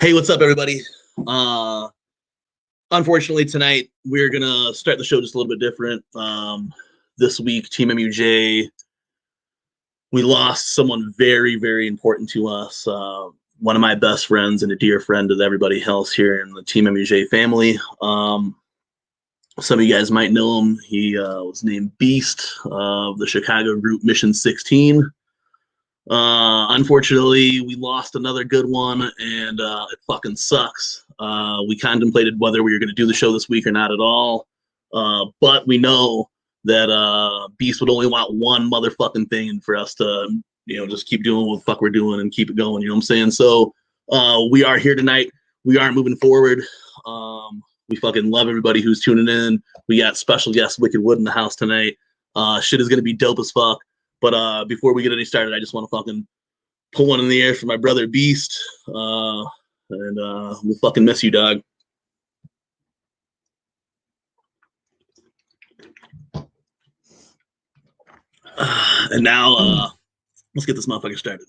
Hey, what's up, everybody? Unfortunately, tonight we're gonna start the show just a little bit different. This week, TeamMUJ, we lost someone very, very important to us. One of my best friends and a dear friend of everybody else here in the TeamMUJ family. Some of you guys might know him. He was named Beast of the Chicago group Mission 16. Unfortunately, we lost another good one, and it fucking sucks. We contemplated whether we were going to do the show this week or not at all, but we know that Beast would only want one motherfucking thing for us to, just keep doing what the fuck we're doing and keep it going. You know what I'm saying? So we are here tonight. We are moving forward. We fucking love everybody who's tuning in. We got special guest Wiked Wood in the house tonight. Shit is going to be dope as fuck. But before we get any started, I just want to fucking pull one in the air for my brother Beast. And we'll fucking miss you, dog. And now, let's get this motherfucker started.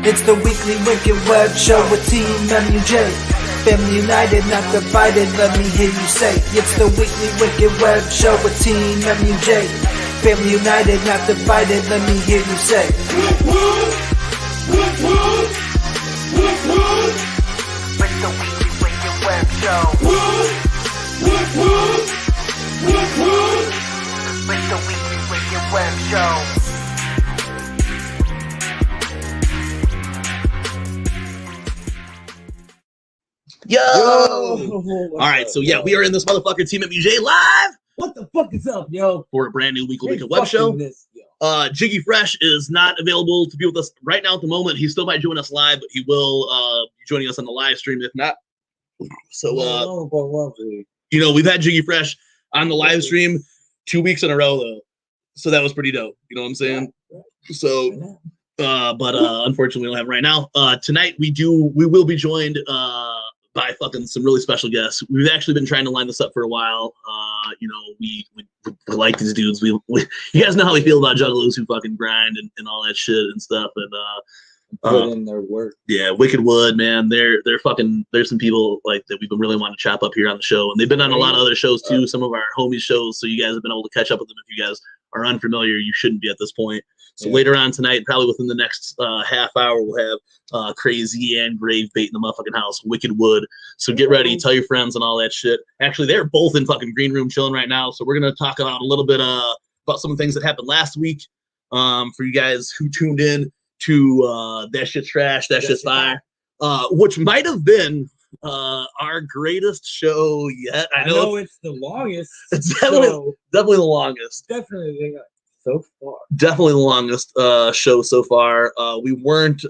It's the weekly Wiked Web Show with TeamMUJ. Family united, not divided, let me hear you say. It's the weekly Wiked Web Show with TeamMUJ. Family united, not divided, let me hear you say. Wiked Wood, Wiked Wood, Wiked Wood. It's the weekly Wiked Web Show. Wiked Wood, Wiked Wood. It's the weekly Wiked Web Show. Yo! All right, so yeah, we are in this motherfucker TeamMUJ live. What the fuck is up, yo? For a brand new weekly Wiked Web Show. Jiggy Fresh is not available to be with us right now at the moment. He still might join us live, but he will be joining us on the live stream if not. So, we've had Jiggy Fresh on the live stream 2 weeks in a row, though. So that was pretty dope. You know what I'm saying? So, but unfortunately, we don't have it right now. Tonight, we will be joined by fucking some really special guests. We've actually been trying to line this up for a while. We like these dudes. We you guys know how we feel about juggalos who fucking grind and all that shit and stuff. And put in their work. Yeah, Wiked Wood, man. They're fucking. There's some people like that we've been really wanting to chop up here on the show, and they've been on a lot of other shows too. Some of our homies shows, so you guys have been able to catch up with them. If you guys are unfamiliar, you shouldn't be at this point. So later on tonight, probably within the next half hour, we'll have Crazy and Grave Bait in the motherfucking house, Wiked Wood. So get ready, tell your friends and all that shit. Actually, they're both in fucking green room chilling right now. So we're gonna talk about a little bit about some of the things that happened last week. For you guys who tuned in to That Shit's Trash, That Shit's Fire, which might have been our greatest show yet. I know it's the longest. It's definitely the longest. Definitely so far. Definitely the longest show so far. We weren't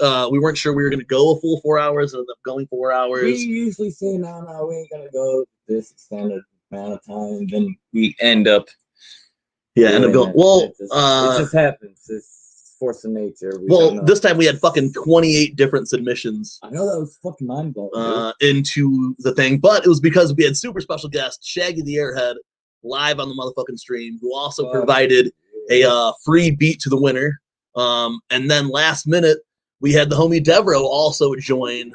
sure we were gonna go a full 4 hours. Ended up going 4 hours. We usually say no, we ain't gonna go this standard amount of time. Then we end up. End up going. Well, it just happens. It's force of nature. This time we had fucking 28 different submissions. I know that was fucking mind-blowing. Into the thing, but it was because we had super special guest Shaggy the Airhead live on the motherfucking stream, who also provided a free beat to the winner. And then last minute, we had the homie Devereaux also join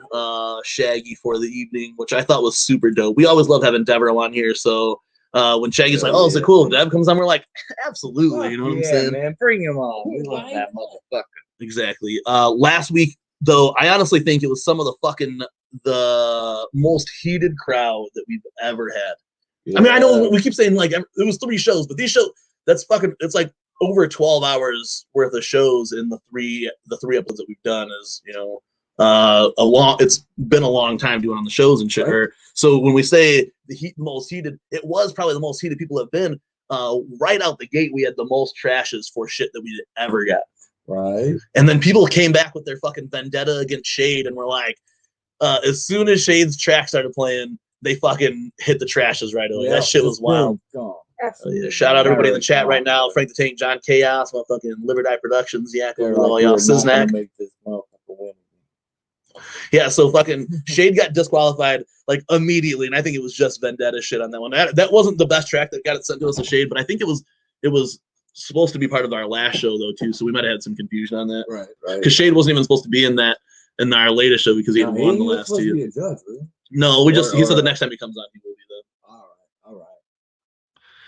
Shaggy for the evening, which I thought was super dope. We always love having Devereaux on here. So when Shaggy's like, is it cool if Dev comes on? We're like, absolutely. You know what I'm saying? Man, bring him on. We love that motherfucker. Exactly. Last week, though, I honestly think it was some of the most heated crowd that we've ever had. Yeah. I mean, I know we keep saying like it was 3 shows, but these shows, it's like over 12 hours worth of shows in the three episodes that we've done is, it's been a long time doing on the shows and shit. Right. So when we say the most heated, it was probably the most heated people have been. Right out the gate, we had the most trashes for shit that we ever got. Right. And then people came back with their fucking vendetta against Shade and were like, as soon as Shade's track started playing, they fucking hit the trashes right away. That shit was wild. Shout out everybody in the chat right now. Frank the Tank, John Chaos, motherfucking Liver Die Productions, Yakko, all y'all, Siznak. Yeah, so fucking Shade got disqualified like immediately, and I think it was just vendetta shit on that one. That wasn't the best track that got it sent to us to Shade, but I think it was supposed to be part of our last show though too, so we might have had some confusion on that. Right. Because Shade wasn't even supposed to be in our latest show because he had won the last two. To be a judge, really? No, he said the next time he comes on, he will be there. All right.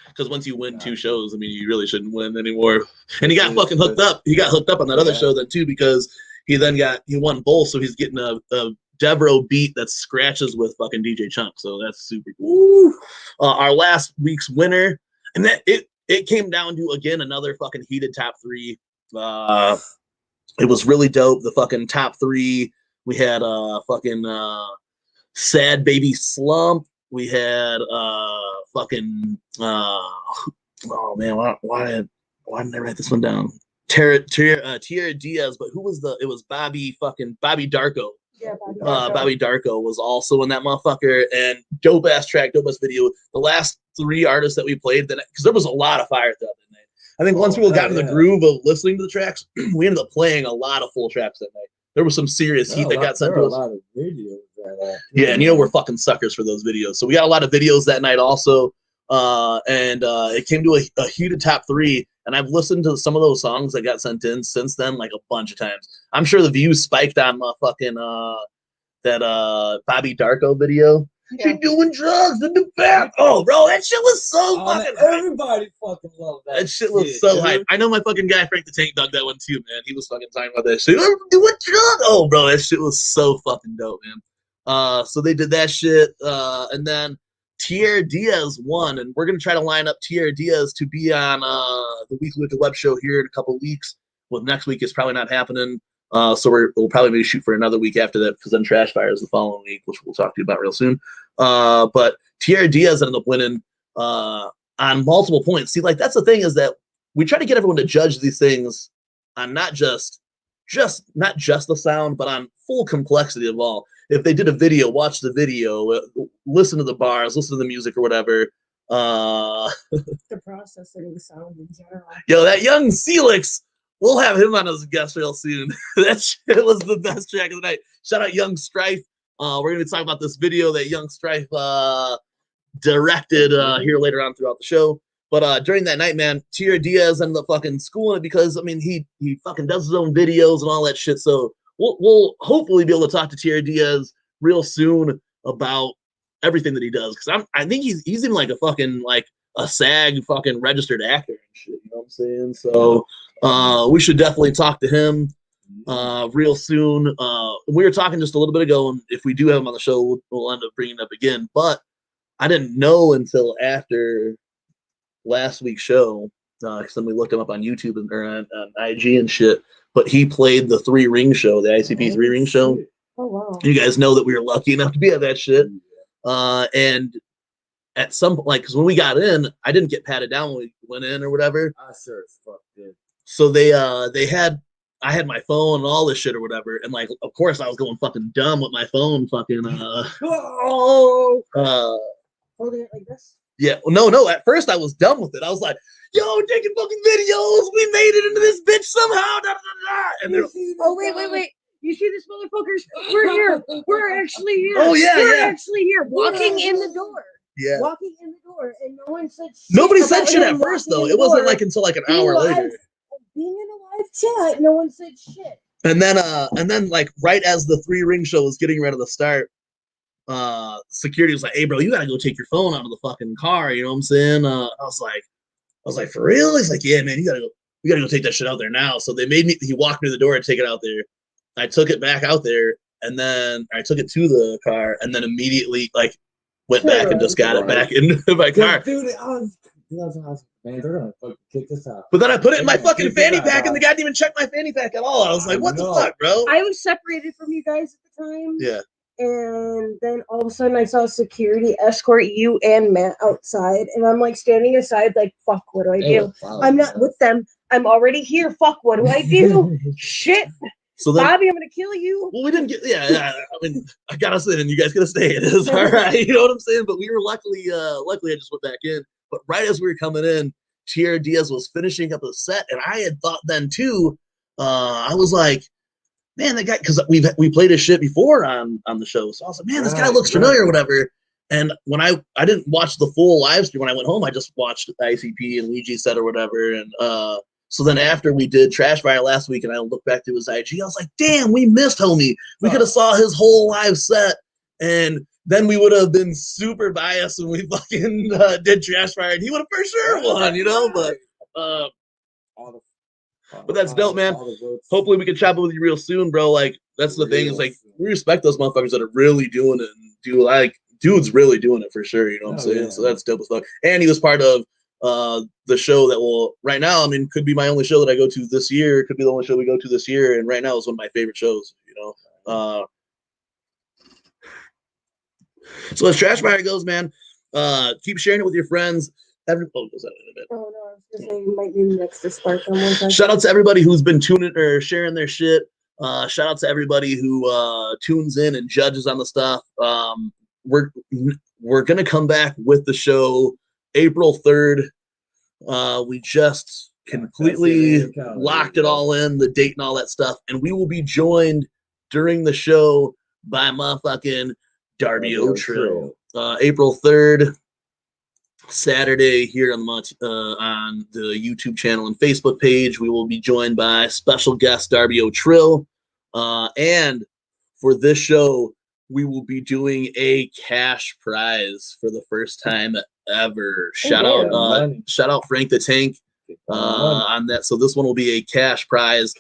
Because once you win 2 shows, I mean, you really shouldn't win anymore. And he got fucking hooked up. He got hooked up on that other show then too because he won both, so he's getting a Devro beat that scratches with fucking DJ Chunk. So that's super cool. Our last week's winner, and that it came down to again another fucking heated top 3. It was really dope. The fucking top 3. We had fucking Sad Baby Slump. We had fucking oh man, why didn't I write this one down? Tierra Diaz, but who was it was Bobby Darko. Yeah, Bobby Darko was also in that motherfucker, and dope ass track, dope ass video. The last 3 artists that we played, because there was a lot of fire throughout the night. I think once people got in the groove of listening to the tracks, we ended up playing a lot of full tracks that night. There was some serious heat that got sent to us. A lot of videos yeah, and we're fucking suckers for those videos. So we got a lot of videos that night also, and it came to a heated top 3. And I've listened to some of those songs that got sent in since then, like a bunch of times. I'm sure the views spiked on fucking that Bobby Darko video. Yeah. She doing drugs in the back. Oh, bro, that shit was so fucking hype. Everybody fucking loved that. That shit was so hype. I know my fucking guy Frank the Tank dug that one too, man. He was fucking talking about that shit. I'm doing drugs. Oh, bro, that shit was so fucking dope, man. So they did that shit, and then Tierra Diaz won, and we're gonna try to line up Tierra Diaz to be on the Weekly Wiked Web show here in a couple weeks. Well, next week is probably not happening, so we'll probably maybe shoot for another week after that because then Trash Fire is the following week, which we'll talk to you about real soon. But Tierra Diaz ended up winning on multiple points. See, like that's the thing is that we try to get everyone to judge these things on not just the sound, but on full complexity of all. If they did a video, watch the video, listen to the bars, listen to the music or whatever. The processing of the sound in general. Yo, that young Celix, we'll have him on as a guest real soon. That shit was the best track of the night. Shout out Young Strife. We're going to be talking about this video that Young Strife directed here later on throughout the show. But during that night, man, Tierra Diaz ended up fucking schooling it because, I mean, he fucking does his own videos and all that shit. So we'll hopefully be able to talk to Tierra Diaz real soon about everything that he does. Because I think he's even like a fucking, like a SAG fucking registered actor and shit. You know what I'm saying? So we should definitely talk to him real soon. We were talking just a little bit ago, and if we do have him on the show, we'll end up bringing it up again. But I didn't know until after last week's show, because then we looked him up on YouTube or on IG and shit. But he played the 3 Ring show, the ICP 3 Ring show. Oh wow! You guys know that we were lucky enough to be at that shit. And at some point, like, because when we got in, I didn't get patted down when we went in or whatever. I sure as fuck did. So I had my phone and all this shit or whatever, and like, of course, I was going fucking dumb with my phone, fucking. Holding it like this. Yeah, well, no. At first, I was done with it. I was like, "Yo, taking fucking videos. We made it into this bitch somehow." Da, da, da. And they're, oh wait! You see this, motherfuckers? We're here. We're actually here. Oh yeah, we're actually here, walking in the door. Yeah, walking in the door, and no one said shit. Nobody said shit at first, though. It wasn't like until like an hour later. Being in a live chat, no one said shit. And then like right as the 3 Ring show was getting ready to start, security was like, "Hey, bro, you gotta go take your phone out of the fucking car." You know what I'm saying? I was like, "For real?" He's like, "Yeah, man, you gotta go take that shit out there now." So they made me. He walked me to the door and take it out there. I took it back out there, and then I took it to the car, and then immediately like went back and just got it back into my car. Dude, man, they're gonna fucking kick this out. But then I put it in my fucking fanny pack, and the guy didn't even check my fanny pack at all. I was like, "What the fuck, bro?" I was separated from you guys at the time. Yeah. And then all of a sudden I saw security escort you and Matt outside, and I'm like standing aside like, fuck, what do I do? I'm not with them. I'm already here. Fuck, what do I do? Shit. So then, Bobby, I'm gonna kill you. Well, we didn't get I mean, I got us in and you guys gotta stay. It is all right. You know what I'm saying? But we were luckily I just went back in. But right as we were coming in, Tierra Diaz was finishing up a set, and I had thought then too, I was like, man, that guy, because we played his shit before on the show. So I was like, man, this guy looks familiar or whatever. And when I didn't watch the full live stream when I went home, I just watched the ICP and Ouija set or whatever. And so then after we did Trash Fire last week and I looked back to his IG, I was like, damn, we missed homie. We could have saw his whole live set. And then we would have been super biased when we fucking did Trash Fire, and he would have for sure won, you know? But that's dope, man. Hopefully we can chop it with you real soon, bro. Like, that's the thing is, like, we respect those motherfuckers that are really doing it and do, like, dude's really doing it for sure, you know what I'm saying? Yeah. So that's dope as fuck. And he was part of the show that will, right now, I mean, could be my only show that I go to this year. Could be the only show we go to this year. And right now is one of my favorite shows, you know? So as Trash Fire goes, man, keep sharing it with your friends. Goes out in a bit. Oh no, I was gonna say you might need next to spark on one time. Shout out to everybody who's been tuning or sharing their shit. Shout out to everybody who tunes in and judges on the stuff. We're gonna come back with the show April 3rd. We just completely locked it all in, the date and all that stuff, and we will be joined during the show by motherfucking Darby O'Trill. April 3rd, Saturday here on the YouTube channel and Facebook page. We will be joined by special guest Darby O'Trill. And for this show, we will be doing a cash prize for the first time ever. Shout out Frank the Tank on that. So this one will be a cash prize.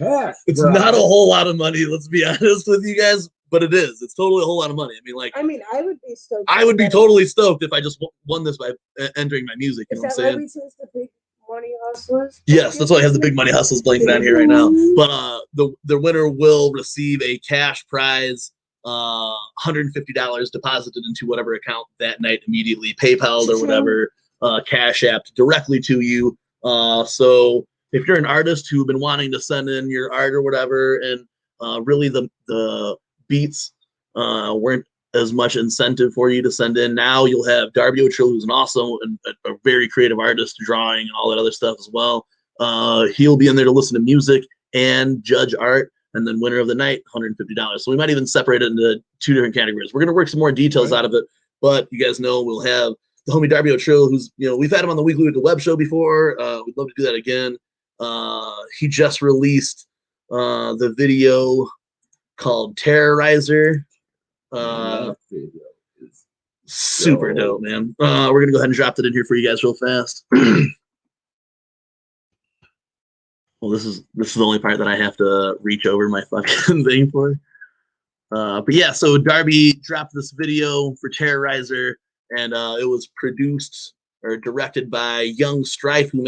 It's not a whole lot of money, let's be honest with you guys. But it is. It's totally a whole lot of money. I mean, I would be stoked. I would be totally stoked if I just won this by entering my music. You know what I'm saying? Is that the Big Money Hustlers? Yes, that's why I have the Big Money Hustlers blanket on here right now. But the winner will receive a cash prize, $150 deposited into whatever account that night immediately, PayPal or whatever, Cash App directly to you. So if you're an artist who've been wanting to send in your art or whatever, and really the beats weren't as much incentive for you to send in. Now you'll have Darby O'Trill, who's an awesome and a very creative artist, drawing and all that other stuff as well. He'll be in there to listen to music and judge art, and then winner of the night, $150. So we might even separate it into two different categories. We're going to work some more details out of it, but you guys know we'll have the homie Darby O'Trill, who's, you know, we've had him on the Weekly with the Web Show before. We'd love to do that again. He just released the video called Terrorizer. Super dope, man. We're gonna go ahead and drop that in here for you guys real fast. Well, this is the only part that I have to reach over my fucking thing for. But yeah, so Darby dropped this video for Terrorizer, and it was produced or directed by Young Strife, who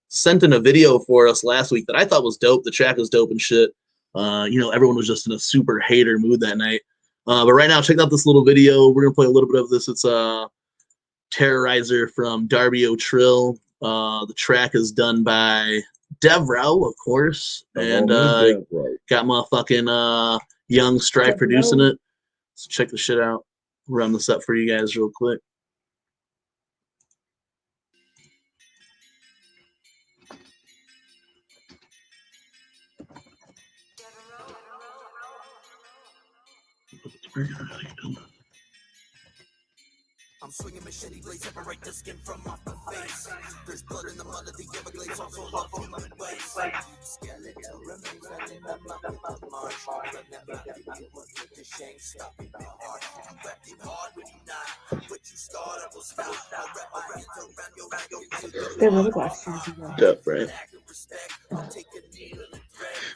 sent in a video for us last week that I thought was dope. The track was dope and shit. You know, everyone was just in a super hater mood that night. But right now, check out this little video. We're going to play a little bit of this. It's Terrorizer from Darby O'Trill. The track is done by Devro, of course. And got motherfucking Young Strife producing it. So check the shit out. Run this up for you guys real quick. I'm swinging machete blades, separate the skin from off the face. There's blood in the mud of the Everglades, also love human waste. Skeletal remains running up my march, but never with the shame, stop it hard. You back it hard when you not. What you start, I will stop. I'll wrap my hands around your They're really black. Dope, right?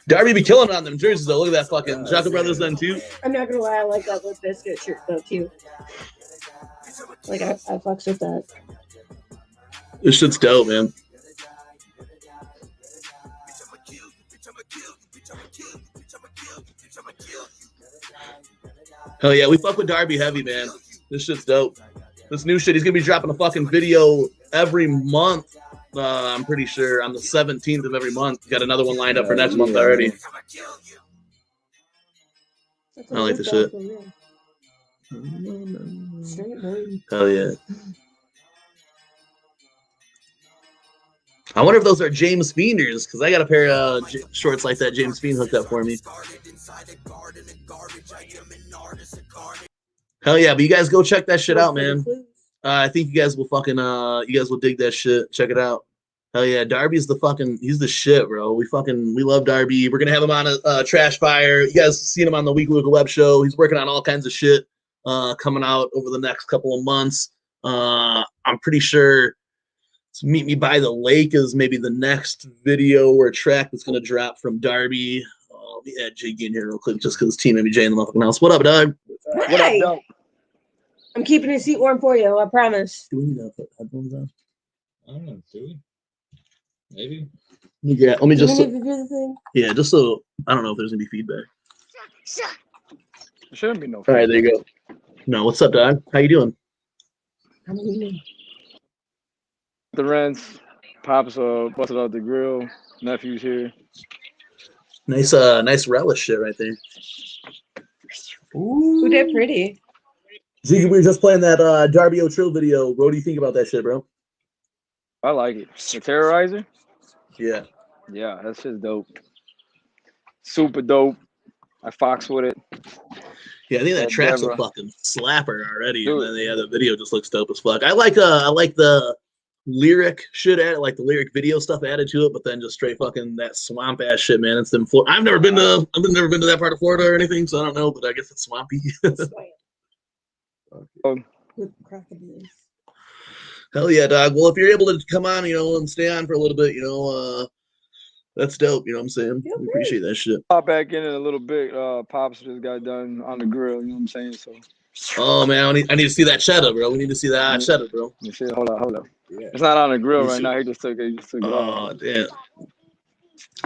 Darby be killing on them jerseys though. Look at that fucking Jocko Brothers then too. I'm not gonna lie, I like that Limp Bizkit shirt though too. Like I fucks with that. This shit's dope, man. Hell yeah, we fuck with Darby heavy, man. This shit's dope. This new shit, he's gonna be dropping a fucking video every month. I'm pretty sure on the 17th of every month. Got another one lined up for next month already. I like the shit. Hell yeah. I wonder if those are James Fienders, because I got a pair of shorts like that James Fiend hooked up for me. Hell yeah, but you guys go check that shit out, man. I think you guys will fucking you guys will dig that shit. Check it out. Hell yeah, Darby's he's the shit, bro. We love Darby. We're gonna have him on a Trash Fire. You guys seen him on the Weked Wood Web Show. He's working on all kinds of shit coming out over the next couple of months. I'm pretty sure Meet Me by the Lake is maybe the next video or track that's gonna drop from Darby. Let me add Jiggy in here real quick just because TeamMUJ in the motherfucking house. What up, dog? What up, dog? I'm keeping the seat warm for you, I promise. Do we need to put headphones on? I don't know, do we? Maybe. Yeah, let me just Yeah, just so I don't know if there's gonna be feedback. There shouldn't be no. All right, there you go. No, what's up, dog? How you doing? The rents, Pops busted out the grill. Nephew's here. Nice relish shit right there. Who did pretty? Ziggy, we were just playing that Darby O'Trill video. What do you think about that shit, bro? I like it. The Terrorizer? Yeah. Yeah, that shit's dope. Super dope. I fox with it. Yeah, I think that track's a fucking slapper already. Dude. And then the video just looks dope as fuck. I like the lyric shit added, like the lyric video stuff added to it, but then just straight fucking that swamp ass shit, man. It's them I've never been to that part of Florida or anything, so I don't know, but I guess it's swampy. Hell yeah, dog. Well, if you're able to come on, and stay on for a little bit, that's dope. You know what I'm saying? We appreciate that shit. Pop back in a little bit. Pops just got done on the grill. You know what I'm saying? So. Oh man, I need to see that cheddar, bro. We need to see that cheddar, bro. Hold up. Yeah. It's not on the grill right now. He just took it. Oh damn.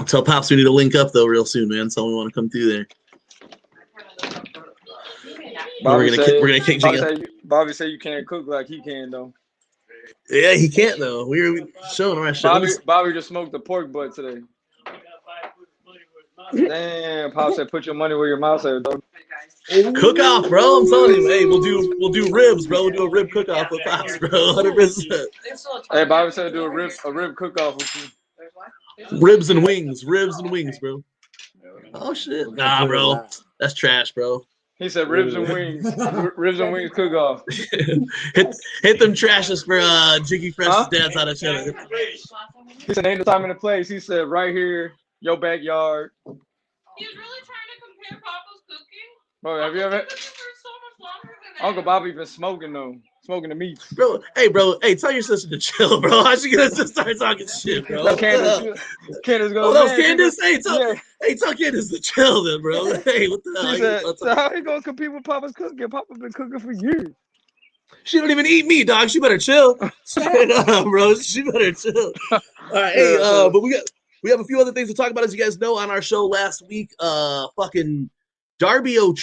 Tell Pops we need to link up though real soon, man. So we want to come through there. We're gonna kick Jiggy. Bobby said you can't cook like he can though. Yeah, he can't though. We were showing our shit. Bobby just smoked the pork butt today. Damn, Pop said put your money where your mouth is, dog. Cook off, bro. I'm telling you, hey, we'll do ribs, bro. We'll do a rib cook off with Pops, bro. 100%. Hey, Bobby said do a rib cook off with you. Ribs and wings, bro. Oh shit, nah, bro. That's trash, bro. He said ribs and wings. Ribs and wings cook off. hit them trashes for Jiggy Fresh's dad's out of cheddar. He said ain't the time and the place. He said right here, your backyard. He's really trying to compare Papa's cooking. Bro, have you ever? Uncle Bobby been smoking though. Smoking the meat. Bro, tell your sister to chill, bro. How's she gonna just start talking shit, bro? Candace goes, oh, that was Candace? Tell Candace to chill then, bro. Hey, what the hell? So how he gonna compete with Papa's cooking? Papa been cooking for years. She don't even eat meat, dog. She better chill. Straight up, bro. She better chill. All right, hey, but we have a few other things to talk about, as you guys know, on our show last week. Fucking Devereaux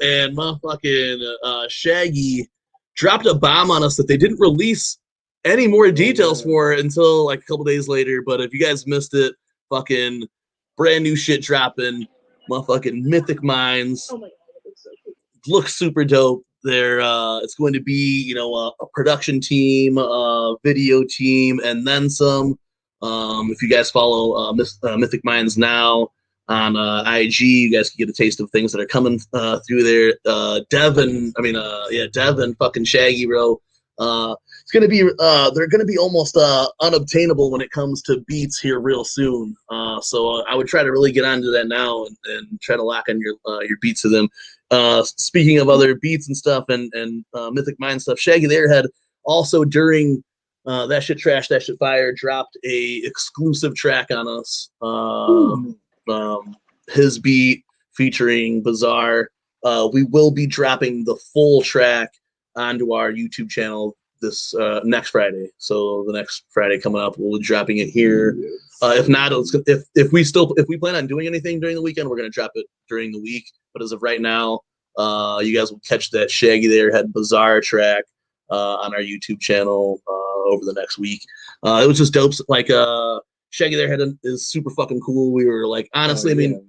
and motherfucking Shaggy dropped a bomb on us that they didn't release any more details for until like a couple days later. But if you guys missed it, fucking brand new shit dropping. Motherfucking Mythic Minds. Oh my God, it looks so cool. Looks super dope. It's going to be, a production team, a video team, and then some. If you guys follow Mythic Minds now on IG, you guys can get a taste of things that are coming through there. Dev and fucking Shaggy, bro. It's gonna be they're gonna be almost unobtainable when it comes to beats here real soon. So I would try to really get onto that now and try to lock on your beats to them. Speaking of other beats and stuff and Mythic Mind stuff, Shaggy there had also during That Shit Trash, That Shit Fire dropped a exclusive track on us. His beat featuring Bizarre. We will be dropping the full track onto our YouTube channel this next Friday. So the next Friday coming up, we'll be dropping it here. If not, if we plan on doing anything during the weekend, we're gonna drop it during the week. But as of right now, you guys will catch that Shaggy there had Bizarre track on our YouTube channel over the next week. It was just dope. Like Shaggy there is super fucking cool. We were like, honestly, I mean,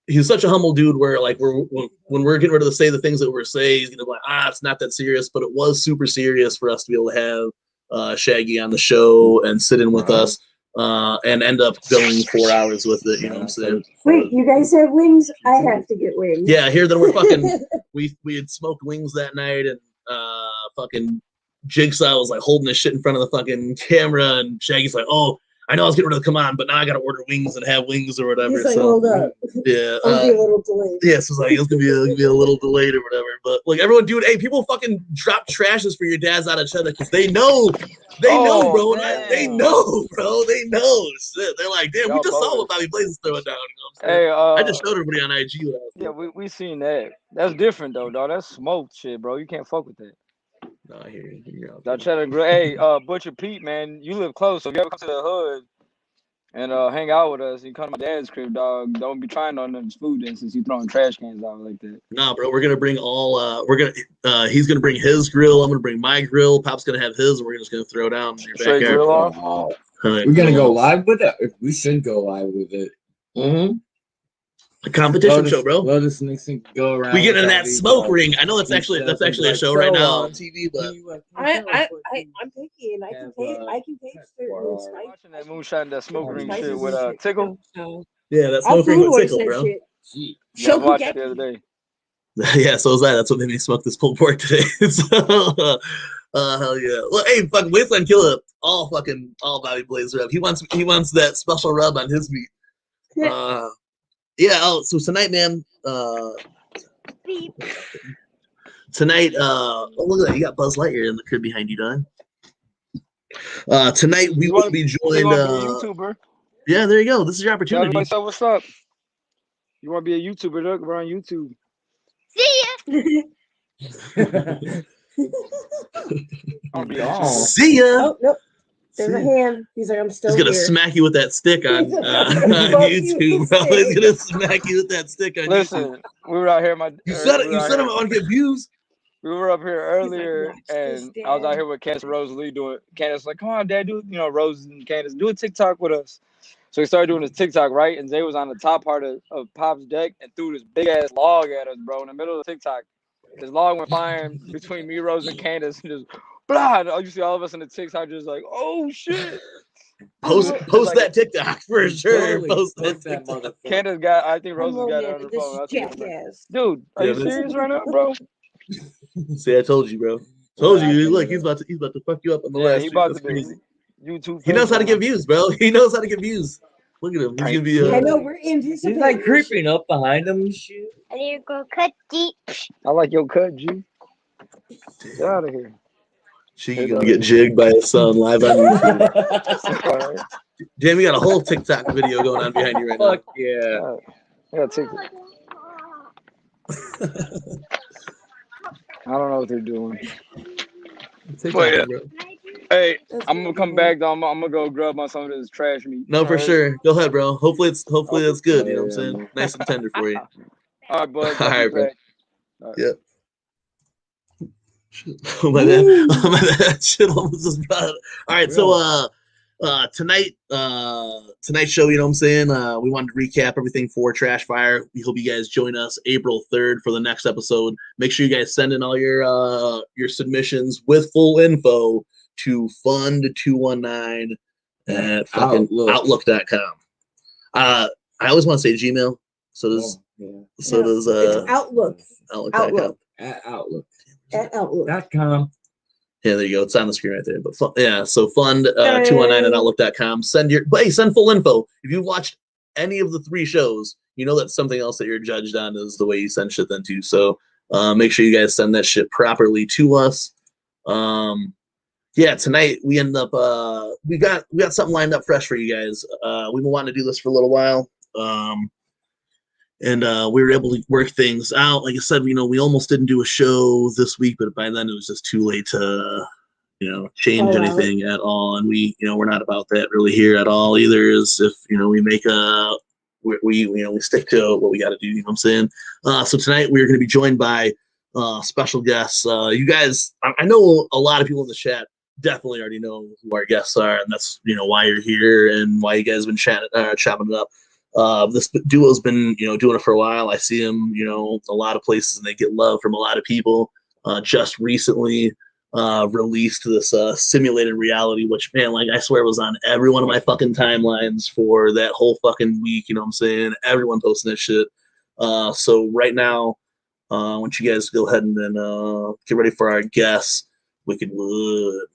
he's such a humble dude where like when we're getting ready to say the things that we're saying, he's gonna be like, it's not that serious, but it was super serious for us to be able to have Shaggy on the show and sit in with us. and end up going 4 hours with it. You know what I'm saying? Wait, you guys have wings? I have to get wings. Yeah, here then we're fucking. we had smoked wings that night, and fucking Jigsaw was like holding his shit in front of the fucking camera, and Shaggy's like, "Oh, I know I was getting ready to come on, but now I got to order wings and have wings or whatever." He's like, so, hold up. Yeah, I'll be a little delayed. yeah, so it's like it's gonna be a little delayed or whatever. But like everyone, dude, hey, people fucking drop trashes for your dad's out of cheddar because they know, bro. They know, bro. They know. Shit. They're like, damn, we just saw what Bobby Blaze is throwing down. You know what I'm saying? I just showed everybody on IG. Yeah, we seen that. That's different though, dog. That's smoked shit, bro. You can't fuck with that. No, I hear you. That cheddar grill. Hey, Butcher Pete, man, you live close, so if you ever come to the hood and hang out with us, you come to my dad's crib, dog. Don't be trying on his food then, since you throwing trash cans out like that. Nah, bro, we're gonna bring all. He's gonna bring his grill. I'm gonna bring my grill. Pop's gonna have his, and we're just gonna throw down in your Straight backyard. grill off. We're gonna go live with it. We should go live with it. Mm-hmm. A competition show, bro. Let us go around. We get in that smoke ring. I know that's actually a show right now on TV, but I'm picky and I can taste certain spice. Watching that moonshine, that smoke ring shit with Tickle. Yeah, that smoke ring with Tickle, bro. Yeah, I watched it the other day. Yeah, so was that. That's what made me smoke this pulled pork today. So, hell yeah. Well, hey, fucking Wasteland Killer, all Bobby Blazer up. He wants that special rub on his meat. Yeah. Oh, so tonight, man. Tonight, look at that. You got Buzz Lightyear in the crib behind you, Don. Tonight we will be joined. YouTuber. Yeah, there you go. This is your opportunity. Yeah, so what's up? You want to be a YouTuber? Look, we're on YouTube. See ya. Oh, nope. There's a hand. He's like, I'm still He's gonna here. smack you with that stick on YouTube, bro. He's gonna smack you with that stick on Listen, YouTube. we were out here. You said I want to get views. We were up here earlier, and I was out here with Candace and Rosalie doing. Candace like, come on, Dad, do Rose and Candace do a TikTok with us. So we started doing this TikTok, right? And Zay was on the top part of Pop's deck and threw this big ass log at us, bro, in the middle of the TikTok. This log went flying between me, Rose, and Candace, and just blah. You see all of us in the TikTok just like, oh shit. Post like, that TikTok for sure. Post that motherfucker. Candace got, I think Rose got it on her phone. Jackass. Dude, are you serious right now, bro? See, I told you, bro. Told you. Look, he's about to fuck you up in the last. He about to be YouTube. He knows how to get views, bro. He knows how to get views. Look at him. He's gonna be. I know we're in. He's like creeping up behind him and shit. I need to go cut deep. I like your cut, G. Get out of here. She gonna get jigged by his son live on YouTube. Damn, you got a whole TikTok video going on behind you right now. Fuck yeah. I gotta take it. I don't know what they're doing. TikTok, yeah. bro. Hey, I'm gonna come back though. I'm gonna go grub on some of this trash meat. No, for sure. Go ahead, bro. Hopefully that's good. You know what I'm saying? Nice and tender for you. All right, bud. All right, bro. All right. Yep. My dad shit almost just brought it. All right, so tonight's show, you know what I'm saying? We wanted to recap everything for Trash Fire. We hope you guys join us April 3rd for the next episode. Make sure you guys send in all your submissions with full info to fund219 at outlook.com. I always want to say Gmail. So does it's Outlook. Outlook. At Outlook. At Outlook.com. Yeah, there you go. It's on the screen right there. But so fund 219 at outlook.com. Send full info. If you watched any of the 3 shows, you know that's something else that you're judged on is the way you send shit then too. So make sure you guys send that shit properly to us. Yeah, tonight we end up we got something lined up fresh for you guys. We've been wanting to do this for a little while. And we were able to work things out. Like I said, we almost didn't do a show this week, but by then it was just too late to, change anything at all. And we we're not about that really here at all either. Is if we make we stick to what we got to do. You know what I'm saying? So tonight we are going to be joined by special guests. You guys, I know a lot of people in the chat definitely already know who our guests are, and that's why you're here and why you guys have been chopping it up. This duo's been doing it for a while. I see them a lot of places and they get love from a lot of people. Just recently released this simulated reality, which, man, like, I swear was on every one of my fucking timelines for that whole fucking week. You know what I'm saying? Everyone posting that shit. So right now, I want you guys to go ahead and then get ready for our guest, Wiked Wood.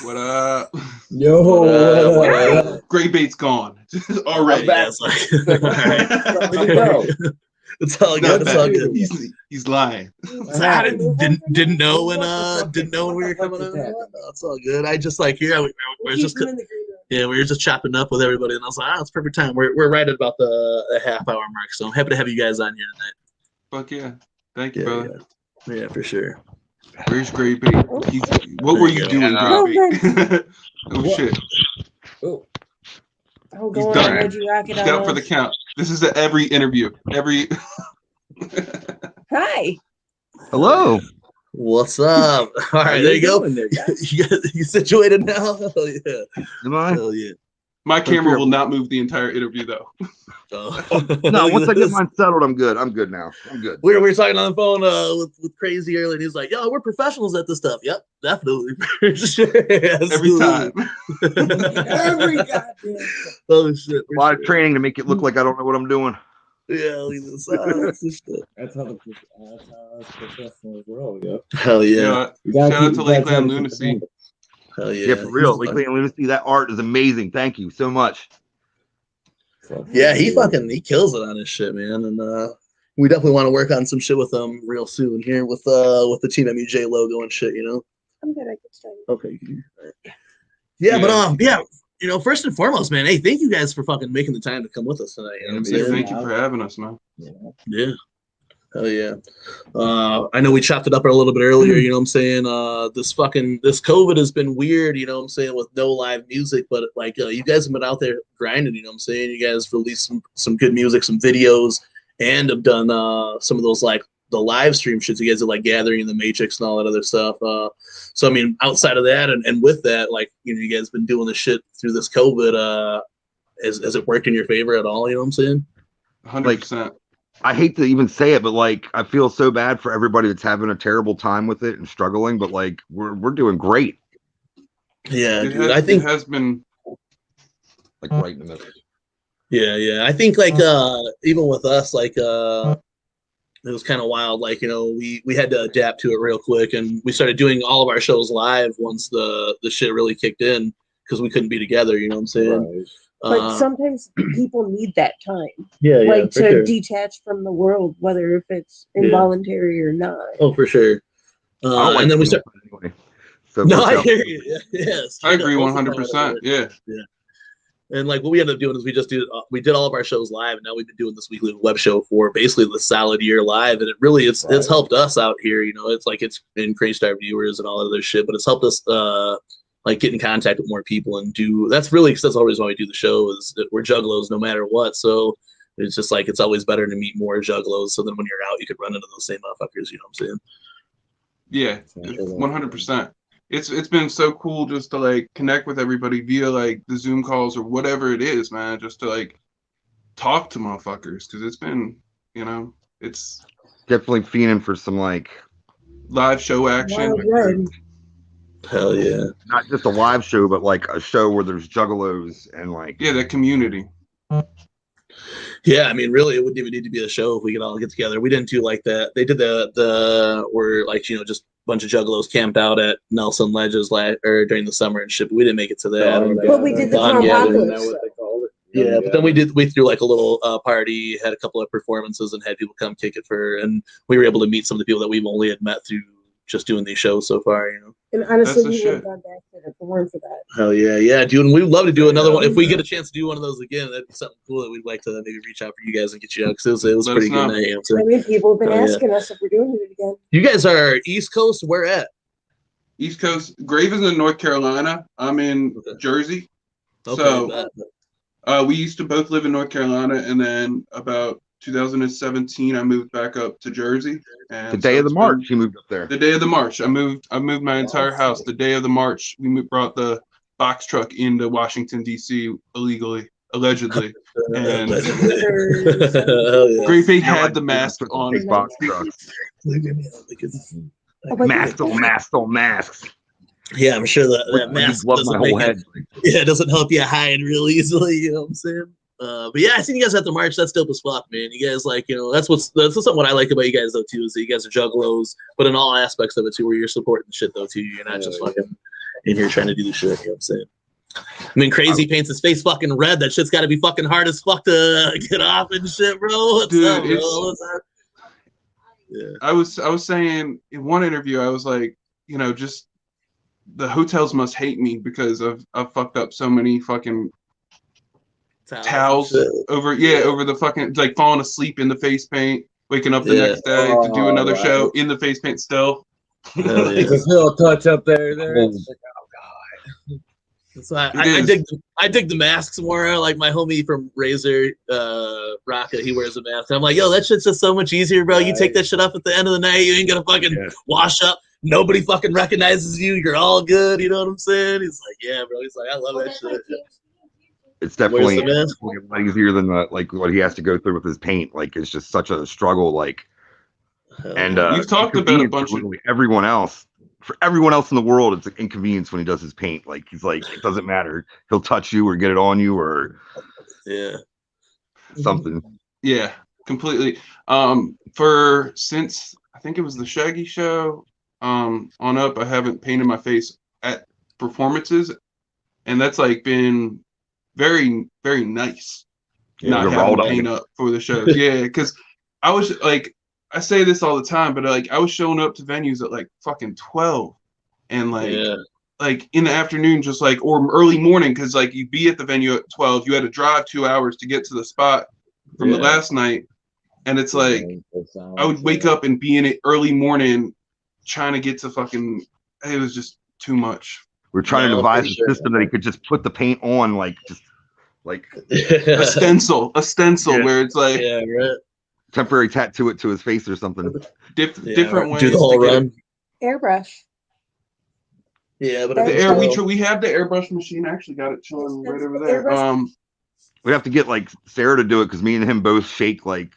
What up? Yo, What up? Great bait's gone already. Yeah, it's like, all right. Where'd he go? It's all good. It's all good. He's lying. So I didn't know when we were coming in. It's all good. I just like here. We're just we were just chopping up with everybody, and I was like, it's perfect time. We're right at about the half-hour mark, so I'm happy to have you guys on here tonight. Fuck yeah! Thank you, brother. Yeah, for sure. Where's Great Bait? What were you doing, Great Bait? Oh shit! Oh, He's done. He's got for the count. This is at every interview. Every. Hi. Hello. What's up? All right, there you go. You situated now? Hell yeah. Am I? Hell yeah. My camera will not move the entire interview though. No, once I get mine settled, I'm good. I'm good now. I'm good. We were talking on the phone with Crazy earlier, and he's like, "Yo, we're professionals at this stuff." Yep, definitely. Every time. every goddamn. Oh shit! A lot of training to make it look like I don't know what I'm doing. Yeah, that's how us professionals roll, yo. Hell yeah! Shout out to Lakeland Lunacy. Hell yeah! Yeah, for real. Lakeland Lunacy, that art is amazing. Thank you so much. Yeah, he kills it on his shit, man, and we definitely want to work on some shit with him real soon here with the TeamMUJ logo and shit, you know. I'm good. I can start. Okay. Yeah, but you know, first and foremost, man, hey, thank you guys for fucking making the time to come with us tonight. You know what I'm saying? Thank you for having us, man. Yeah. Hell yeah. I know we chopped it up a little bit earlier, you know what I'm saying? This COVID has been weird, you know what I'm saying, with no live music, but like you guys have been out there grinding, you know what I'm saying? You guys released some good music, some videos, and have done some of those like the live stream shits. You guys are like Gathering in the Matrix and all that other stuff. So I mean, outside of that and with that, like, you know, you guys been doing this shit through this COVID. Has it worked in your favor at all? You know what I'm saying? 100%. I hate to even say it, but like I feel so bad for everybody that's having a terrible time with it and struggling. But like we're doing great. Yeah, I think it has been like right in the middle. Yeah. I think like even with us, like it was kind of wild. Like, you know, we had to adapt to it real quick, and we started doing all of our shows live once the shit really kicked in because we couldn't be together. You know what I'm saying? Right. But sometimes people need that time. Yeah, like to sure. detach from the world, whether if it's involuntary or not. Oh, for sure. And then we start. Anyway. So No, I hear you. Yeah, I agree 100%. Yeah. And like what we ended up doing is we did all of our shows live, and now we've been doing this weekly web show for basically the solid year live, and it really it's helped us out here. You know, it's like it's increased our viewers and all that other shit, but it's helped us like get in contact with more people and do. That's always why we do the show, is that we're juggalos no matter what. So it's just like it's always better to meet more juggalos, so then when you're out, you could run into those same motherfuckers. You know what I'm saying? Yeah, 100%. It's been so cool just to like connect with everybody via like the Zoom calls or whatever it is, man. Just to like talk to motherfuckers, because it's been, you know, it's definitely fiending for some like live show action. Hell yeah! Not just a live show, but like a show where there's juggalos and like the community. Yeah, I mean, really, it wouldn't even need to be a show if we could all get together. We didn't do like that. They did where like, you know, just a bunch of juggalos camped out at Nelson Ledges during the summer and shit. But we didn't make it to that. But we did the gathering. Yeah, but then we threw like a little party, had a couple of performances, and had people come kick it and we were able to meet some of the people that we've only had met through just doing these shows so far, you know. And honestly, we would have gone back to it if it weren't for that. Hell yeah, dude. And we'd love to do another one. If we get a chance to do one of those again, that'd be something cool that we'd like to maybe reach out for you guys and get you out, because it was pretty good night. You know, I mean, people have been asking us if we're doing it again. You guys are East Coast. Where at? East Coast. Grave is in North Carolina. I'm in Jersey. Okay, so we used to both live in North Carolina, and then about 2017, I moved back up to Jersey. And the day of the march, you moved up there. The day of the march, I moved my entire house. The day of the march, we brought the box truck into Washington D.C. illegally, allegedly, and Great Bait had the mask on. Box truck. Like, masks on masks. Yeah, I'm sure that mask doesn't make it doesn't help you hide real easily. You know what I'm saying? But yeah, I seen you guys at the march. That's dope as fuck, man. You guys like, that's something what I like about you guys though too, is that you guys are juggalos, but in all aspects of it too, where you're supporting the shit though too. You're not just fucking in here trying to do the shit. You know what I'm saying? I mean, Crazy paints his face fucking red. That shit's got to be fucking hard as fuck to get off and shit, bro. What's up, bro? What's up? Yeah. I was saying in one interview, I was like, just the hotels must hate me because I've fucked up so many fucking towels over the fucking, like, falling asleep in the face paint, waking up the next day to do another show in the face paint still. It's a little touch up there. It's like, oh god. So I dig the masks more. Like my homie from Razor, Raka, he wears a mask. And I'm like, yo, that shit's just so much easier, bro. You take that shit off at the end of the night. You ain't gonna fucking wash up. Nobody fucking recognizes you. You're all good. You know what I'm saying? He's like, yeah, bro. He's like, I love that shit. It's definitely a lot easier than like what he has to go through with his paint. Like, it's just such a struggle. Like, and you've talked about a bunch of everyone else. For everyone else in the world, it's an inconvenience when he does his paint. Like, he's like, it doesn't matter. He'll touch you or get it on you or something. Yeah, completely. Since I think it was the Shaggy show on up, I haven't painted my face at performances, and that's like been very, very nice. Not having to paint up for the shows. Yeah, because I was like, I say this all the time, but like I was showing up to venues at like fucking 12, and like in the afternoon, just like, or early morning, because like you'd be at the venue at 12, you had to drive 2 hours to get to the spot from the last night, and it's like I would wake up and be in it early morning trying to get to fucking. It was just too much. We're trying to devise a system that he could just put the paint on, like a stencil where it's like temporary tattoo it to his face or something. Different ways. Do the whole run. Airbrush. Yeah, but we have the airbrush machine. I actually got it chilling right over there. We have to get like Sarah to do it because me and him both shake like.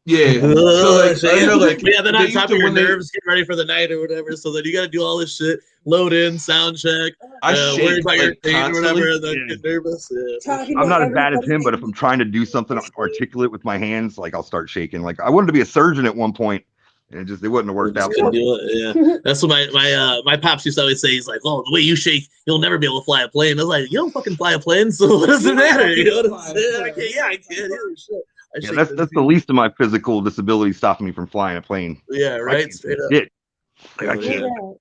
Yeah. So like, then on top of your nerves, get ready for the night or whatever. So then you got to do all this shit, load in, sound check, worry about your pain or whatever, and then get nervous. Yeah. I'm not as bad as him, but if I'm trying to do something articulate with my hands, like I'll start shaking. Like I wanted to be a surgeon at one point, and it wouldn't have worked out. Yeah, that's what my pops used to always say. He's like, "Oh, the way you shake, you'll never be able to fly a plane." I was like, "You don't fucking fly a plane, so what does it matter?" You know what I'm saying? I can't. Shit. Yeah, that's the least of my physical disability stopping me from flying a plane. Yeah, right. Straight up. Like, I can't.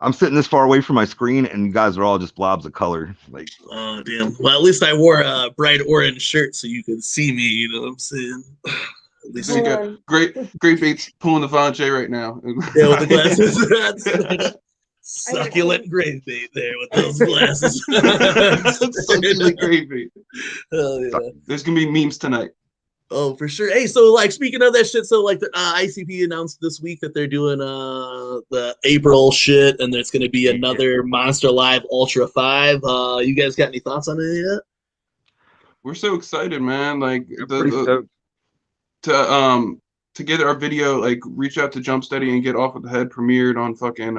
I'm sitting this far away from my screen, and you guys are all just blobs of color. Like, oh damn. Well, at least I wore a bright orange shirt so you could see me. You know what I'm saying? At least you got great baits pulling the Vonjay right now. Yeah, with the glasses. Succulent grave bait there with those glasses. Succulent grave bait. Hell yeah. There's gonna be memes tonight. Oh, for sure. Hey, so like speaking of that shit, so like the ICP announced this week that they're doing the April shit, and there's going to be another Monster Live Ultra 5. You guys got any thoughts on it yet? We're so excited, man! Like to get our video, like reach out to Jump Steady and get Off with the Head premiered on fucking.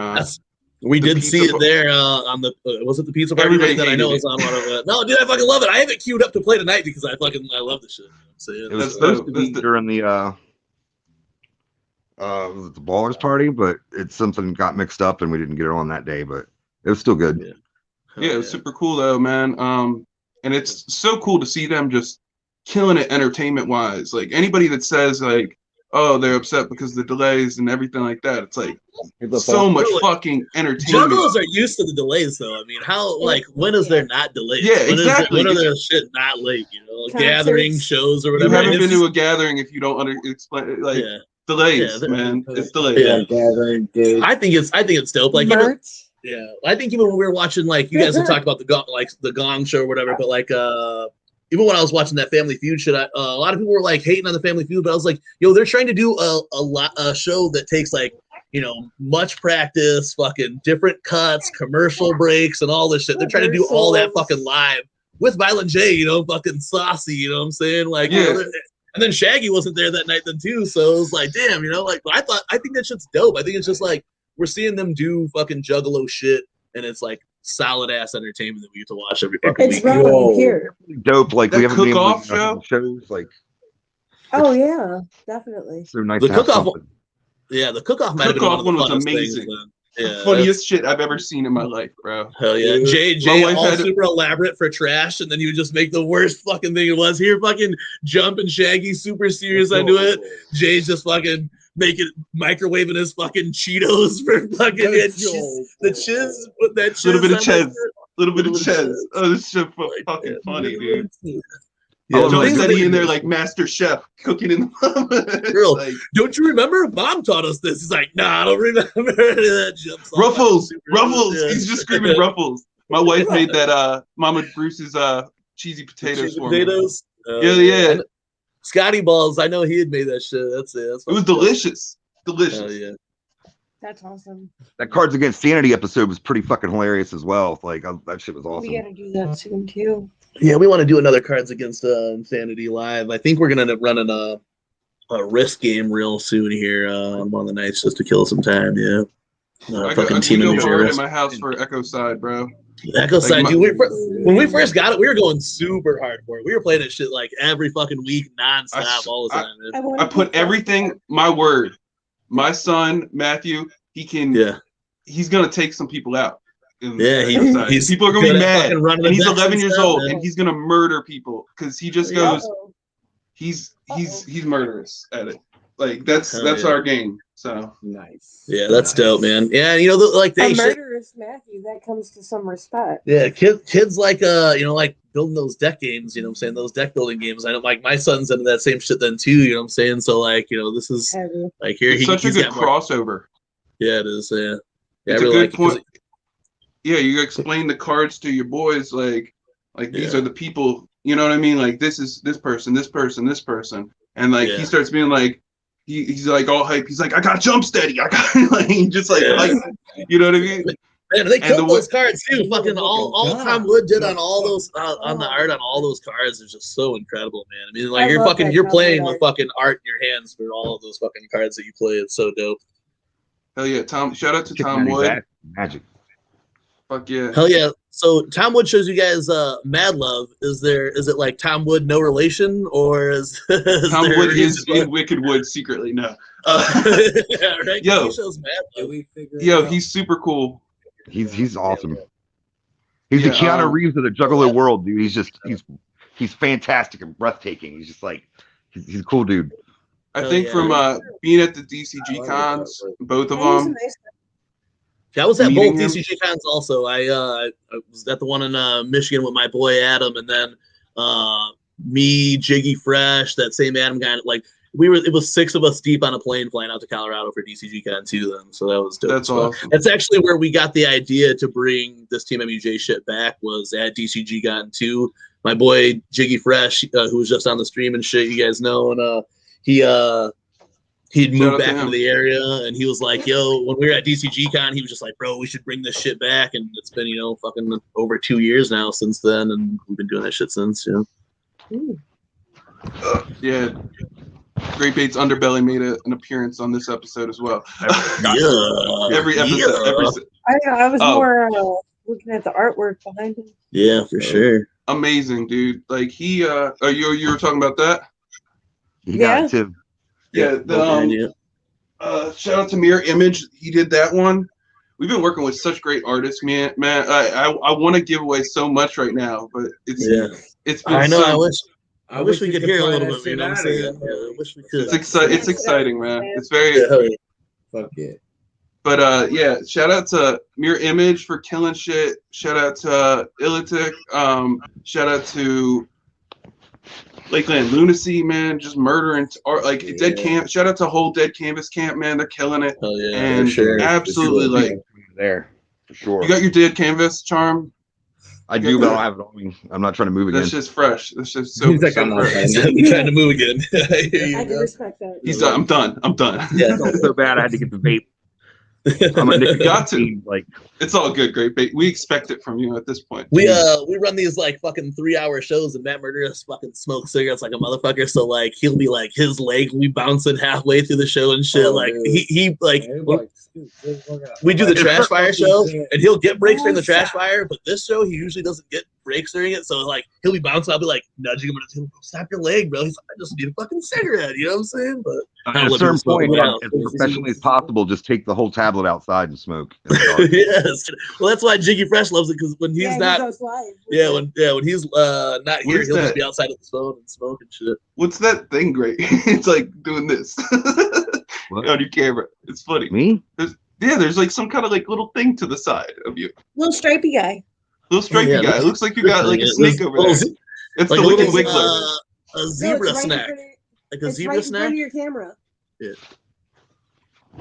We did see it there on the was it the pizza party that I know was on one of it. No, dude, I fucking love it. I have it queued up to play tonight because I love this shit. It was supposed to be during the was it the Ballers party, but it's something got mixed up and we didn't get it on that day, but it was still good. Yeah, it was super cool though, man. And it's so cool to see them just killing it entertainment wise. Like anybody that says like, oh, they're upset because of the delays and everything like that. It's like so much fucking entertainment. Juggalos are used to the delays, though. I mean, when is there not delays? Yeah, exactly. When are there shit not late? You know, gathering shows or whatever. You haven't been to a gathering if you don't explain it. Like delays, man. It's delays. Yeah, gathering, dude. I think it's dope. Like I think even when we were watching, like you guys have talked about the Gong show or whatever, but like even when I was watching that Family Feud shit, a lot of people were like hating on the Family Feud, but I was like, yo, they're trying to do a show that takes like, you know, much practice, fucking different cuts, commercial breaks, and all this shit. They're trying to do all that fucking live with Violent J, you know, fucking saucy, you know what I'm saying? Like, you know, and then Shaggy wasn't there that night then too, so it was like, damn, you know, like I think that shit's dope. I think it's just like we're seeing them do fucking juggalo shit, and it's like solid ass entertainment that we get to watch every fucking week. It's relevant here. Dope. Like we That haven't been cook-off like, shows. Like Oh yeah, definitely. so nice The to have cook-off something. Yeah, the cook-off might have been one of the Cook-off one was funnest things, amazing. man. Yeah, Funniest shit I've ever seen in my life, bro. hell yeah. Dude. Jay My wife all had- super elaborate for trash, and then he would just make the worst fucking thing it was. Here, fucking Jump and Shaggy super serious into it. Jay's just fucking microwaving his fucking Cheetos for fucking the chiz with that chiz. Little bit of on ches. it. Little bit of Little bit of ches. Oh, this shit fucking funny, dude. Yeah, Joey things said like- he in there like Master Chef cooking in the Girl, like, don't you remember? Mom taught us this. He's like, nah, I don't remember. That jumps off Ruffles, like Ruffles. Yeah. He's just screaming Ruffles. My wife made that Mama Bruce's cheesy potatoes Cheesy for potatoes. Yeah. Scotty Balls. I know he had made that shit. That's it. That's me. It was delicious. Delicious. Hell yeah. That's awesome. That Cards Against Sanity episode was pretty fucking hilarious as well. Like that shit was awesome. We gotta do that soon too. Yeah, we want to do another Cards Against Insanity live. I think we're gonna end up running a risk game real soon here on one of the nights just to kill some time. Yeah. I Fucking Team go MUJ's hard in risk. my house for Echo Side, bro. Echo Side, my- dude. When we first got it, we were going super hard for it. We were playing that shit like every fucking week, nonstop, all the time. Man. I put everything. My word. My son Matthew, he can. Yeah. He's gonna take some people out. Yeah, he's people are gonna be good at mad, fucking running and he's the decks 11 and years stuff, old, man. and he's gonna murder people because he just goes. Uh-oh. He's murderous at it. Like that's Hell yeah. our game. So Nice. Yeah, that's dope, man. Yeah, you know, like A they should. murderous Matthew, that comes to some respect. Yeah, kids like you know, like building those deck games, you know what I'm saying? Those deck building games. I know like my son's into that same shit then too, you know what I'm saying? So like, you know, this is Heavy. like here it's such a he's good got more- crossover. Yeah, it is, yeah. Yeah, It's I really a good like it 'cause point. Yeah, you explain the cards to your boys like these Yeah. are the people. You know what I mean? Like this is this person, this person, this person, and like Yeah. he starts being like. He's like all hype. He's like, I got jump steady. I got like he just like, Yeah. like you know what I mean? Man, they And killed the those cards too. Fucking all Tom Wood did on all those on the art on all those cards is just so incredible, man. I mean, like I love that you're Tom playing Wood with fucking art in your hands for all of those fucking cards that you play. It's so dope. Hell yeah, Tom! Shout out to Chicken Tom Eddie Wood. Back, Magic. Fuck yeah. Hell yeah. So Tom Wood shows you guys Mad Love. Is it like Tom Wood no relation or is Tom there- Wood is in Wicked Wood secretly. No. yeah, right? Yo. He shows Mad Did Love. we figure it Yo, out? he's super cool. He's awesome. He's Yeah, the Keanu Reeves of the Juggalo world, dude. He's fantastic and breathtaking. He's just like he's a cool dude. I Hell think yeah. from being at the DCG cons, both of He was a them. nice guy. Yeah, I was at both Meeting him. DCG cons also. I was at the one in Michigan with my boy Adam, and then me, Jiggy Fresh, that same Adam guy. Like it was 6 of us deep on a plane flying out to Colorado for DCG Con too. Then, so that was dope. That's as well. awesome. That's actually where we got the idea to bring this Team MUJ shit back. Was at DCG Con 2. My boy Jiggy Fresh, who was just on the stream and shit, you guys know, and he'd Shout moved out back to into him. the area, and he was like, "Yo, when we were at DCG Con, he was just like, bro, we should bring this shit back." And it's been, fucking over 2 years now since then, and we've been doing that shit since. Yeah. Great Bates Underbelly made an appearance on this episode as well. Yeah, Every episode. Yeah, I was Oh. more looking at the artwork behind him. yeah, for sure. Amazing, dude. Like he you were talking about that? He got Yeah. it too. Yeah, shout out to Mirror Image. He did that one. We've been working with such great artists, man. I want to give away so much right now, but it's been I know. so, I wish we you could hear a find little that bit. You shit know what I'm out saying? again, bro. I wish we could. it's exciting, man. It's very Yeah, hell yeah. Fuck it. But yeah, shout out to Mirror Image for killing shit. Shout out to Illitic. Shout out to Lakeland Lunacy, man, just murdering art like Dead Camp. Shout out to whole Dead Canvas Camp, man. They're killing it. Hell yeah, And for sure. absolutely like There for sure. you got your Dead Canvas, Charm. I do, but I don't have it on me. I'm not trying to move again. That's just fresh. That's just so, He's like, so I'm not fresh. Trying to move again. I hear you, I can bro. respect that. He's done. I'm done. Yeah. I felt so bad. I had to get the vape. I'm a Nick Got to. Team, like It's all good, Great Bait. We expect it from you at this point. We run these like fucking 3-hour shows, and Matt Murderous fucking smokes cigarettes like a motherfucker. So like he'll be like his leg will be bouncing halfway through the show and shit. Oh, like dude. he like Man, like, dude, we do the trash fire show, Yeah. and he'll get breaks during the trash fire. But this show, he usually doesn't get breaks during it. So like he'll be bouncing. I'll be like nudging him, and stop your leg, bro. He's like, I just need a fucking cigarette. You know what I'm saying? But at a certain point, as professionally as possible, just take the whole tablet outside and smoke. Yes. Well, that's why Jiggy Fresh loves it, because when he's not, he goes live. when he's not here, is he'll that? just be outside with his phone and smoke and shit. What's that thing, Great? It's like doing this What? on your camera. It's funny. Me? There's like some kind of like little thing to the side of you. Little stripy guy. Little stripy Yeah, guy. It looks like you got like a snake over there. It's Like the a Wicked little Wiggler. a zebra No, it's right in snack, front of- like a it's zebra right in snack. front of your camera.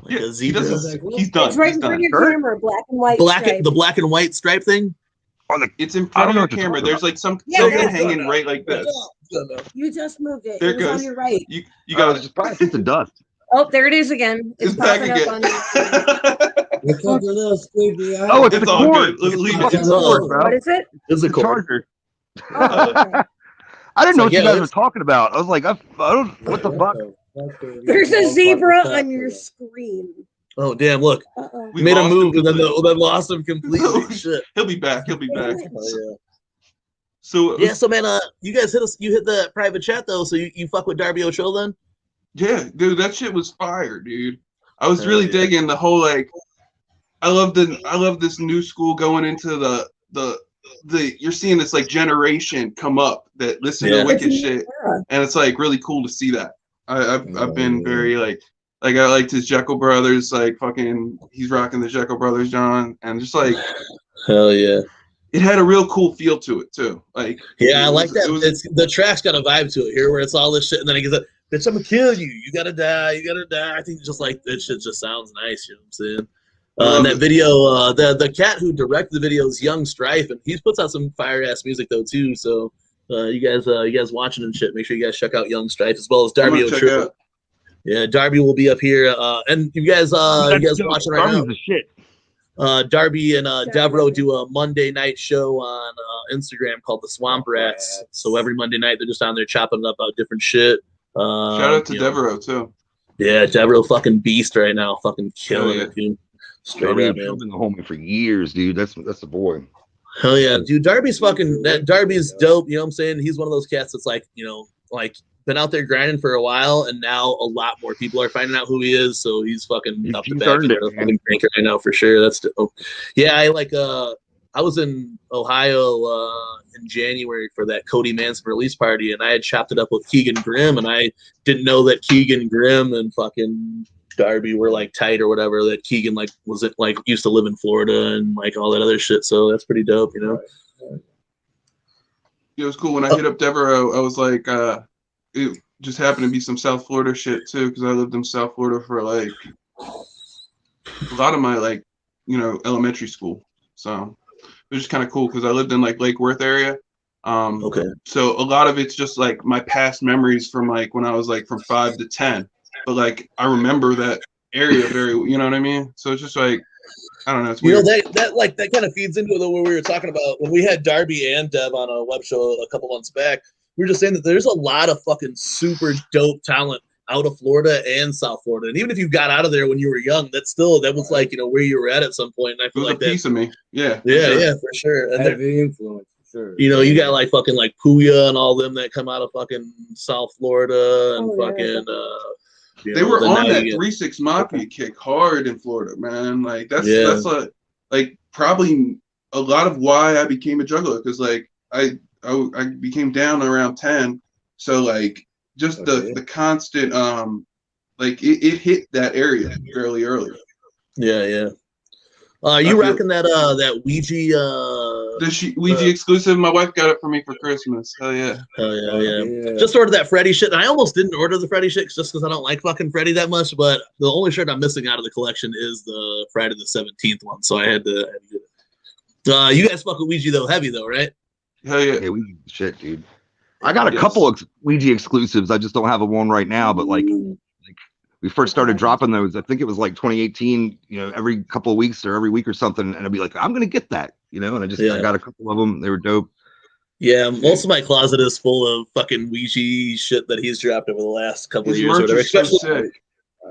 Like Yeah, a he zebra. doesn't. He's done. It's right He's in front done. of your camera, black and white. stripe. The black and white stripe thing. It's in I front don't of know your what you're camera. talking There's about. like something Yeah, hanging right like this. You just moved it. There It was goes. on your right. You It's got probably just a dust. Oh, there it is again. it's back popping up again. on Look at the little squeaky eye. Oh, it's It's the all cord. good. Leave it. It's It's the all cord, good. bro. What is it? It's a The cord. charger. Oh, okay. I didn't know what Yeah, you guys were that's- talking about. I was like, I don't. What the fuck? There's a zebra on your screen. Oh damn! Look, Uh-oh. We made a lost move him and then completely. lost him completely. Shit. He'll be back. He'll be back. Oh, So yeah. So man, you guys hit us. You hit the private chat though. So you fuck with Darby O'Trill then? yeah, dude, that shit was fire, dude. I was Hell really yeah. digging the whole like. I love this new school going into the you're seeing this like generation come up that listen Yeah. to wicked It's a shit, new era. and it's like really cool to see that. I've been very like I liked his Jekyll Brothers, like fucking he's rocking the Jekyll Brothers, John, and just like Hell yeah. it had a real cool feel to it too. Like Yeah, I it like was- that. it was- It's the track's got a vibe to it here, where it's all this shit, and then it gets up. Bitch, I'm gonna kill you. You gotta die. You gotta die. I think just like that shit just sounds nice. You know what I'm saying? And that video, the cat who directed the video is Young Strife, and he puts out some fire ass music though too. So you guys watching and shit, make sure you guys check out Young Strife as well as I'm Darby gonna check O'Trill. out- Yeah, Darby will be up here, and you guys watching right now. Darby's the shit. Darby and Devereaux do a Monday night show on Instagram called the Swamp Rats. So every Monday night they're just on there chopping up about different shit. Shout out to you know. Devereaux too. Yeah, Devereaux fucking beast right now, fucking killing Oh, it, dude. Straight Darby up, has man. been the homie for years, dude. That's the boy. Hell yeah, dude. Darby's dope. You know what I'm saying? He's one of those cats that's like, like been out there grinding for a while, and now a lot more people are finding out who he is. So he's fucking up the He's back earned end it, of the man. fucking ranker right now for sure. That's dope. Yeah, I was in Ohio in January for that Cody Manson release party, and I had chopped it up with Keegan Grimm, and I didn't know that Keegan Grimm and fucking Darby were like tight or whatever. That Keegan used to live in Florida and like all that other shit. So that's pretty dope, you know. It was cool when I hit up Devereaux. I was like, it just happened to be some South Florida shit too, because I lived in South Florida for like a lot of my like, elementary school. So it was just kind of cool because I lived in like Lake Worth area. Okay. So a lot of it's just like my past memories from like when I was like from 5 to 10. But like I remember that area very, you know what I mean? So it's just like, I don't know. It's weird. That kind of feeds into what we were talking about when we had Darby and Dev on a web show a couple months back. We were just saying that there's a lot of fucking super dope talent out of Florida and South Florida. And even if you got out of there when you were young, that was like, where you were at some point. And I It feel was like a piece of me. Yeah. Yeah, for sure. And Heavy influence, for sure. you got like fucking like Puya and all them that come out of fucking South Florida and fucking They were on that 3-6 Mafia kick hard in Florida, man. Like that's like probably a lot of why I became a juggler, because like I became down around 10, so like just the constant like it hit that area fairly early. Yeah. You rocking that Ouija? The Ouija exclusive. My wife got it for me for Christmas. Hell yeah. Hell yeah. Just ordered that Freddy shit. And I almost didn't order the Freddy shit just because I don't like fucking Freddy that much. But the only shirt I'm missing out of the collection is the Friday the 17th one. So I had to get it. You guys fuck with Ouija though, heavy though, right? Hell yeah. Yeah, Ouija shit, dude. I got a couple of Ouija exclusives. I just don't have a one right now. But like we first started dropping those. I think it was like 2018. Every couple of weeks or every week or something, and I'd be like, I'm gonna get that, and I got a couple of them. They were dope. Yeah, most of my closet is full of fucking Ouija shit that he's dropped over the last couple of years or whatever.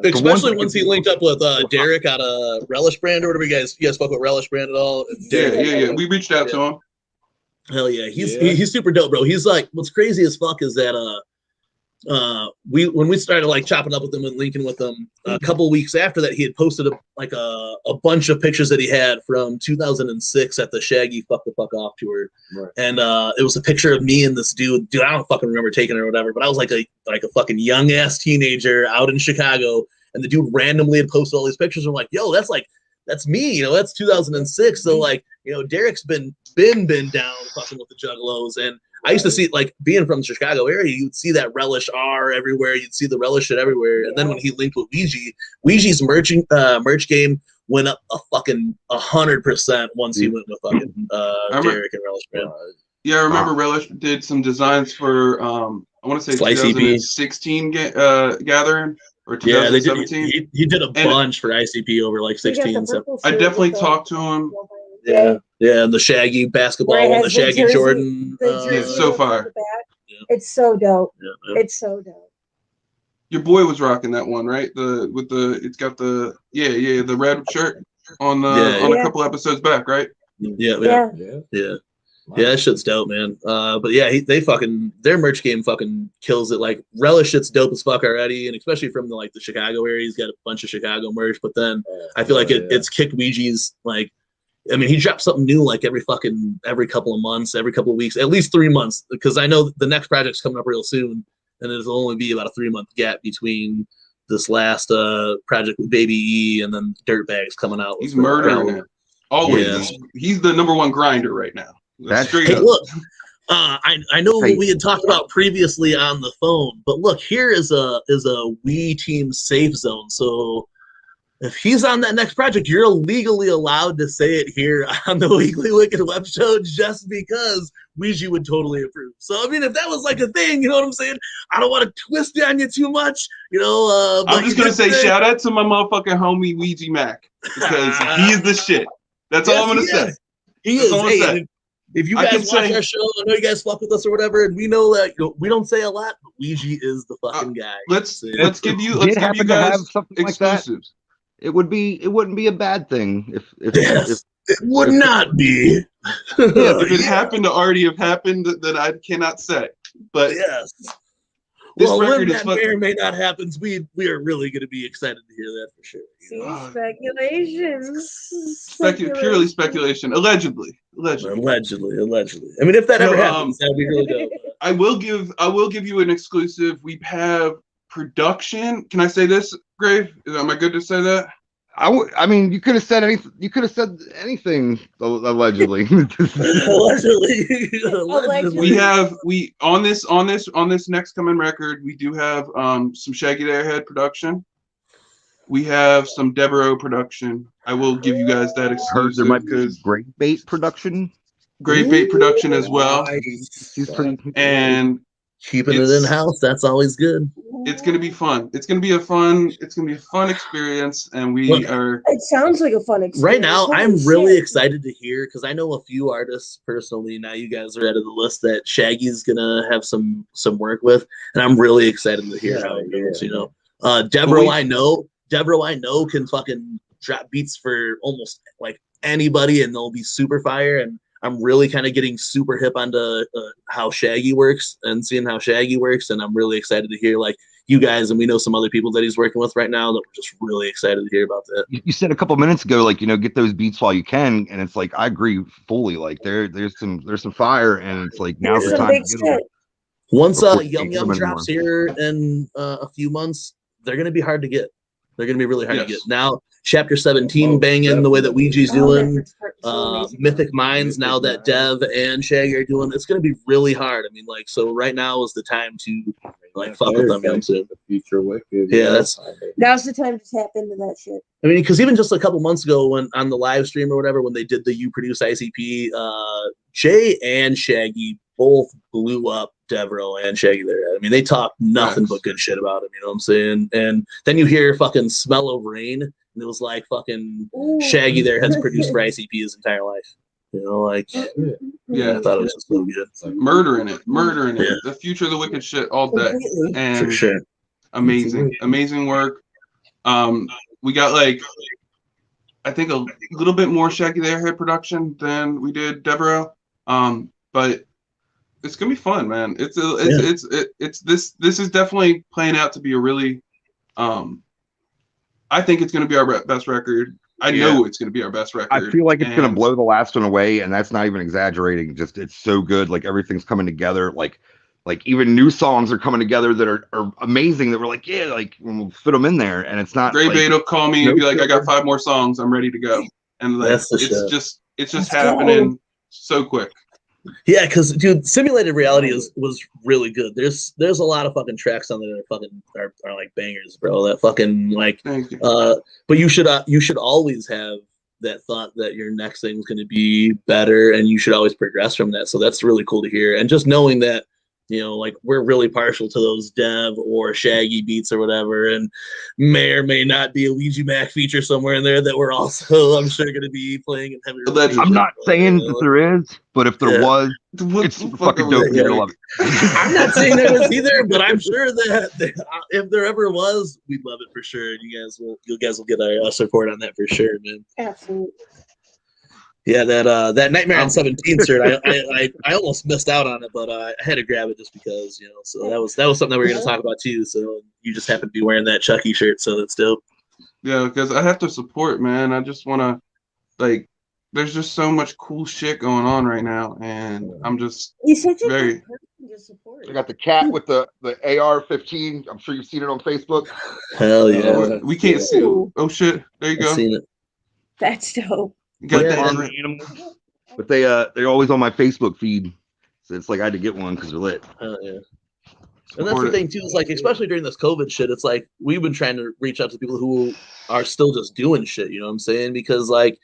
Especially once he linked up with Derek out of Relish Brand or whatever. You guys spoke with Relish Brand at all? Yeah. We reached out to him. Hell yeah, he's super dope, bro. He's like, what's crazy as fuck is that when we started like chopping up with him and linking with him, a couple weeks after that, he had posted a bunch of pictures that he had from 2006 at the Shaggy Fuck the Fuck Off tour, right. And it was a picture of me and this dude. I don't fucking remember taking it or whatever, but I was like a fucking young ass teenager out in Chicago, and the dude randomly had posted all these pictures. And I'm like, yo, that's me, that's 2006. So like, Derek's been down fucking with the Juggalos, and I used to see, like, being from the Chicago area, you'd see that Relish R everywhere. You'd see the Relish shit everywhere. And then when he linked with Ouija's merch game went up a fucking 100% once he went with fucking Derek and Relish Brand. Yeah, I remember Relish did some designs for I want to say 2016 gathering or 2017. Yeah, he did a bunch for ICP over like 16 and 17. I definitely talked to him. Yeah, the Shaggy basketball one, the Shaggy jersey, Jordan. It's so far. It's so dope. Yeah. It's so dope. Your boy was rocking that one, right? It's got the red shirt on a couple episodes back, right? Yeah. That shit's dope, man. But yeah, their merch game fucking kills it. Like Relish shit's dope as fuck already, and especially from the Chicago area, he's got a bunch of Chicago merch. But then I feel like it's kicked Ouija's like. I mean, he drops something new like every couple of months, every couple of weeks, at least 3 months, because I know the next project's coming up real soon, and it'll only be about a 3-month gap between this last project with Baby E and then Dirtbags coming out. He's murdering it. Always. Yeah. He's the number 1 grinder right now. Look, I know what we had talked about previously on the phone, but look, here is a We Team safe zone. So if he's on that next project, you're legally allowed to say it here on the Weekly Wicked Web Show just because Ouija would totally approve. So, I mean, if that was like a thing, you know what I'm saying? I don't want to twist it on you too much, I'm just going to say shout out to my motherfucking homie Ouija Mac because he's the shit. That's all I'm going to say. He is. Hey, if you guys watch our show, I know you guys fuck with us or whatever, and we know that we don't say a lot, but Ouija is the fucking guy. Let's give you guys exclusives. It wouldn't be a bad thing if it would not be. If it happened to already have happened, then I cannot say. But yes. When that may or may not happen, we are really going to be excited to hear that for sure. Speculations. Purely speculation. Allegedly. I mean, if that ever happens, that'd be really dope. I will give you an exclusive. We have production. Can I say this, Grave? Am I good to say that? I mean, you could have said anything. You could have said anything. Allegedly. We on this next coming record. We do have some Shaggy Airhead production. We have some Devereaux production. I will give you guys that exclusive. There might be Great Bait production. Great Bait production as well. And keeping it in house, that's always good. It's gonna be fun. It's gonna be a fun experience, and it sounds like a fun experience. Right now, I'm really excited to hear because I know a few artists personally. Now you guys are out of the list that Shaggy's gonna have some work with, and I'm really excited to hear how it goes. Devereaux, I know can fucking drop beats for almost like anybody, and they'll be super fire. And I'm really kind of getting super hip onto how Shaggy works and seeing how Shaggy works. And I'm really excited to hear like you guys, and we know some other people that he's working with right now that we're just really excited to hear about that. You said a couple minutes ago, like, get those beats while you can. And it's like, I agree fully. Like there's some fire, and it's like, now's the time to get them. Once Yum Yum drops here in a few months, they're going to be hard to get. They're going to be really hard to get. Now, Chapter 17 banging the way that Ouija's doing. Mythic Minds, now that Dev and Shaggy are doing, it's going to be really hard. I mean, like, so right now is the time to, like, fuck with them. The future Wicked. Yeah, now's the time to tap into that shit. I mean, because even just a couple months ago when on the live stream or whatever, when they did the You Produce ICP, Jay and Shaggy both blew up Devereaux and Shaggy there. I mean, they talk nothing but good shit about him, you know what I'm saying? And then you hear fucking Smell of Rain, and it was like fucking Shaggy there has produced for ICP his entire life. You know, like, yeah, I thought it was just so good. Murdering it. The future of the Wicked shit all day. And for sure. Amazing work. We got like, I think a little bit more Shaggy the Airhead production than we did Devereaux. But it's gonna be fun, man. This is definitely playing out to be a really, I think it's gonna be our best record. I know it's gonna be our best record. I feel like it's gonna blow the last one away, and that's not even exaggerating. Just it's so good. Like everything's coming together. Like even new songs are coming together that are amazing. That we're like, yeah, like we'll fit them in there, and it's not. Gray Bait will call me and be like, I got 5 more songs. I'm ready to go. And like, it's just happening so quick. Yeah, because dude, Simulated Reality was really good. There's a lot of fucking tracks on there that are like bangers, bro. That fucking like but you should always have that thought that your next thing's gonna be better, and you should always progress from that. So that's really cool to hear. And just knowing that, you know, like we're really partial to those Dev or Shaggy beats or whatever, and may or may not be a Ouija Mac feature somewhere in there that we're also, I'm sure, going to be playing and having. I'm not saying that there is, but if there was, it's super fucking dope. You're gonna love it. I'm not saying there was either, but I'm sure that if there ever was, we'd love it for sure. And you guys will get our support on that for sure, man. Absolutely. Yeah, that Nightmare on 17 shirt, I almost missed out on it, but I had to grab it just because, you know. So that was something that we were going to talk about too. So you just happen to be wearing that Chucky shirt, so that's dope. Yeah, because I have to support, man. I just want to, like, there's just so much cool shit going on right now, and I'm just very. To support. I got the cat with the AR-15. I'm sure you've seen it on Facebook. Hell yeah! We can't see. Oh shit! There you go. I've seen it. That's dope. Got animals, but they're always on my Facebook feed, so it's like I had to get one because they're lit. Oh yeah, and that's the thing too. Is like, especially during this COVID shit, it's like we've been trying to reach out to people who are still just doing shit. You know what I'm saying? Because like,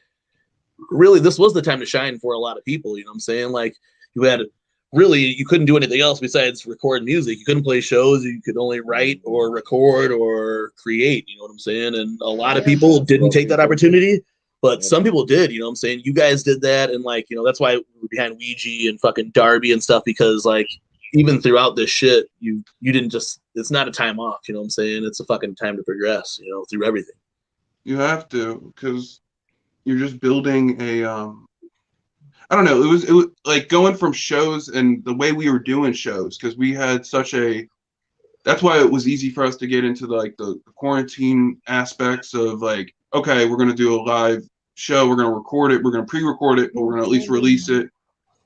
really, this was the time to shine for a lot of people. You know what I'm saying? Like, you couldn't do anything else besides record music. You couldn't play shows. You could only write or record or create. You know what I'm saying? And a lot of people didn't take that opportunity. But some people did, you know what I'm saying? You guys did that, and like, you know, that's why we're behind Ouija and fucking Darby and stuff, because like even throughout this shit, you didn't just, it's not a time off, you know what I'm saying? It's a fucking time to progress, you know, through everything. You have to, because you're just building a I don't know, it was like going from shows and the way we were doing shows, because we had that's why it was easy for us to get into the quarantine aspects of like, okay, we're going to do a live show, we're going to record it, we're going to pre-record it, but we're going to at least release it.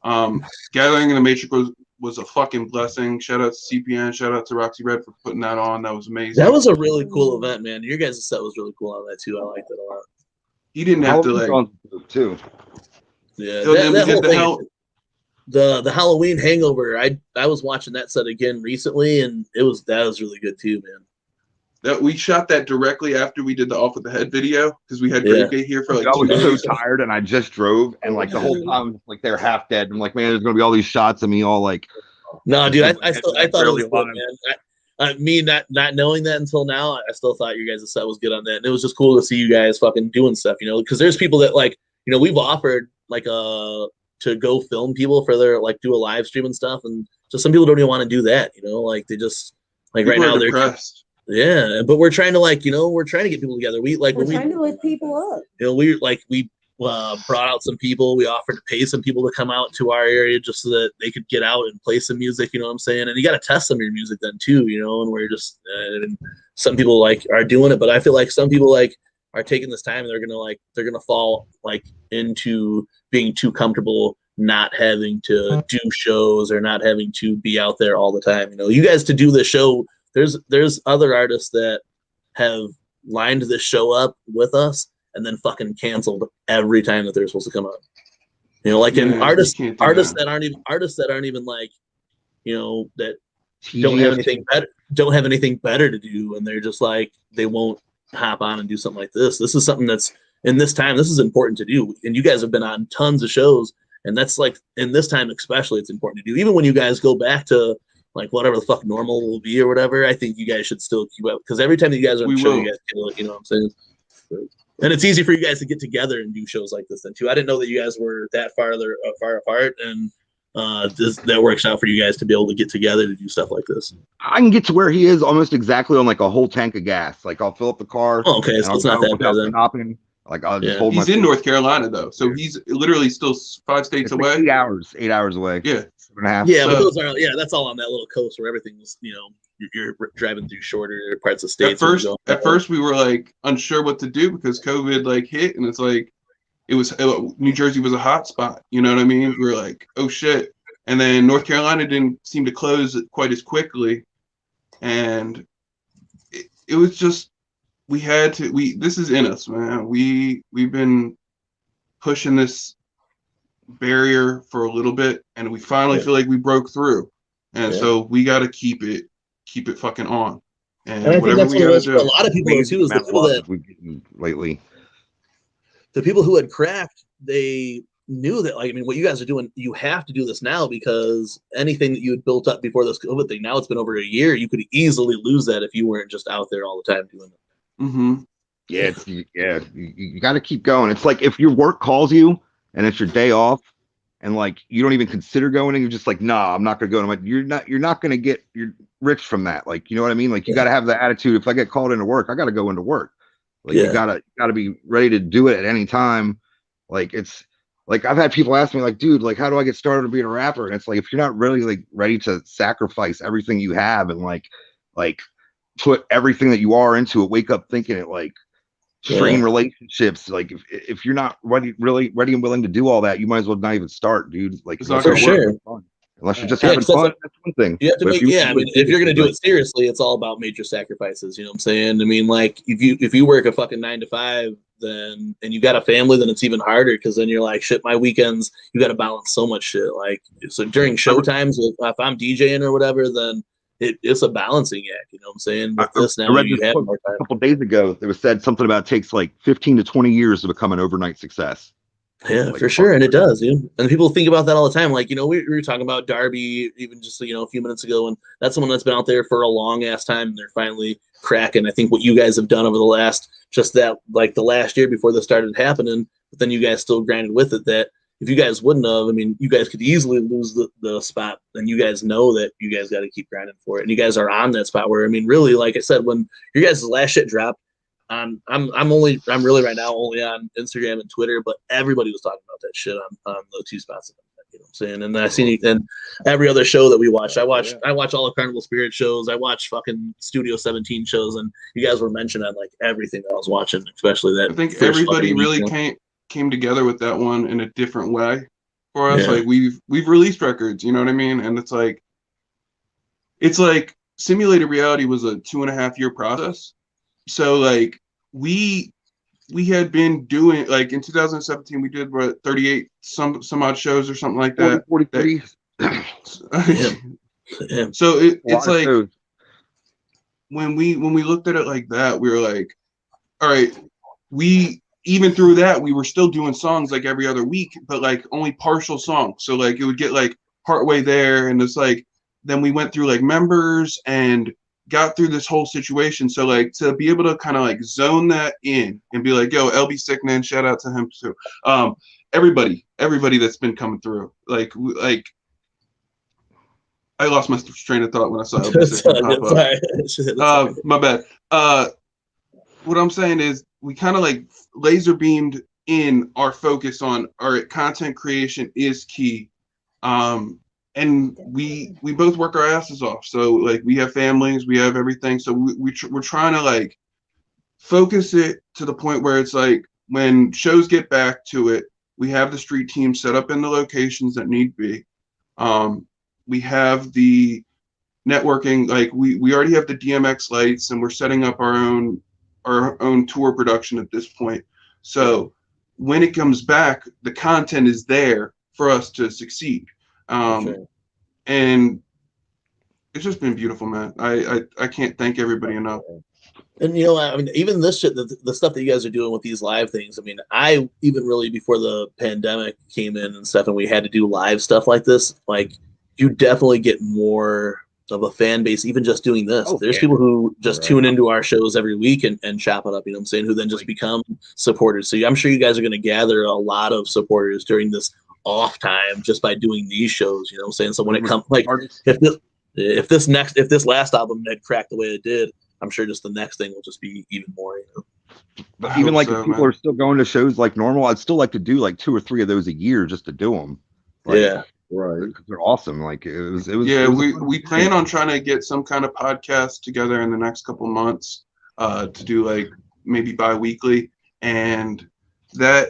Gathering in the Matrix was a fucking blessing. Shout out to CPN, shout out to Roxy Red for putting that on. That was amazing. That was a really cool event, man. Your guys' set was really cool on that too. I liked it a lot. He didn't have to like too. Yeah, that whole thing, the Halloween Hangover. I was watching that set again recently, and that was really good too, man. That we shot that directly after we did the Off with the Head video, because we had Great Day here for like I was so tired, and I just drove, and like the whole time, like they're half dead. I'm like, man, there's gonna be all these shots of me all like. No, dude, I thought it was good, man. Me not knowing that until now, I still thought your guys' set was good on that, and it was just cool to see you guys fucking doing stuff, you know, because there's people that like, you know, we've offered like to go film people for their like do a live stream and stuff, and just some people don't even want to do that, you know, like they just like people right now they're depressed. Yeah, but we're trying to like, you know, we're trying to get people together. We're trying to lift people up. You know, we brought out some people. We offered to pay some people to come out to our area just so that they could get out and play some music. You know what I'm saying? And you got to test some of your music then too. You know, and we're just and some people like are doing it, but I feel like some people like are taking this time and they're gonna fall like into being too comfortable not having to do shows or not having to be out there all the time. You know, you guys to do this show. There's other artists that have lined this show up with us and then fucking canceled every time that they're supposed to come out. You know, like artists that aren't even like, you know, that don't have anything better to do, and they're just like they won't hop on and do something like this. This is something that's in this time. This is important to do, and you guys have been on tons of shows, And that's like, in this time especially, it's important to do. Even when you guys go back to like whatever the fuck normal will be or whatever, I think you guys should still keep up, because every time that you guys are on the show, you guys kill it, you know what I'm saying? And it's easy for you guys to get together and do shows like this then too. I didn't know that you guys were that far apart, and that works out for you guys to be able to get together to do stuff like this. I can get to where he is almost exactly on like a whole tank of gas. Like I'll fill up the car. Oh, okay, so it's not that bad then. Hopping. Like I'll just hold He's in North Carolina though, so he's literally still 5 states away. Like 8 hours away. Yeah, 7.5. Yeah, but those are that's all on that little coast where everything's, you know, you're driving through shorter parts of states. At first we were like unsure what to do because COVID like hit, and it's like New Jersey was a hot spot. You know what I mean? We were like, oh shit, and then North Carolina didn't seem to close quite as quickly, and it was just. We had to. This is in us, man. We've been pushing this barrier for a little bit, and we finally feel like we broke through. And so we got to keep it fucking on. And I think that's what it was for a lot of people too. Is the people that we've gotten lately. The people who had cracked, they knew that, like, I mean, what you guys are doing, you have to do this now, because anything that you had built up before this COVID thing, now it's been over a year. You could easily lose that if you weren't just out there all the time doing it. Mm-hmm. Yeah, you got to keep going. It's like if your work calls you and it's your day off, and like you don't even consider going, and you're just like, nah, I'm not gonna go. And I'm like, you're not gonna get rich from that. Like, you know what I mean? Like, you got to have the attitude. If I get called into work, I got to go into work. Like, you gotta be ready to do it at any time. Like, it's like I've had people ask me, like, dude, like, how do I get started being a rapper? And it's like, if you're not really like ready to sacrifice everything you have and like put everything that you are into it, wake up thinking it, like strain relationships, like if you're not ready and willing to do all that, you might as well not even start, dude. Like, it's not for sure. Unless you're just having fun, that's one thing. You have to make, I mean, if you're gonna do it seriously, it's all about major sacrifices. You know what I'm saying? I mean, like, if you work a fucking 9 to 5, then and you got a family, then it's even harder, because then you're like, shit, my weekends, you got to balance so much shit. Like, so during show times, if I'm DJing or whatever, then it's a balancing act. You know what I'm saying? With this now, you have more time. A couple days ago, it was said something about it takes like 15 to 20 years to become an overnight success. Yeah, like, for sure. And it does, dude. And people think about that all the time. Like, you know, we were talking about Darby even just, you know, a few minutes ago, and that's someone that's been out there for a long ass time, and they're finally cracking. I think what you guys have done over the last, just that, like the last year before this started happening, but then you guys still grinded with it, that if you guys wouldn't have, I mean, you guys could easily lose the spot, and you guys know that you guys got to keep grinding for it. And you guys are on that spot where, I mean, really, like I said, when your guys' last shit dropped, I'm really right now only on Instagram and Twitter, but everybody was talking about that shit on the 2 spots. You know what I'm saying? And I seen and every other show that we watched. I watch all of Carnival Spirit shows. I watch fucking Studio 17 shows, and you guys were mentioned on like everything that I was watching, especially that. I think everybody really came together with that one in a different way for us. Like we've released records, you know what I mean? And it's like Simulated Reality was a 2.5 year process. So like we had been doing, like in 2017 we did 38 some odd shows or something like that. 43. So it's like shows. when we looked at it like that, we were like, all right, even through that, we were still doing songs like every other week, but like only partial songs. So like it would get like partway there, and it's like, then we went through like members and got through this whole situation. So like to be able to kind of like zone that in and be like, yo, LB Sickman, shout out to him too. Everybody that's been coming through. Like I lost my train of thought when I saw LB Sickman pop up. My bad. What I'm saying is we kind of like laser beamed in our focus on our content creation is key. And we both work our asses off. So like we have families, we have everything. So we're trying to like focus it to the point where it's like when shows get back to it, we have the street team set up in the locations that need be. We have the networking, like we already have the DMX lights, and we're setting up our own tour production at this point. So when it comes back, the content is there for us to succeed. And it's just been beautiful, man. I can't thank everybody enough. And you know, I mean, even this shit, the stuff that you guys are doing with these live things. I mean, I even really before the pandemic came in and stuff, and we had to do live stuff like this. Like, you definitely get more of a fan base, even just doing this. Oh, There's yeah. people who just tune into our shows every week and chop it up. You know what I'm saying? Who then just become supporters. So I'm sure you guys are going to gather a lot of supporters during this off time just by doing these shows. You know what I'm saying? So when it comes, like, if this last album had cracked the way it did, I'm sure just the next thing will just be even more, you know. But even like if people are still going to shows like normal, I'd still like to do like 2 or 3 of those a year just to do them. Like, yeah, right. Because they're awesome. Like it was. Yeah, we plan on trying to get some kind of podcast together in the next couple months to do like maybe bi-weekly, and that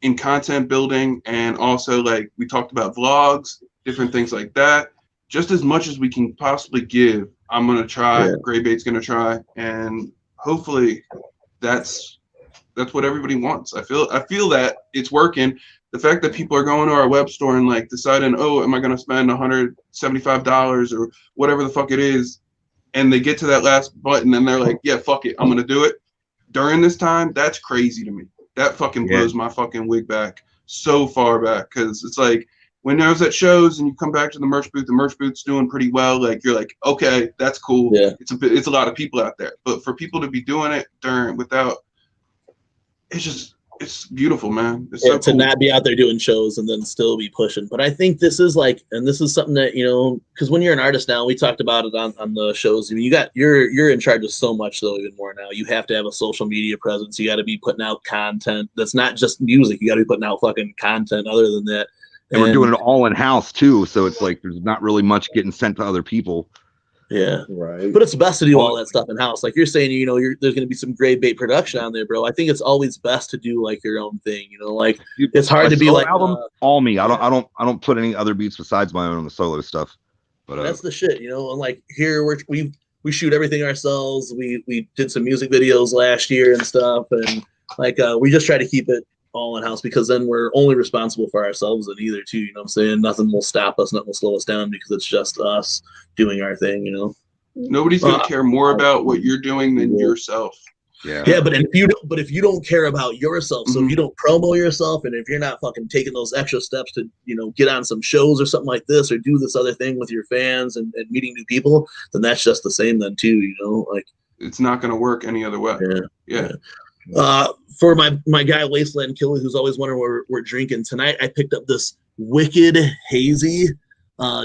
in content building, and also like we talked about vlogs, different things like that. Just as much as we can possibly give, I'm gonna try. Gray Bait's gonna try, and hopefully, that's what everybody wants. I feel that it's working. The fact that people are going to our web store and like deciding, oh, am I gonna spend $175 or whatever the fuck it is, and they get to that last button and they're like, yeah, fuck it, I'm gonna do it. During this time, that's crazy to me. That fucking blows my fucking wig back so far back, because it's like, when I was at shows and you come back to the merch booth's doing pretty well. Like you're like, okay, that's cool. Yeah. It's a lot of people out there, but for people to be doing it without, it's beautiful, man. It's so to cool. not be out there doing shows and then still be pushing. But I think this is like, and this is something that, you know, because when you're an artist now, we talked about it on the shows. I mean, you're in charge of so much though, even more now. You have to have a social media presence. You got to be putting out content that's not just music. You got to be putting out fucking content other than that. And we're doing it all in house too, so it's like there's not really much getting sent to other people. Yeah, right. But it's best to do all that stuff in house. Like you're saying, you know, there's going to be some Gray Bait production on there, bro. I think it's always best to do like your own thing. You know, like it's hard to be like album, all me. I don't put any other beats besides my own on the solo stuff. But that's the shit, you know. And like here, we shoot everything ourselves. We did some music videos last year and stuff, and like we just try to keep it all in house, because then we're only responsible for ourselves and either too, you know what I'm saying? Nothing will stop us, nothing will slow us down, because it's just us doing our thing, you know. Nobody's gonna care more about what you're doing than yourself. Yeah, but if you don't care about yourself, so if you don't promo yourself, and if you're not fucking taking those extra steps to, you know, get on some shows or something like this, or do this other thing with your fans and meeting new people, then that's just the same then too, you know. Like it's not gonna work any other way. Yeah. For my guy Wasteland Killer, who's always wondering what we're drinking tonight, I picked up this Wicked Hazy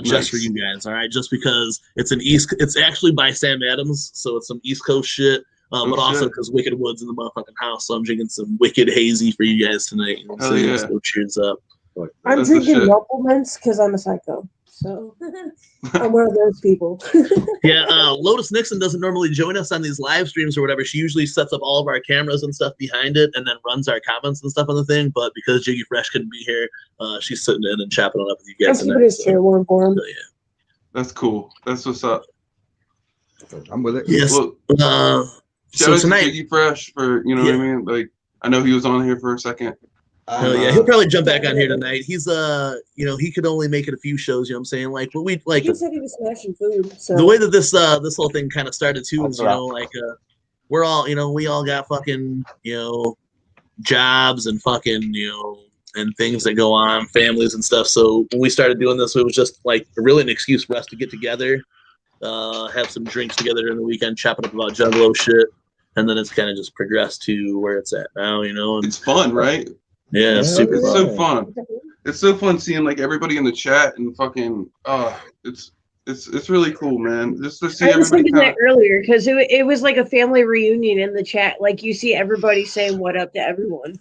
just for you guys. All right, just because it's actually by Sam Adams, so it's some East Coast shit. But also because Wicked Wood's in the motherfucking house, so I'm drinking some Wicked Hazy for you guys tonight. You know what I'm saying? So cheers up. I'm drinking Noblement's because I'm a psycho. So I'm one of those people. Yeah, Lotus Nixon doesn't normally join us on these live streams or whatever. She usually sets up all of our cameras and stuff behind it, and then runs our comments and stuff on the thing. But because Jiggy Fresh couldn't be here, she's sitting in and chopping it up with you guys. I'm keeping his chair warm for him. So, yeah. That's cool. That's what's up. I'm with it. Yes. Well, shout out tonight, to Jiggy Fresh for, you know what I mean? Like, I know he was on here for a second. Hell yeah, he'll probably jump back on here tonight. He's you know, he could only make it a few shows, you know what I'm saying? Like, but we like he said he was smashing food. So the way that this whole thing kind of started too is, you know, like we're all, you know, we all got fucking, you know, jobs and fucking, you know, and things that go on, families and stuff. So when we started doing this, it was just like really an excuse for us to get together, have some drinks together in the weekend, chopping up about Juggalo shit, and then it's kind of just progressed to where it's at now, you know. And it's fun, right? Yeah, it's super it's fun. So fun. It's so fun seeing like everybody in the chat and fucking it's really cool, man. Just to see I was everybody thinking that earlier because it was like a family reunion in the chat. Like you see everybody saying what up to everyone,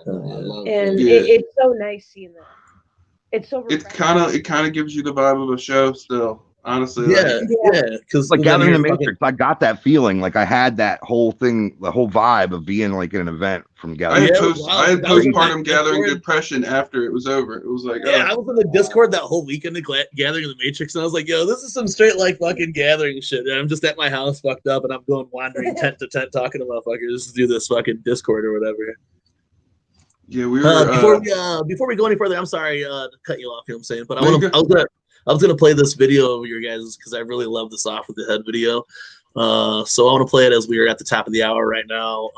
and it's so nice seeing that. It's so. It kind of gives you the vibe of a show still. Honestly, yeah, because like Gathering the Matrix, I got that feeling. Like I had that whole thing, the whole vibe of being like in an event from Gathering. I had postpartum Gathering depression after it was over. It was like, I was in the Discord that whole weekend of Gathering the Matrix, and I was like, yo, this is some straight like fucking Gathering shit. And I'm just at my house fucked up, and I'm going wandering tent to tent talking to motherfuckers to do this fucking Discord or whatever. Yeah, we were before we go any further, I'm sorry to cut you off. You know what I'm saying, but I was gonna play this video of your guys' because I really love this off with the head video. So I want to play it as we are at the top of the hour right now,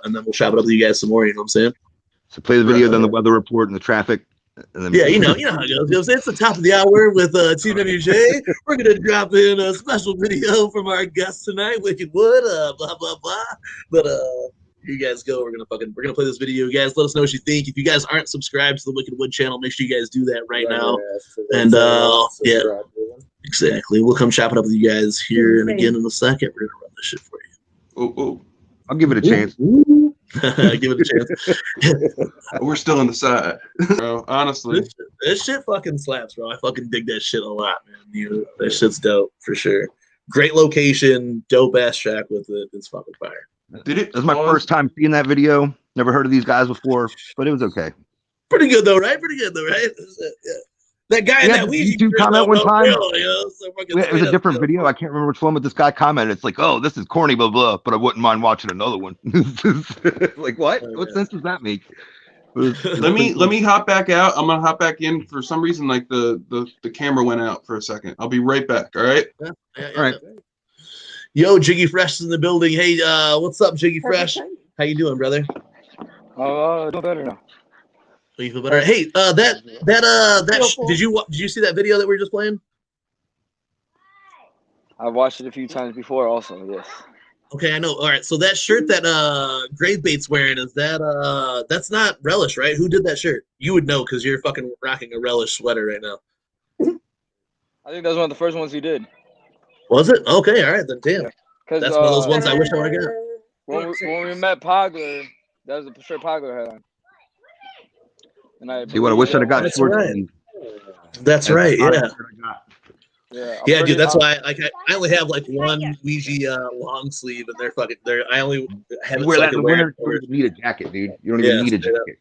and then we'll chat it up with you guys some more. You know what I'm saying? So play the video, then the weather report and the traffic. And then Yeah, you know how it goes. You know what I'm saying? It's the top of the hour with TeamMUJ. We're gonna drop in a special video from our guest tonight, Wiked Wood. Blah blah blah. But here you guys go. We're gonna play this video. You guys, let us know what you think. If you guys aren't subscribed to the Wiked Wood channel, make sure you guys do that right now. And yeah, exactly. We'll come chop it up with you guys here and again in a second. We're gonna run this shit for you. Oh, I'll give it a chance. Give it a chance. we're still on the side. Bro, honestly, this shit fucking slaps, bro. I fucking dig that shit a lot, man. That shit's dope for sure. Great location, dope ass track with it. It's fucking fire. That was my first time seeing that video. Never heard of these guys before, but it was okay. Pretty good though, right? Yeah. That guy in that YouTube comment one time. So it was a different video. I can't remember which one, but this guy commented. It's like, oh, this is corny, blah blah, but I wouldn't mind watching another one. Like, what? What sense does that make? Let me hop back out. I'm gonna hop back in. For some reason, like the camera went out for a second. I'll be right back. All right. All right. Yo, Jiggy Fresh is in the building. Hey, what's up, Jiggy Fresh? How you doing, brother? Doing better now. You feel better? Hey, did you see that video that we were just playing? I've watched it a few times before, also. Yes. Okay, I know. All right, so that shirt that Gravebait's wearing that's not Relish, right? Who did that shirt? You would know because you're fucking rocking a Relish sweater right now. I think that was one of the first ones he did. Was it? Okay, all right then. Damn, that's one of those ones I wish I would have got. When we met Pogler, that was the shirt Pogler had on. See what I wish I'd have got. That's right. That's right. Yeah, dude. That's why I only have like one Ouija long sleeve, and I only have it wear so that I can in the wear winter. it. You don't even need a jacket, dude. You don't even need a jacket.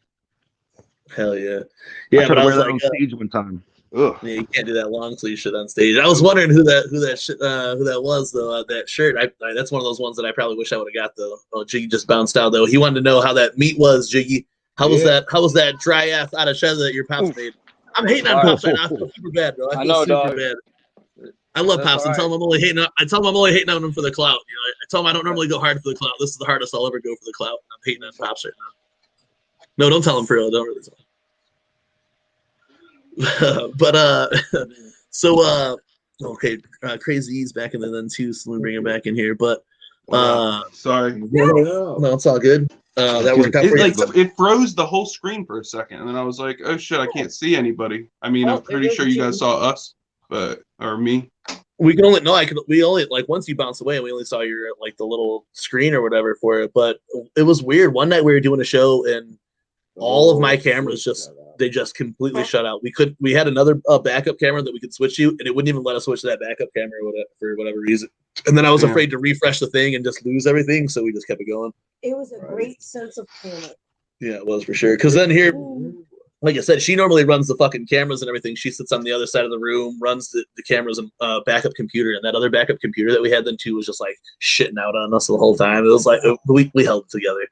Hell yeah. Yeah, but I was like on stage one time. Ugh. Yeah, you can't do that long sleeve shit on stage. I was wondering who that was though. That shirt. That's one of those ones that I probably wish I would have got though. Oh, Jiggy just bounced out though. He wanted to know how that meat was, Jiggy. How was that dry ass out of cheddar that your pops made? I'm hating on pops right now. I feel super bad, bro. I feel super bad. I love pops. I tell him I'm only hating on him for the clout. You know, I tell him I don't normally go hard for the clout. This is the hardest I'll ever go for the clout. I'm hating on pops right now. No, don't tell him for real. Don't really tell him. But okay, Crazy's back in the then too, so let me bring him back in here. But sorry. No, it's all good. That worked out it froze the whole screen for a second, and then I was like, "Oh shit, I can't see anybody." I mean, I'm pretty sure you guys saw us, or me. We only like once you bounced away, we only saw your like the little screen or whatever for it. But it was weird. One night we were doing a show, and all of my cameras just completely shut out. We had another backup camera that we could switch to, and it wouldn't even let us switch to that backup camera for whatever reason. And then I was afraid to refresh the thing and just lose everything, so we just kept it going. It was a great sense of panic. Yeah, it was for sure. Because then here, like I said, she normally runs the fucking cameras and everything. She sits on the other side of the room, runs the cameras and backup computer. And that other backup computer that we had then too was just like shitting out on us the whole time. It was like we held it together.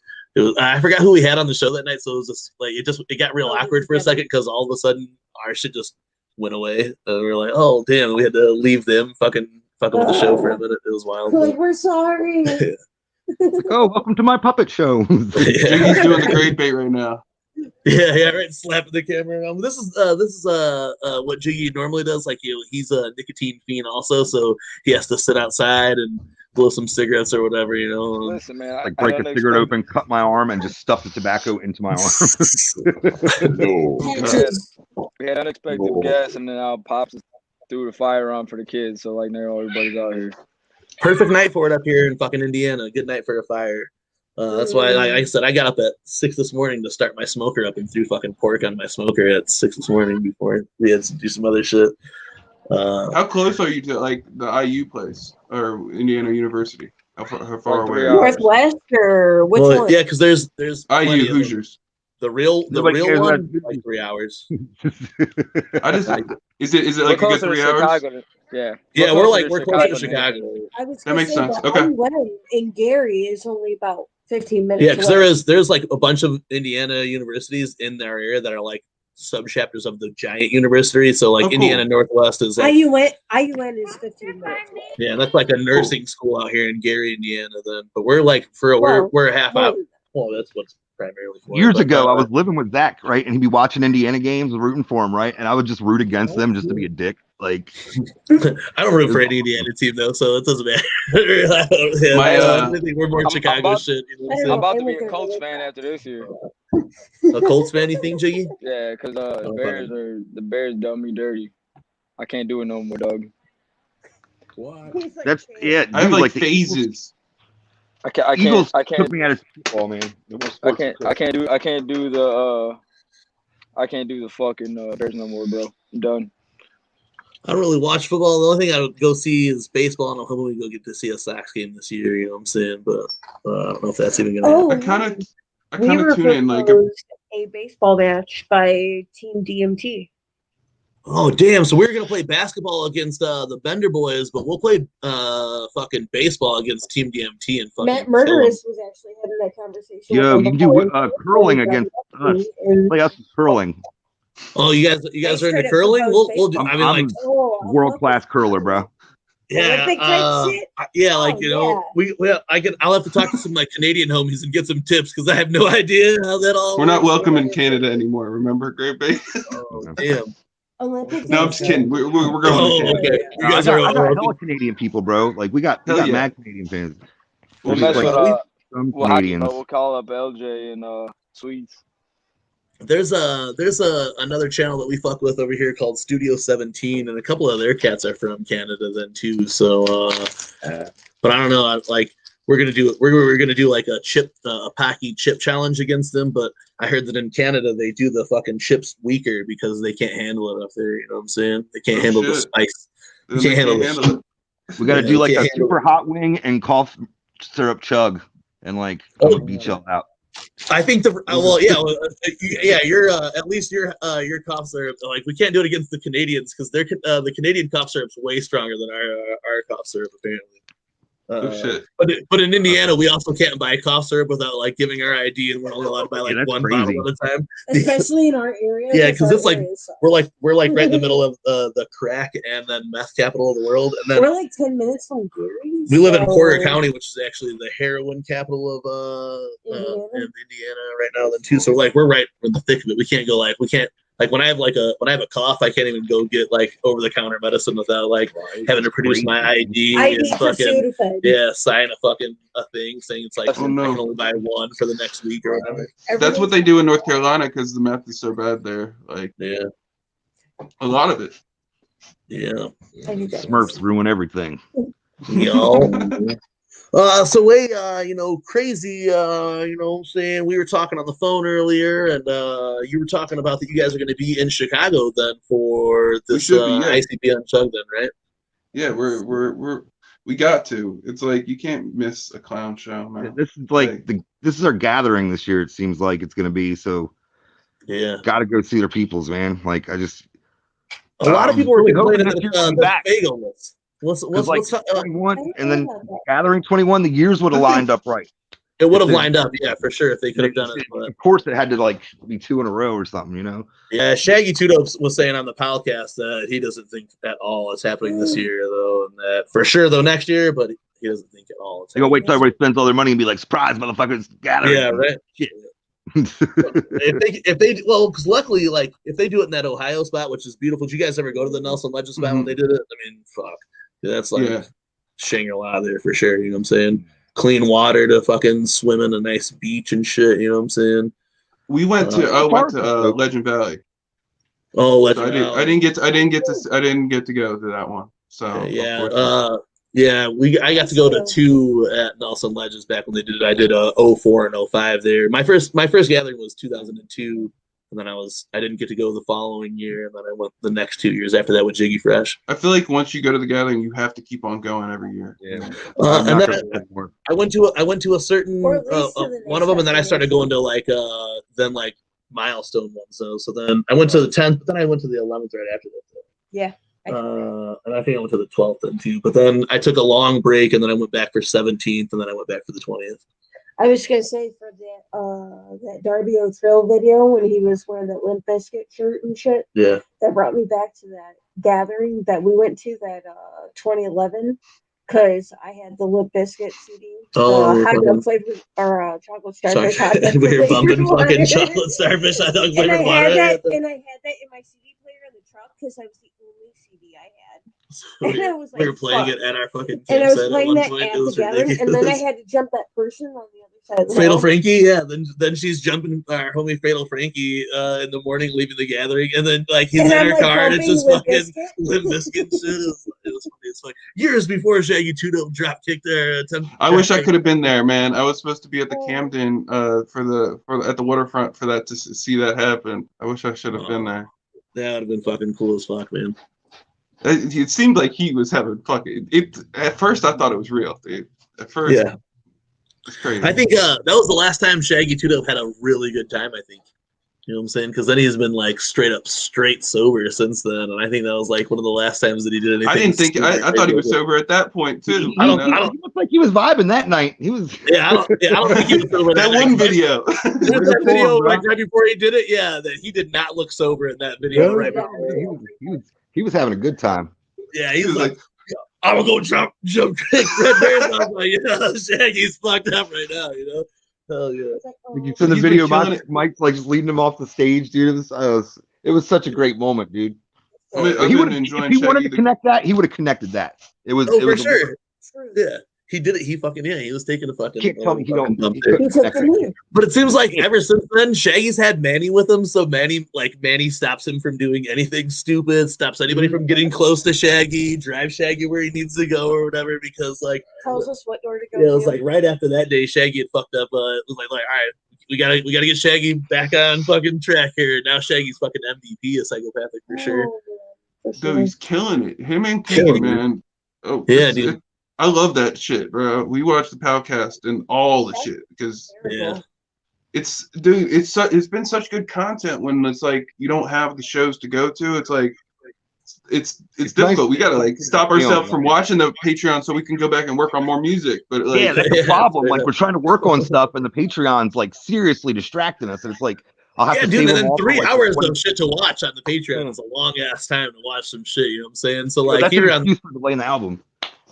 I forgot who we had on the show that night, so it was just like it got real awkward for a second because all of a sudden our shit just went away. And we were like, oh damn, we had to leave them fucking with the show for a minute. It was wild. Like, we're sorry. Oh, welcome to my puppet show. Jiggy's doing the great bait right now. Yeah, right. Slapping the camera around. This is what Jiggy normally does. Like he's a nicotine fiend also, so he has to sit outside and blow some cigarettes or whatever. You know. Listen, man. Like break a cigarette open, cut my arm, and just stuff the tobacco into my arm. We had unexpected guests, and then our pops threw the fire on for the kids. So like now everybody's out here. Perfect night for it up here in fucking Indiana. Good night for a fire. That's why, like I said, I got up at 6 this morning to start my smoker up and threw fucking pork on my smoker at 6 this morning before we had to do some other shit. How close are you to like the IU place or Indiana University? How far away? Northwest or which one? Yeah, because there's IU Hoosiers. The real one, like 3 hours. Is it like a good 3 hours? Yeah, we're close to Chicago. That makes sense. Okay. In Gary is only about 15 minutes. Yeah, because there's like a bunch of Indiana universities in their area that are like sub-chapters of the giant university. So like Oh, cool. Indiana Northwest is like IUN is 15 minutes. yeah, that's like a nursing school out here in Gary, Indiana. Then, but we're like we're half out. Well, that's what's primarily for. Years ago, I was living with Zach, right, and he'd be watching Indiana games, rooting for him, right, and I would just root against them just to be a dick. Like, I don't root for any Indiana team though, so it doesn't matter. I think we're more Chicago shit. You know I'm about to be a Colts fan after this year. A Colts fan, you think, Jiggy? Yeah, because the Bears done me dirty. I can't do it no more, dog. What? that's yeah. I have dude, like the phases. Eagles I can't took me out of football, man. I can't do the fucking Bears no more, bro. I'm done. I don't really watch football. The only thing I would go see is baseball, and I'm hoping we go get to see a Sox game this year. You know what I'm saying? But I don't know if that's even gonna happen. I kind of tune in like a baseball match by Team DMT. Oh damn! So we're gonna play basketball against the Bender boys, but we'll play fucking baseball against Team DMT and fucking. Matt Murderous was actually having that conversation. Yo, you can do curling against us. Play us curling. Oh, you guys are into curling? We'll do. I mean, I'm world class curler, bro. Yeah, like you know, I'll have to talk to some like Canadian homies and get some tips because I have no idea how that all. We're not welcome in Canada anymore. Remember, Great Bay? Oh damn. Olympic No, I'm just kidding. We're going. Okay. You guys I got hella Canadian people, bro. Like we got mad Canadian fans. We'll There's mess just, with some Canadians. we'll call up LJ and Sweets. There's another channel that we fuck with over here called Studio 17, and a couple of their cats are from Canada then too. So, but I don't know. Like we're gonna do like a Pocky chip challenge against them. But I heard that in Canada they do the fucking chips weaker because they can't handle it up there. You know what I'm saying? They can't handle the spice. They can't handle it. We got to do like a super hot wing and cough syrup chug, and like beat y'all out. I think you're at least your cough syrup. Like we can't do it against the Canadians because they're the Canadian cough syrup's way stronger than our cough syrup apparently. Shit. But in Indiana we also can't buy cough syrup without like giving our ID, and we're only allowed to buy like one bottle at a time. Especially in our area. Yeah, because it's like we're like right in the middle of the crack and then meth capital of the world, and then we're like 10 minutes from Gary. We live in Porter County, which is actually the heroin capital of Indiana right now. Then too, so we're right in the thick of it. We can't go when I have a cough, I can't even go get like over the counter medicine without like having to produce my ID and fucking sign a thing saying it's like I can only buy one for the next week or whatever. That's what they do in North Carolina because the meth is so bad there. Like a lot of it. Yeah. Smurfs ruin everything. Yo. Crazy, you know what I'm saying? We were talking on the phone earlier, and you were talking about that you guys are going to be in Chicago then for this ICP Unchugged then, right? Yeah, we got to. It's like you can't miss a clown show, man. This is this is our gathering this year. It seems like it's going to be so. Yeah, got to go see their peoples, man. Like I just. A lot of people were complaining that the bagel. What's 21 and then gathering 21, the years would have lined up right. It would have lined up, yeah, for sure if they could have done it. But. Of course, it had to like be 2 in a row or something, you know. Yeah, Shaggy Tudo was saying on the podcast that he doesn't think at all it's happening this year, though, and that for sure though next year, but he doesn't think at all. They go wait till everybody spends all their money and be like, "Surprise, motherfuckers, gathering!" Yeah, right. Shit. Because luckily, like if they do it in that Ohio spot, which is beautiful. Did you guys ever go to the Nelson Ledger spot when they did it? I mean, fuck. That's like Shangri-La there for sure. You know what I'm saying? Clean water to fucking swim in a nice beach and shit. You know what I'm saying? We went to Legend Valley. Oh, Legend Valley. I didn't get to go to that one. So I got to go to 2 at Nelson Ledges back when they did it. I did 04 and 05 there. My first gathering was 2002. And then I didn't get to go the following year, and then I went the next 2 years after that with Jiggy Fresh. I feel like once you go to the gathering, you have to keep on going every year. Yeah. And then I went to a certain one of them, and then I started going to milestone ones. So then I went to the 10th, but then I went to the 11th right after that. Yeah. And I think I went to the 12th then too. But then I took a long break, and then I went back for 17th, and then I went back for the 20th. I was gonna say for that Darby O'Thrill video when he was wearing that Limp Bizkit shirt and shit. Yeah. That brought me back to that gathering that we went to, that 2011, because I had the Limp Bizkit CD. Hot dog flavored or chocolate starfish hot dog. We were bumping flavored fucking water. chocolate starfish hot dog And flavored water. and I had that in my CD player in the truck because I was the only CD I had. And I was like, we were playing fuck. it at our fucking And I was campsite playing at one that point. at It was the gathering, and then I ridiculous. had to jump that person on the other side of the Fatal hill. Frankie, yeah. Then she's jumping our homie Fatal Frankie in the morning, leaving the gathering, and then like he's And in I'm, her like, car, and it's bumping just Limp fucking Bizkit. Limp Bizkit shit. It was funny as fuck. Years before Shaggy Two-Dope drop kicked their attempt. I wish I could have been there, man. I was supposed to be at the Camden at the waterfront for that to see that happen. I wish I should have been there. That would have been fucking cool as fuck, man. It seemed like he was having fucking it. At first, I thought it was real, dude. At first, yeah, it's crazy. I think that was the last time Shaggy Two-Dope had a really good time. I think, you know what I'm saying? Because then he's been like straight sober since then, and I think that was like one of the last times that he did anything. I didn't think. I thought he was sober at that point too. I don't. He looked like he was vibing that night. He was. Yeah, I don't think he was sober. That night. one video. There's that video like right before he did it. Yeah, that he did not look sober in that video. Right before. He was having a good time. Yeah, he was like, I'm gonna go jump kick Red Bears. I was like, yeah, Shaggy's fucked up right now, you know? Hell yeah. Like you seen the video, Mike's like just leading him off the stage, dude. It was such a great moment, dude. If he wanted to connect that, he would have connected that. It was for sure. Yeah. He did it. He was taking a fucking. Can't tell me he don't. But it seems like ever since then, Shaggy's had Manny with him, so Manny stops him from doing anything stupid, stops anybody from getting close to Shaggy, drives Shaggy where he needs to go or whatever. Because like tells us what door to go. Yeah, it was like right after that day, Shaggy had fucked up. It was like all right, we gotta get Shaggy back on fucking track here. Now Shaggy's fucking MVP, a psychopathic for sure. Dude, he's killing it. Him and King, man. Oh yeah, dude. I love that shit, bro. We watch the podcast and all the shit because it's been such good content when it's like you don't have the shows to go to. It's like it's difficult. Nice. We gotta like stop ourselves from watching the Patreon so we can go back and work on more music. But like, yeah, that's the problem. Like we're trying to work on stuff and the Patreon's like seriously distracting us, and it's like I'll have to dude, save and then them 3 for, hours of shit to watch on the Patreon is a long ass time to watch some shit. You know what I'm saying? So like that's here an on excuse for delaying the album.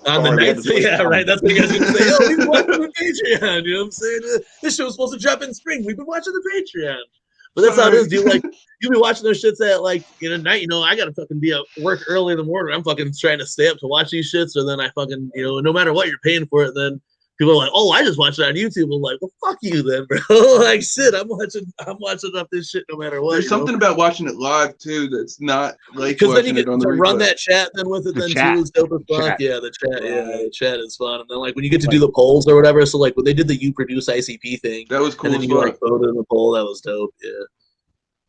On the nights, yeah, right. That's what you guys are gonna say. Oh, we've been watching the Patreon. You know what I'm saying? This show's supposed to drop in spring. We've been watching the Patreon. But that's how it is, dude. Like you be watching those shits at like at night. You know, I gotta fucking be at work early in the morning. I'm fucking trying to stay up to watch these shits, or then I fucking no matter what you're paying for it, then people are like, oh, I just watched it on YouTube. I'm like, well, fuck you then, bro. Like shit, I'm watching up this shit no matter what. There's something about watching it live too that's not like because then you watching get it on the to run replay. that chat then with it. The Then chat. too is dope as fuck. Chat. Yeah, the chat. Yeah, the chat is fun. And then like when you get to do the polls or whatever. So like when they did the You Produce ICP thing, That was cool and then as you well. like voted in the poll. That was dope. Yeah.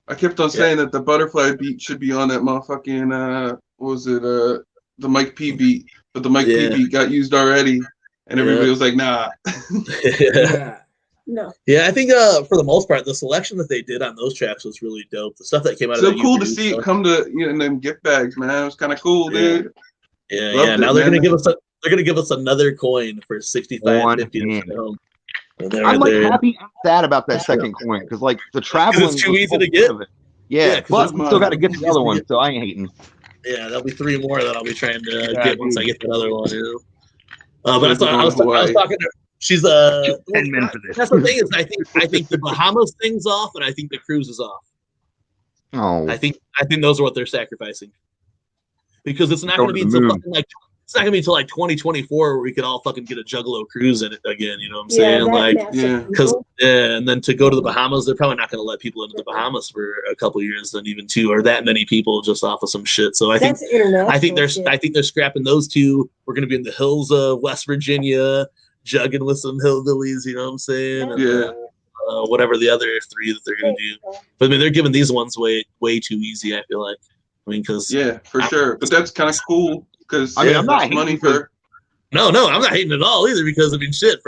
I kept on saying that the butterfly beat should be on that motherfucking what was it the Mike P beat, but the Mike P beat got used already, and everybody was like, nah. No. Yeah, I think for the most part, the selection that they did on those tracks was really dope. The stuff that came out So of that cool You to Produce see it stuff. come to in them gift bags, man. It was kind of cool, dude. Yeah, Loved yeah. it, Now they're man. gonna give us another coin for 65.50 to man. send home. I'm like happy and sad about that second coin because like the traveling it's too was easy to so get. good of it. Yeah, 'cause but it's we still got to get mine. the other one, so I ain't hating. Yeah, there'll be 3 more that I'll be trying to Yeah, get once I dude. get that other one. But I Going was to Hawaii. talking to her. She's 10 men for this. That's the thing is I think the Bahamas thing's off and I think the cruise is off. Oh, I think those are what they're sacrificing because it's not Go going to be to the until moon. fucking like it's not going to be until like 2024 where we could all fucking get a Juggalo cruise in it again. You know what I'm saying? Like because and then to go to the Bahamas, they're probably not going to let people into the Bahamas for a couple years, then even 2 or that many people just off of some shit. So I think they're scrapping those 2. We're going to be in the hills of West Virginia, jugging with some hillbillies. You know what I'm saying? And Yeah. then, whatever the other 3 that they're going to do. But I mean, they're giving these ones way too easy. I feel like. I mean, because Yeah, for sure. But that's kind of cool because I mean, I'm not that's money hating for. No, I'm not hating at all either because I mean, shit.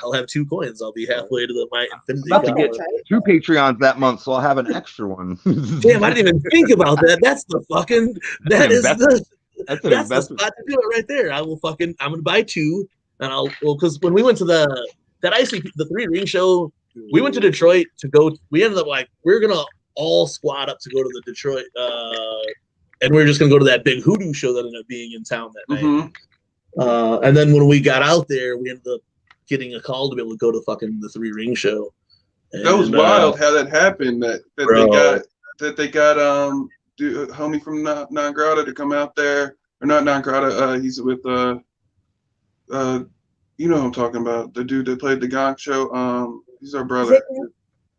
I'll have 2 coins. I'll be halfway to my infinity. I'm about to get gauntlet. 2 Patreons that month, so I'll have an extra one. Damn, I didn't even think about that. That's the fucking. That's an the investment. spot to do it right there. I'm gonna buy 2, and because when we went to that that ICP, the Three Ring show. We went to Detroit to go. We ended up like we were gonna all squad up to go to the Detroit, and we were just gonna go to that big hoodoo show that ended up being in town that night. And then when we got out there, we ended up getting a call to be able to go to fucking the Three Ring show. And, that was wild how that happened. That they got homie from Non Grata to come out there, or not Non Grata. He's with you know who I'm talking about, the dude that played the Gong show. He's our brother.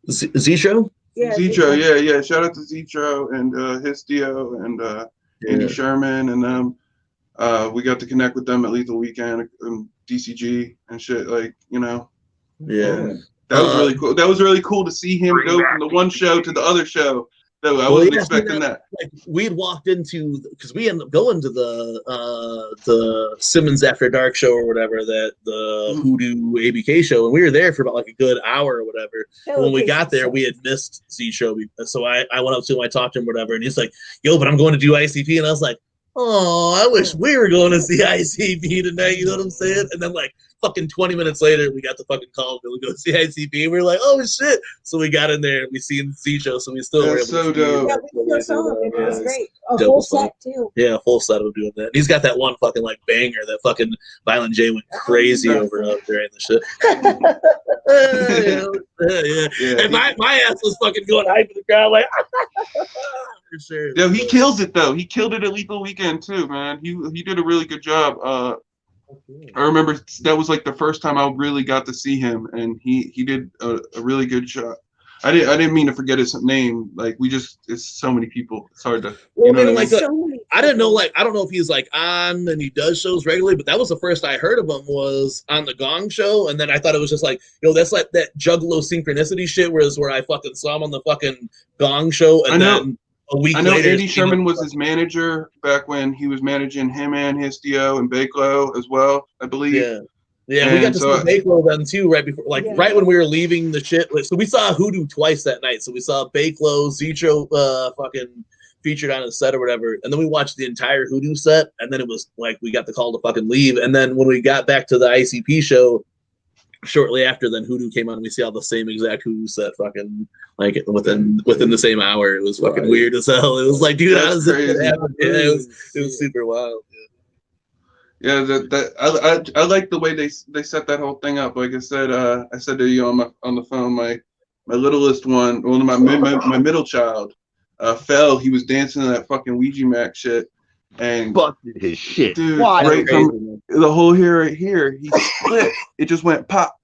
Zitro? Yeah, Zitro, yeah. Shout out to Zitro and Histio and Andy Sherman and them. We got to connect with them at Lethal Weekend and DCG and shit, like, you know. Yeah. That was really cool. That was really cool to see him go from the one show to the other show. I wasn't expecting that. Like, we had walked into, because we ended up going to the Simmons After Dark show or whatever, that the Hoodoo ABK show, and we were there for about like a good hour or whatever. And when we got there, we had missed Z show, so I went up to him, I talked to him, whatever, and he's like, "Yo, but I'm going to do ICP," and I was like, "Oh, I wish we were going to see ICP tonight." You know what I'm saying? And then like fucking 20 minutes later, we got the fucking call to go see ICP. And we were like, "Oh shit!" So we got in there and we seen Z show, so we still were able so to dope. Yeah, we saw him. It was great. A full set too. Yeah, a full set of doing that. He's got that one fucking like banger that fucking Violent J went crazy over up during the shit. Yeah. And my ass was fucking going hype in the crowd like. For sure. Yeah, he kills it though. He killed it at Lethal Weekend too, man. He did a really good job. I remember that was like the first time I really got to see him, and he did a really good job. I didn't mean to forget his name. Like it's so many people. It's hard to. You know what I mean? I didn't know. Like I don't know if he's like on and he does shows regularly, but that was the first I heard of him was on the Gong show, and then I thought it was just like that's like that Juggalo synchronicity shit, where I fucking saw him on the fucking Gong show, and then. I know later, Andy Sherman was his manager back when he was managing him and Histio and Bakelo as well, I believe. Yeah, and we got to see Bakelo then too, right before, right when we were leaving the shit. So we saw Hoodoo twice that night. So we saw Bakelo, Zitro, fucking featured on his set or whatever, and then we watched the entire Hoodoo set, and then it was like we got the call to fucking leave, and then when we got back to the ICP show. Shortly after, then Hoodoo came on, and we see all the same exact Hoodoo set, fucking like within the same hour. It was fucking weird as hell. It was like, dude, how does it happen? Yeah, it was super wild. Yeah, I like the way they set that whole thing up. Like I said to you on the phone, my littlest one, my middle child, fell. He was dancing to that fucking Ouija Mac shit. And busted his shit. Dude, right from the whole here, right here, he split. It just went pop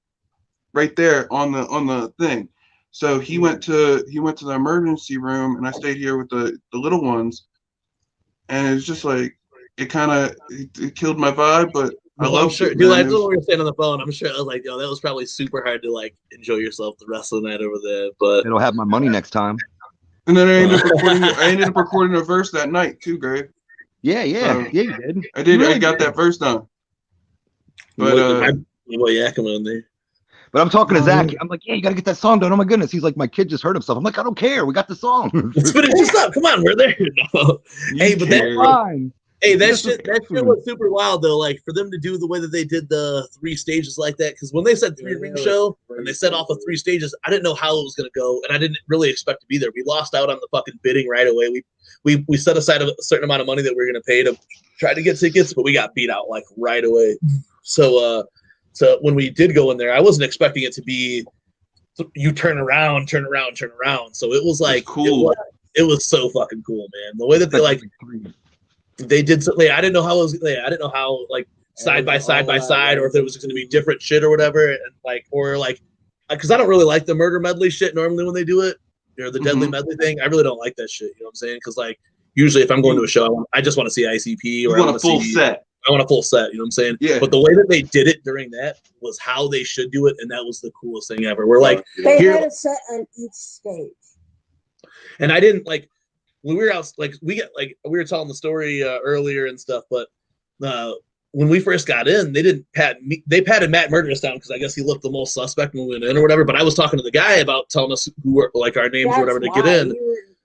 right there on the thing. So he went to the emergency room, and I stayed here with the little ones. And it was just like it killed my vibe, but I love sure, dude. I told we were saying on the phone. I'm sure I was like, that was probably super hard to like enjoy yourself the rest of the night over there. But it'll have my money next time. And then I ended up recording a verse that night too, Greg. Yeah, you did. I did. I got that verse done. But come on there. But I'm talking to Zach. I'm like, yeah, you gotta get that song done. Oh my goodness. He's like, my kid just heard himself. I'm like, I don't care. We got the song. Let's finish this up. Come on, we're there. No. Hey, but that shit was super wild though. Like for them to do the way that they did the 3 stages like that, because when they said 3 ring show and they set off of 3 stages, I didn't know how it was gonna go, and I didn't really expect to be there. We lost out on the fucking bidding right away. We set aside a certain amount of money that we were gonna pay to try to get tickets, but we got beat out like right away. So when we did go in there, I wasn't expecting it to be you turn around. So it was like cool. It was so fucking cool, man. The way that they did something. I didn't know how it was. I didn't know how like side by side, or if it was going to be different shit or whatever, and because I don't really like the murder medley shit normally when they do it, or the deadly medley thing. I really don't like that shit. You know what I'm saying? Because like usually if I'm going to a show, I just want to see ICP or I want a full set. I want a full set. You know what I'm saying? Yeah. But the way that they did it during that was how they should do it, and that was the coolest thing ever. We're like they had a set on each stage, and I didn't like. When we were out, we were telling the story earlier and stuff, but when we first got in, they patted Matt Murderous down because I guess he looked the most suspect when we went in or whatever. But I was talking to the guy about telling us who were like our names or whatever to get in.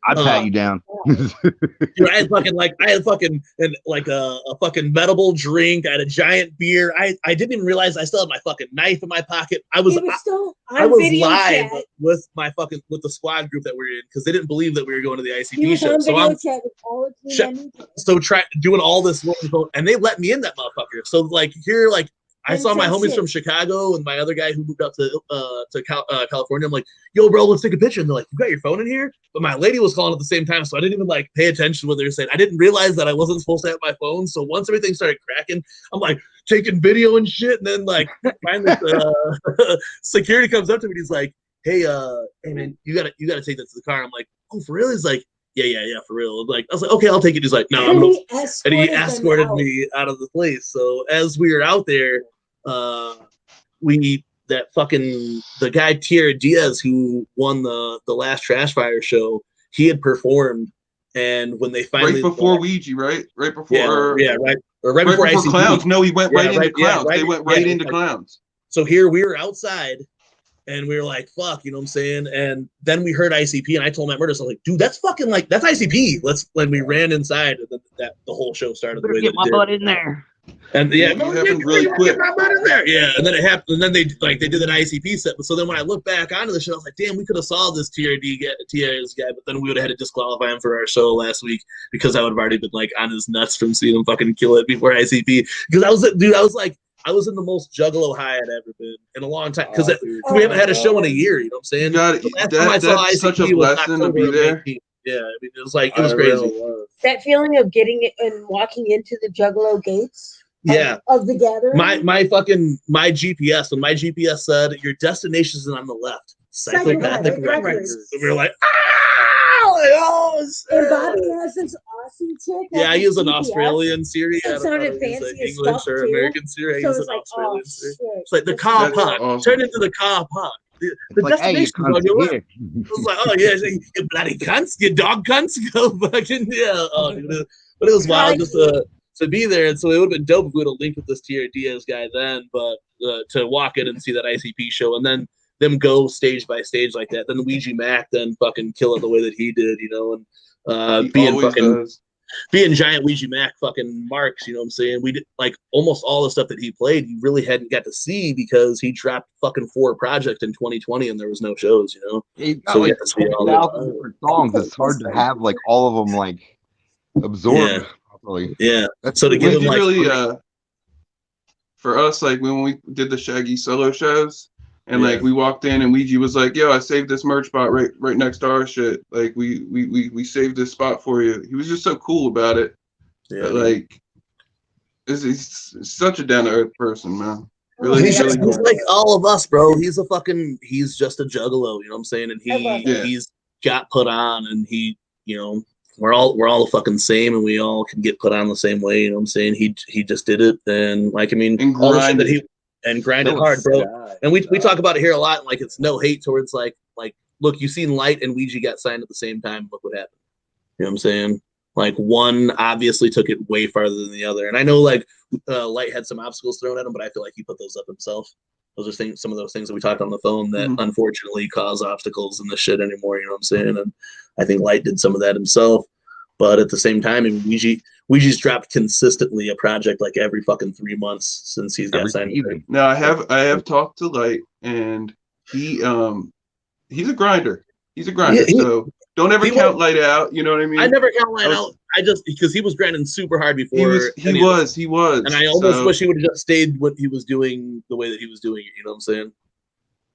I'd pat you down. Dude, I had fucking a fucking medible drink. I had a giant beer. I didn't even realize I still had my fucking knife in my pocket. I was live with with the squad group that we were in because they didn't believe that we were going to the ICP show. So I'm doing all this and they let me in that motherfucker. So like here, like I saw my homies from Chicago and my other guy who moved up to California. I'm like, yo, bro, let's take a picture. And they're like, you got your phone in here? But my lady was calling at the same time, so I didn't even like pay attention to what they were saying. I didn't realize that I wasn't supposed to have my phone. So once everything started cracking, I'm like taking video and shit. And then like finally security comes up to me and he's like, hey man, you gotta take that to the car. I'm like, oh, for real? He's like, yeah, for real. Like I was like, okay, I'll take it. He's like, no, and he escorted me out of the place. So as we were out there, the guy Tierra Diaz who won the last Trash Fire show, he had performed, and when they finally right before Ouija, right before right before ICP. Clowns. No, he went right into Clowns. They went right into Clowns. So here we were outside. And we were like, fuck, you know what I'm saying? And then we heard ICP, and I told Matt Murders, I was like, dude, that's fucking like, that's ICP. When we ran inside, and then the whole show started. The way get my butt in there. And yeah, it happened really quick. Yeah, and then it happened, and then they did an ICP set. But so then when I look back onto the show, I was like, damn, we could have saw this TR's guy, but then we would have had to disqualify him for our show last week because I would have already been like on his nuts from seeing him fucking kill it before ICP. Because I was in the most juggalo high I'd ever been in a long time because we haven't had a show in a year. You know what I'm saying? That's such a blessing to be there. Yeah, I mean, it was crazy. That feeling of getting it and walking into the Juggalo gates. Of the gathering. My GPS, when my GPS said your destination is on the left, psychopathic records. We were like, and Bobby has this awesome chick. Yeah, he was an Australian series. It sounded fancy as English or American series. So it's like, Australian series. It's like the car park. Awesome. Turn into the car park. The like, destination hey, on your left. It was like, oh yeah, you bloody cunts, you dog cunts, go fucking yeah. But it was wild just to be there, and so it would have been dope if we would have linked with this Tierra Diaz guy then. But to walk in and see that ICP show, and then them go stage by stage like that, then Ouija Mac then fucking kill it the way that he did, you know, and being giant Ouija Mac fucking marks, you know what I'm saying? We did like almost all the stuff that he played, you really hadn't got to see because he dropped fucking 4 projects in 2020 and there was no shows, you know. He got so like 20,000 different songs. It's hard to have like all of them like absorbed properly. Yeah. So to give him like really for us, like when we did the Shaggy solo shows. And like we walked in and Ouija was like, "Yo, I saved this merch spot right next to our shit. Like we saved this spot for you." He was just so cool about it. Yeah, but, like he's such a down to earth person, man. Really, he's like all of us, bro. He's just a juggalo, you know what I'm saying? And he's got put on, and he, you know, we're all the fucking same, and we all can get put on the same way, you know what I'm saying? He just did it, and like I mean, all the shit that he. And grinded hard, bro. And we talk about it here a lot. Like it's no hate towards like look, you seen Light and Ouija got signed at the same time. Look what happened. You know what I'm saying? Like one obviously took it way farther than the other. And I know like Light had some obstacles thrown at him, but I feel like he put those up himself. Those are some of those things that we talked on the phone that unfortunately cause obstacles in this shit anymore. You know what I'm saying? And I think Light did some of that himself. But at the same time, I mean, Ouija's dropped consistently a project like every fucking 3 months since he's got signed. No, I have talked to Light, and he's a grinder. He's a grinder. So don't ever count Light out. You know what I mean? I never count Light out. I just because he was grinding super hard before. He was. And I almost wish he would have just stayed what he was doing the way that he was doing it. You know what I'm saying?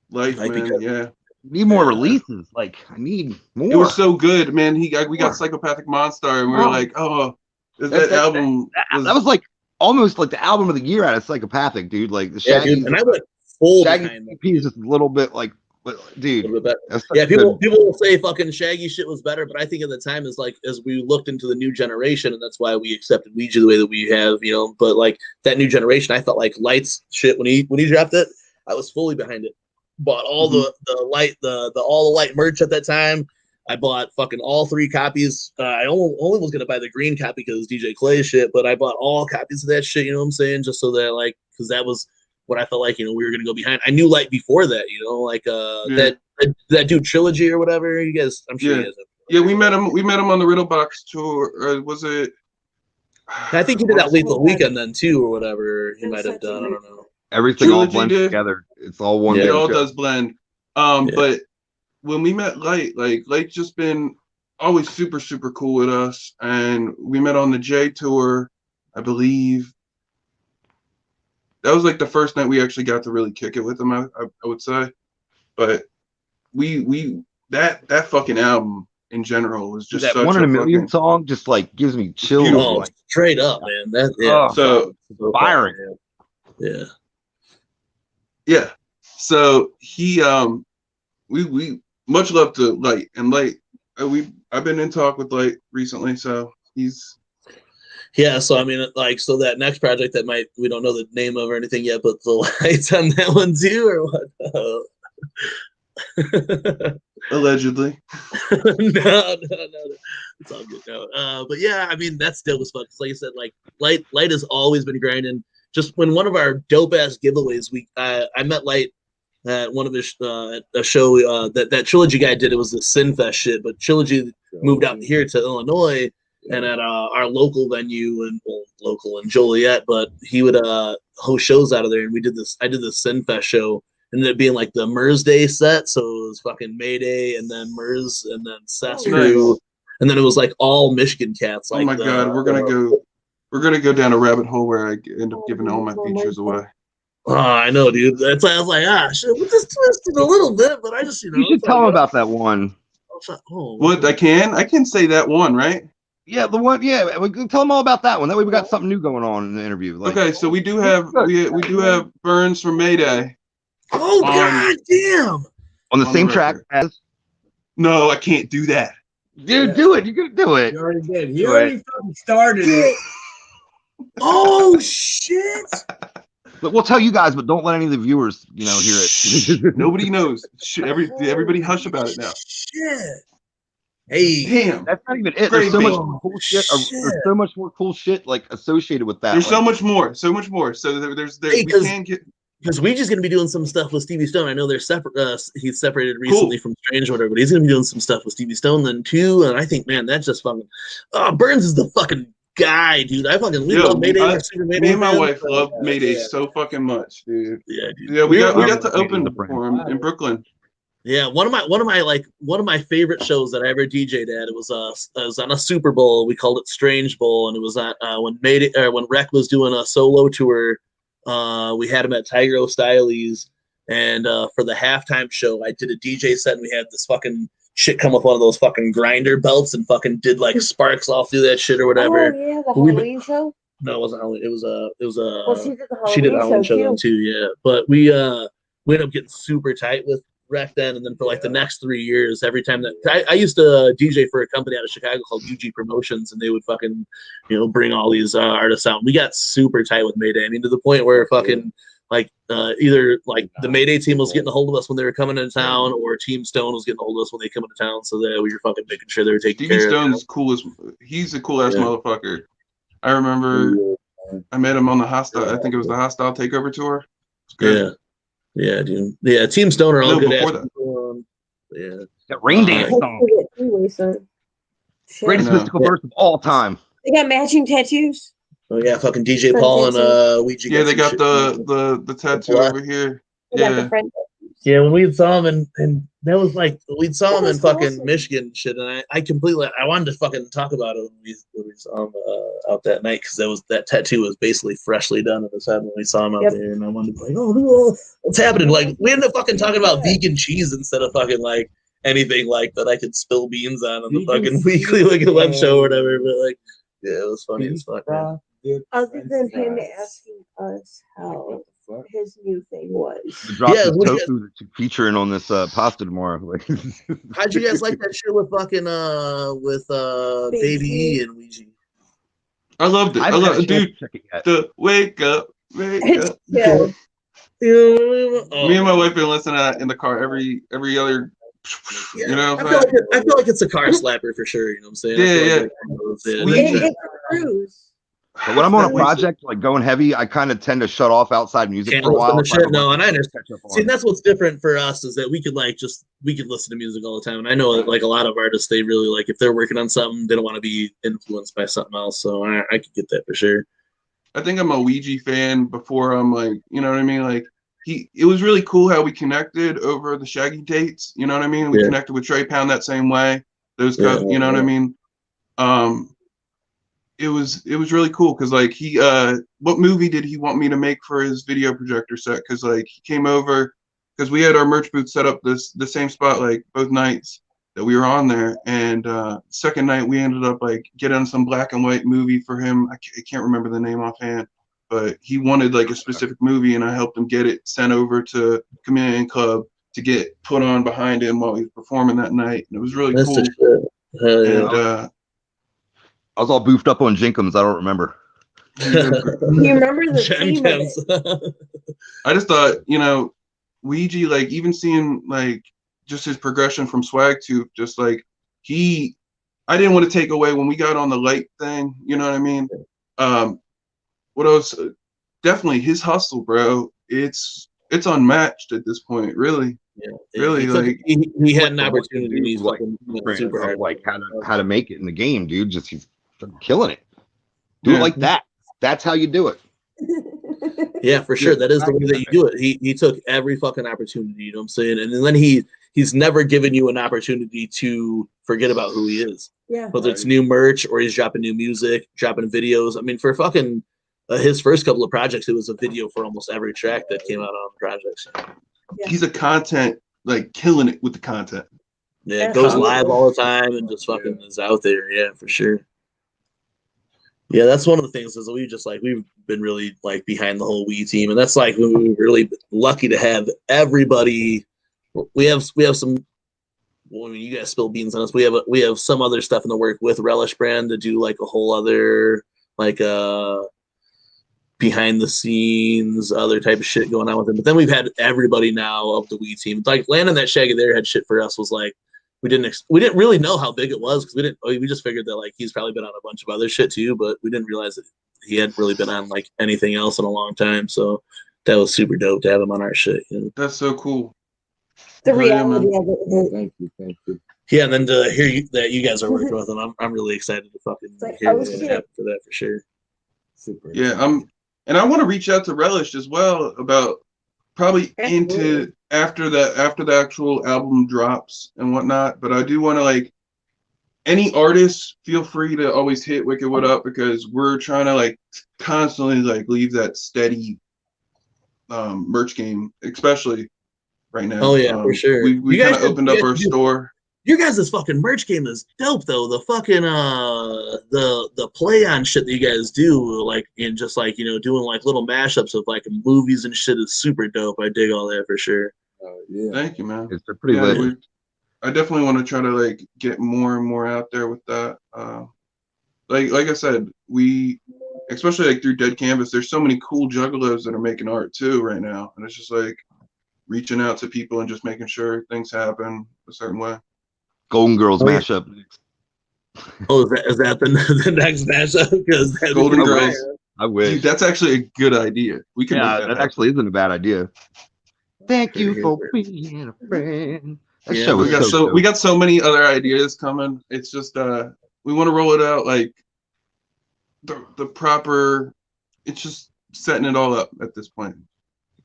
Life, man. Yeah. Need more releases. Like I need more. It was so good, man. We got Psychopathic Monster, and we were like, oh, that album. That was like almost like the album of the year out of Psychopathic, dude. Like the Shaggy, dude, and I went full Shaggy EP is just a little bit like, dude. Yeah, people will say fucking Shaggy shit was better, but I think at the time is like as we looked into the new generation, and that's why we accepted Ouija the way that we have, you know. But like that new generation, I felt like Light's shit when he dropped it, I was fully behind it. Bought all the Light merch at that time. I bought fucking all 3 copies. I only was gonna buy the green copy because DJ Clay shit, but I bought all copies of that shit. You know what I'm saying? Just so that like, because that was what I felt like. You know, we were gonna go behind. I knew Light before that. You know, like that dude Trilogy or whatever. You guys, I'm sure you guys Yeah, we met him. We met him on the Riddle Box tour. Or was it? I think he did that Lethal Weekend then too, or whatever he might have done. I don't know. Everything all Trilogy blends did. together. It's all one. It big all show. does blend. But when we met Light, like Light's just been always super, super cool with us. And we met on the J tour, I believe. That was like the first night we actually got to really kick it with him, I would say. But that fucking album in general was just that such one in a million fucking song just like gives me chills. Oh, Like, straight up, man. That so firing. Yeah. So he we much love to Light, and Light I've been in talk with Light recently, so he's so I mean, like, so that next project that we don't know the name of or anything yet, but the Lights on that one too, or what? allegedly. No, it's all good. No, but yeah, I mean, that's dope as fuck. Like I said, like Light has always been grinding. Just when one of our dope ass giveaways, I met Light at one of his a show that Trilogy guy did. It was the Sinfest shit, but Trilogy moved out here to Illinois and at our local venue and local in Joliet, but he would host shows out of there, and we did this. I did the Sinfest show. Ended up being like the Mers Day set, so it was fucking Mayday and then Mers and then Seth's crew, and then it was like all Michigan cats. Like, oh my god, we're gonna go down a rabbit hole where I end up giving all my features away. Oh, I know, dude. That's why I was like, shit, we just twisted a little bit, but I just, you should tell him about that one. What I can say that one, right? Yeah, the one. Yeah, we can tell them all about that one. That way, we got something new going on in the interview. Like, okay, so we do have Burns from Mayday. Oh god damn! On the same track as. No, I can't do that. Dude, do it. You can do it. You already did. You already fucking started it. Oh shit! But we'll tell you guys, but don't let any of the viewers, hear it. Nobody knows. Everybody hush about it now. Shit. Hey, damn. That's not even it. There's so much cool shit. There's so much more cool shit like associated with that. There's so much more. So we can get. Because Ouija's going to be doing some stuff with Stevie Stone. I know they're separate. He's separated recently from Strange or whatever, but he's going to be doing some stuff with Stevie Stone then too. And I think, man, that's just fucking. Burns is the fucking guy, dude. I fucking love Mayday. Me and my wife love Mayday so fucking much, dude. Yeah, dude. Yeah, we got to open for him in Brooklyn. Yeah, one of my favorite shows that I ever DJ'd at. It was on a Super Bowl. We called it Strange Bowl, and it was at when Rec was doing a solo tour. We had him at Tiger O'Styles, and for the halftime show, I did a DJ set, and we had this fucking shit come with one of those fucking grinder belts and fucking did like sparks all through that shit or whatever. Oh yeah, the Halloween show. No, it wasn't Halloween. It was Well, she did the Halloween show then too. Yeah, but we ended up getting super tight with Rec then, and then for like the next 3 years, every time that I used to DJ for a company out of Chicago called UG Promotions, and they would fucking bring all these artists out. We got super tight with Mayday. I mean, to the point where fucking like either like the Mayday team was getting a hold of us when they were coming into town, or Team Stone was getting a hold of us when they come into town, so that we were fucking making sure they were taking care of. Steve Stone's cool as he's a cool ass motherfucker. I remember I met him on the Hostile. I think it was the Hostile Takeover tour. Yeah. Yeah, dude. Yeah, Team Stone are all good ass people. Yeah. That Rain Dance song. Greatest mystical verse of all time. They got matching tattoos. Oh yeah, fucking DJ Paul and Ouija. Yeah, they got the tattoo over here. Yeah, when we saw him and that was like we saw him in fucking Michigan and shit, and I wanted to fucking talk about it when we saw him out that night, because that tattoo was basically freshly done in his head when we saw him out there, and I wanted to be like, oh, what's happening? Like, we ended up fucking talking about vegan cheese instead of fucking like anything like that I could spill beans on the fucking weekly web show or whatever. But like, yeah, it was funny as fuck. Other than him asking us how his new thing was. Yeah, tofu featuring on this pasta tomorrow. How'd you guys like that shit with fucking Baby E and Ouija? I loved it. I love it, dude. The wake up. Yeah. Me and my wife been listening to that in the car every other. I feel like it's a car slapper for sure. You know what I'm saying? Yeah. It's a cruise. But when I'm on a project like going heavy, I kind of tend to shut off outside music Can't for a listen while. to so I shit. don't No, have and to I understand. catch up See, on. that's what's different for us is that we could listen to music all the time. And I know that like a lot of artists, they really like if they're working on something, they don't want to be influenced by something else. So I could get that for sure. I think I'm a Ouija fan before I'm like, you know what I mean? Like it was really cool how we connected over the Shaggy dates. You know what I mean? We connected with Trey Pound that same way. Those guys, you know what I mean? It was really cool because like he what movie did he want me to make for his video projector set? Because like he came over because we had our merch booth set up the same spot like both nights that we were on there, and second night we ended up like getting some black and white movie for him. I can't remember the name offhand, but he wanted like a specific movie, and I helped him get it sent over to Chameleon Club to get put on behind him while he was performing that night, and it was really cool. Hell yeah. And I was all boofed up on Jinkums. I don't remember. You remember the theme of it? I just thought, you know, Ouija, like even seeing like just his progression from Swag Tooth, just like I didn't want to take away when we got on the light thing, you know what I mean? What else? Definitely his hustle, bro. It's unmatched at this point, really. Yeah, really. Like he had an opportunity. He's like super hard. Like how to make it in the game, dude. Just he's killing it. Do it like that. That's how you do it. Yeah, for sure. That is the way that you do it. He took every fucking opportunity, you know what I'm saying? And then he's never given you an opportunity to forget about who he is. Yeah. Whether it's new merch or he's dropping new music, dropping videos. I mean, for fucking his first couple of projects, it was a video for almost every track that came out on the projects. Yeah. He's a content, like killing it with the content. Yeah, it goes live all the time and just fucking is out there. Yeah, for sure. Yeah, that's one of the things is we've been really like behind the whole Wii team, and that's like we were really lucky to have everybody. We have some. Well, I mean, you guys spill beans on us. We have some other stuff in the work with Relish Brand to do like a whole other like behind the scenes other type of shit going on with it. But then we've had everybody now of the Wii team. Like landing that Shaggy there had shit for us was like. We didn't really know how big it was because we just figured that like he's probably been on a bunch of other shit too, but we didn't realize that he hadn't really been on like anything else in a long time. So that was super dope to have him on our shit. You know? That's so cool. The reality of it. Thank you. Yeah, and then to hear that you guys are working with him, I'm really excited to fucking hear what's gonna happen for that for sure. Super. Yeah, and I want to reach out to Relish as well about probably into after the actual album drops and whatnot. But I do want to like any artists feel free to always hit Wiked Wood up because we're trying to like constantly like leave that steady merch game, especially right now. Oh yeah, for sure. We kind of opened up our store. Your guys' fucking merch game is dope though. The fucking the play on shit that you guys do, like in just like, you know, doing like little mashups of like movies and shit is super dope. I dig all that for sure. Yeah. Thank you, man. It's pretty lit. I definitely want to try to like get more and more out there with that. Like I said, we especially like through Dead Canvas, there's so many cool juggalos that are making art too right now, and it's just like reaching out to people and just making sure things happen a certain way. Golden Girls mashup. Oh, is that the next mashup? Because Golden Girls. I wish. Dude, that's actually a good idea. We can. Yeah, make that actually isn't a bad idea. Thank you for being a friend. That show we was got we got so many other ideas coming. It's just we want to roll it out like the proper. It's just setting it all up at this point.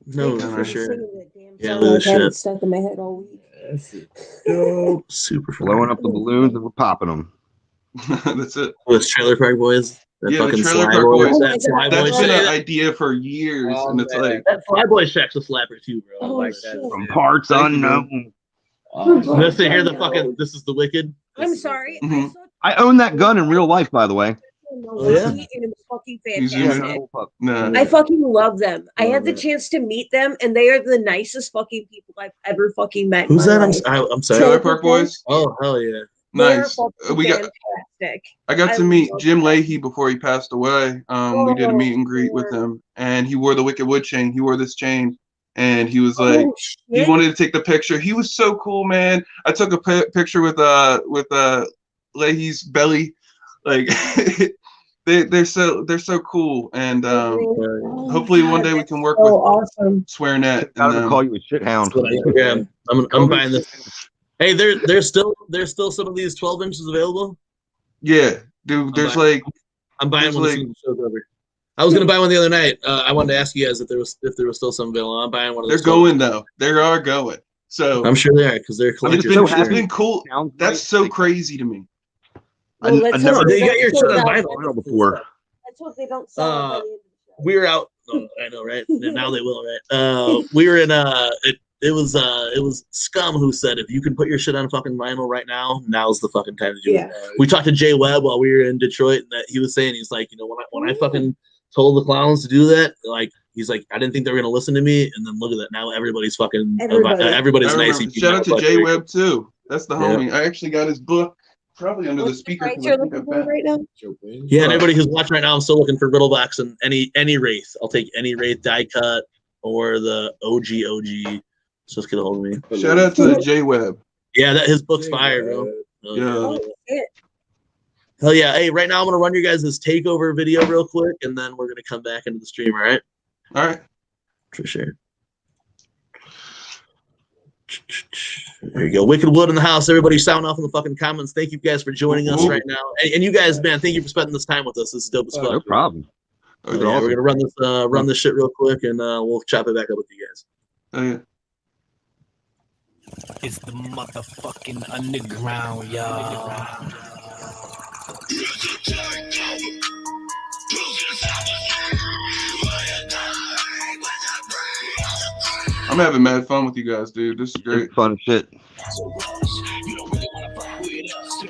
No, for sure. Yeah, I've had it stuck in my head all week. Dope. Super blowing up the balloons and we're popping them. That's it. With Trailer Park Boys. The Trailer Park Boys. That's been an idea for years, and it's like that Fly Boys track's a slapper too, bro. Oh, like shit. that. From parts unknown. Let's hear the fucking. This is the Wicked. I'm sorry. Mhm. I own that gun in real life, by the way. Oh, yeah? And it was fucking He's fantastic. nah. I fucking love them. I had the chance to meet them, and they are the nicest fucking people I've ever fucking met. Who's in my that? life. I'm sorry. Trailer Park Boys. Oh hell yeah! Nice. We got. I got to meet Jim Leahy before he passed away. We did a meet and greet with him, and he wore the Wiked Wood chain. He wore this chain, and he was like, he wanted to take the picture. He was so cool, man. I took a picture with Leahy's belly, like. they're so cool, and hopefully one day we can work so with awesome. SwearNet. I'm gonna call you a shithound. Yeah, I'm buying this. Hey, there's still some of these 12 inches available. Yeah, dude. I'm buying one as soon as the show's over. I was gonna buy one the other night. I wanted to ask you guys if there was still some available. I'm buying one of those. They're going though. They are going. So I'm sure they are because they're collectors. It's been cool. That's so crazy to me. Well, I've never. They got your shit on vinyl before. Let's hope they don't sell it. We were out. Oh, I know, right? Now they will, right? We were in it was Scum who said if you can put your shit on fucking vinyl right now, now's the fucking time to do it. We talked to Jay Webb while we were in Detroit, and that he was saying he's like, when I fucking told the clowns to do that, like he's like, I didn't think they were gonna listen to me, and then look at that, now everybody's fucking everybody's nice. Shout out to Jay Webb too. That's the homie. I actually got his book probably under the speaker. You're looking for right now? Yeah, and everybody who's watching right now, I'm still looking for Riddlebox and any Wraith. I'll take any Wraith die cut or the OG. Just get a hold of me. Shout out to Jay Webb. Yeah, his book's fire, bro. Hell yeah. Hey, right now I'm gonna run you guys this takeover video real quick, and then we're gonna come back into the stream, all right? All right. For sure. There you go. Wiked Wood in the house. Everybody sound off in the fucking comments. Thank you guys for joining us right now. And you guys, man, thank you for spending this time with us. This is dope as fuck. No problem. We're gonna run this shit real quick, and we'll chop it back up with you guys. Oh yeah. It's the motherfucking underground, y'all. I'm having mad fun with you guys, dude. This is great. It's fun shit. You don't really want to fuck with us.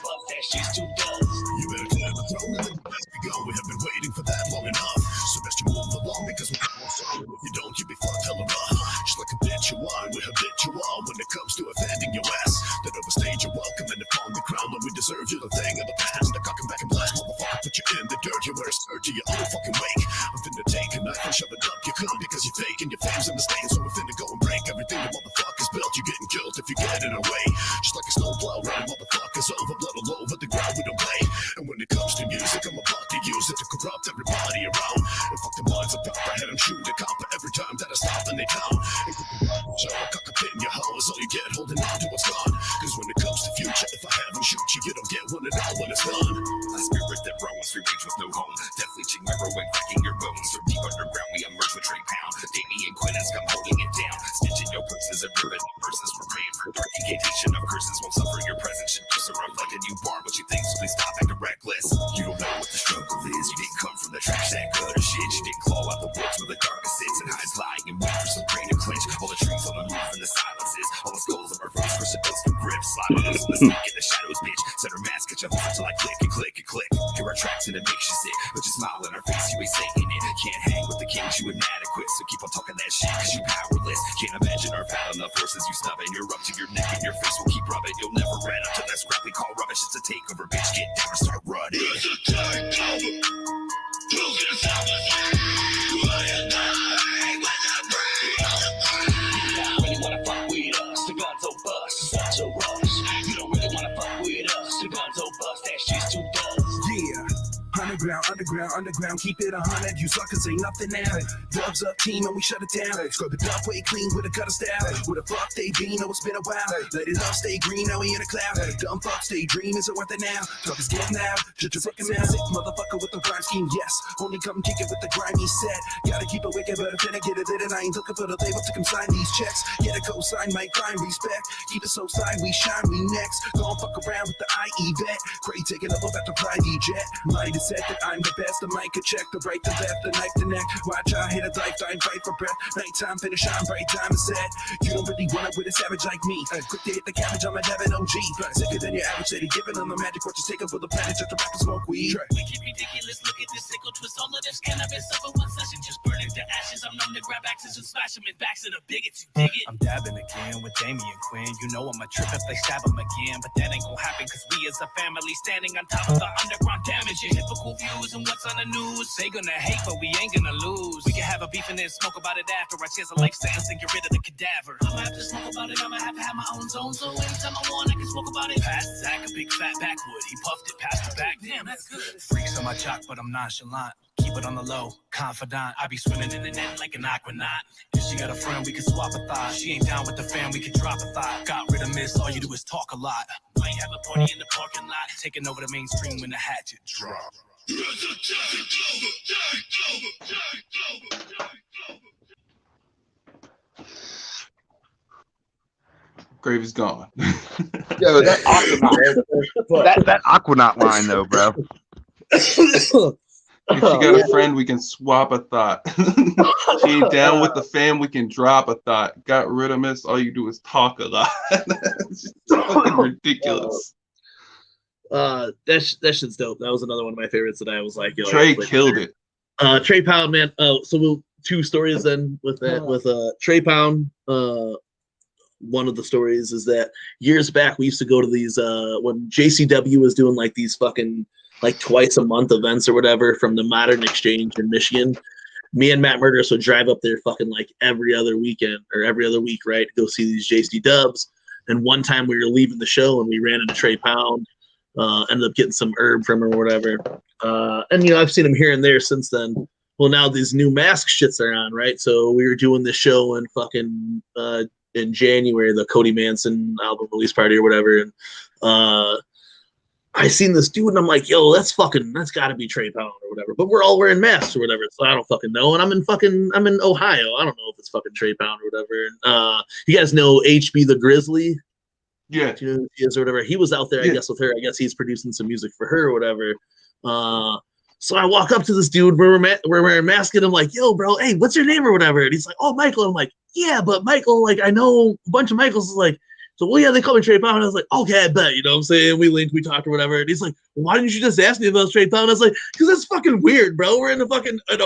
That shit's too dumb. You better clear the throne and let the go. We have been waiting for that long enough. So best you move along because we can't stop. If you don't, you be fucked hella rough. Just like a bitch you are, we're habitual when it comes to offending your ass. That overstage you're welcome and upon the crown when we deserve you the thing of the past. The cock and back and blast, motherfucker, put you in the dirt. You wear a skirt to your own fucking wake. I'm finna take a knife and shove it up your cunt because you're fake and your fam's in the stain. So we're finna go and break everything the motherfuckers built. You're getting killed if you get in our way. Just like a snowplow, running motherfuckers over, blood all over the ground. We don't play. And when it comes to music, I'm about to use it to corrupt everybody around. And fuck the minds about the head and shoot a cop every time that I stop and they count. And so I cock up in your hoe is all you get holding on to what's gone. Cause when it comes to future, if I haven't shoot you, you don't get one at all when it's done. A spirit that roams free range with no home. Death leeching my row and cracking your bones. From deep underground, we emerge with Trey Pound. Damien Quinn has come holding it down. Stitching your purses and ripping verses. We're praying for dark incantation of curses. Won't suffer your presence. Should just a reflected you bar what you think, so please stop acting reckless. You don't know what the struggle is. You didn't come from the trash that gutter shit. You didn't claw out the woods where the darkness sits and hides lying and wait for some grain to clinch. All the truth on the move and the silences. All the skulls of our face for supposed to grip. Sliding us in the sneak in the shadows, bitch. Set our mask, catch up until I click and click and click. Hear our tracks and it makes you sick. But you smile in our face, you ain't saying it. Can't hang with the kings, you inadequate. So keep on talking that shit, cause you powerless. Can't imagine our battle enough forces. You snubbing, you're up to your neck and your face will keep rubbing. You'll never run up to that scrap we call rubbish. It's a takeover, bitch. Get down and start running. It's a takeover. Who's gonna stop us? You and I, when I break. You don't really wanna fuck with us. The guns will bust. Guns will rush. You don't really wanna fuck with us. The guns will bust. That shit's too dumb. Yeah. Underground, keep it 100. You suckers ain't nothing now. Dubs up team and we shut it down. Scrub it up way clean with a gutter style. Where the fuck they been? Oh, it's been a while. Let it up, stay green, now we in a cloud. Dumb fucks, they dream, is it worth it now? Talkers get loud, shut your fucking mouth. Sick motherfucker with the rhyme scheme, yes. Only come kick it with the grimy set. Gotta keep it wicked, but if I get it lit, and I ain't looking for the label to consign these checks. Get a cosign, might find respect. Keep it so side, we shine, we next. Gon' fuck around with the IE vet. Cray taking up about the private jet. Mind is set that I'm the best. The mic could check the right to left, the knife to neck. Watch I hit a lifetime, fight for breath. Nighttime, finish shine, bright time is set. You don't really want it with a savage like me. Quick to hit the cabbage, I'm a Devin OG. Sicker than your average lady, giving them the magic what you take up for the planet, just to rap and smoke weed. We keep ridiculous, look at this sickle twist. All of this cannabis over one session, just burning to ashes. I'm known to grab axes and smash them in backs of the bigots, you dig it? I'm dabbing again with Damien Quinn. You know I'm a trip if they stab him again. But that ain't gonna happen, cause we as a family standing on top of the underground damage. Your typical views and what's on the news. They gonna hate, but we ain't gonna lose. We can have a beef and then smoke about it after. I chance a life sentence and get rid of the cadaver. I'ma have to smoke about it, I'ma have to have my own zone. So anytime I want, I can smoke about it. Pass Zach, a big fat backwood. He puffed it past the back. Damn, Damn, that's good. Freaks on my jock, but I'm nonchalant. Keep it on the low, confidant. I be swimming in the net like an aquanaut. If she got a friend, we can swap a thought. She ain't down with the fam, we can drop a thought. Got rid of miss, all you do is talk a lot. Might have a party in the parking lot. Taking over the mainstream when the hatchet drop. Gravy's gone. Yo, that Aquanaut, that Aquanaut line though, bro. If she got a friend, we can swap a thought. She ain't down with the fam, we can drop a thought. Got rid of miss, all you do is talk a lot. It's just fucking ridiculous. That shit's dope. That was another one of my favorites that I was like, yo, Trey killed it. Trey Pound, man. So two stories then with that with Trey Pound. One of the stories is that years back we used to go to these when JCW was doing like these fucking like twice a month events or whatever from the Modern Exchange in Michigan. Me and Matt Murderous would drive up there fucking like every other weekend or every other week, right, to go see these JC Dubs. And one time we were leaving the show and we ran into Trey Pound. Ended up getting some herb from her or whatever. And, you know, I've seen him here and there since then. Well, now these new mask shits are on, right? So we were doing this show in fucking in January, the Cody Manson album release party or whatever. And I seen this dude and I'm like, yo, that's gotta be Trey Pound or whatever. But we're all wearing masks or whatever. So I don't fucking know. And I'm in Ohio. I don't know if it's fucking Trey Pound or whatever. And you guys know HB the Grizzly? Yeah. You know who he is or whatever. He was out there, I guess, with her. I guess he's producing some music for her or whatever. So I walk up to this dude, we're wearing masks, and I'm like, yo, bro, hey, what's your name or whatever? And he's like, oh, Michael. I'm like, yeah, but Michael, like, I know a bunch of Michaels. Is like, so, well, yeah, they call me Trey Pound. And I was like, okay, I bet, you know what I'm saying? We linked, we talked or whatever. And he's like, well, why didn't you just ask me about Trey Pound? I was like, because that's fucking weird, bro. We're in a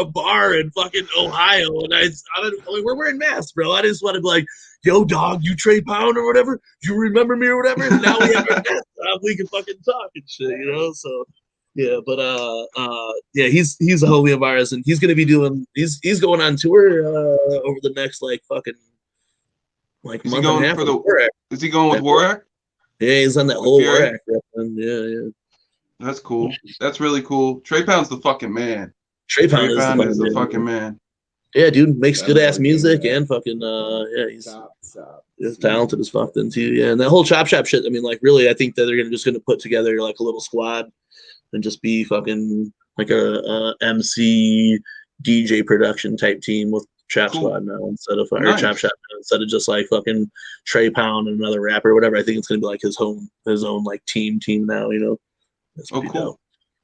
bar in fucking Ohio, and we're wearing masks, bro. I just want to be like, yo, dog, you Trey Pound or whatever? You remember me or whatever? And now we have our masks on, we can fucking talk and shit, you know? So, yeah, but yeah, he's a homie of ours, and he's gonna be he's going on tour over the next like fucking like month and a half. Is he going with Warak? Yeah, he's on that whole Warak. Yeah. That's cool. That's really cool. Trey Pound's the fucking man. Trey Pound is the fucking man. Yeah, dude, makes good ass music and fucking yeah, he's talented as fuck then too. Yeah, and that whole Chop Shop shit. I mean, like, really, I think that they're just gonna put together like a little squad and just be fucking like a MC DJ production type team with Chop Squad now instead of Chop Shop instead of just like fucking Trey Pound and another rapper or whatever. I think it's gonna be like his own like team now, you know. That's cool. Dope.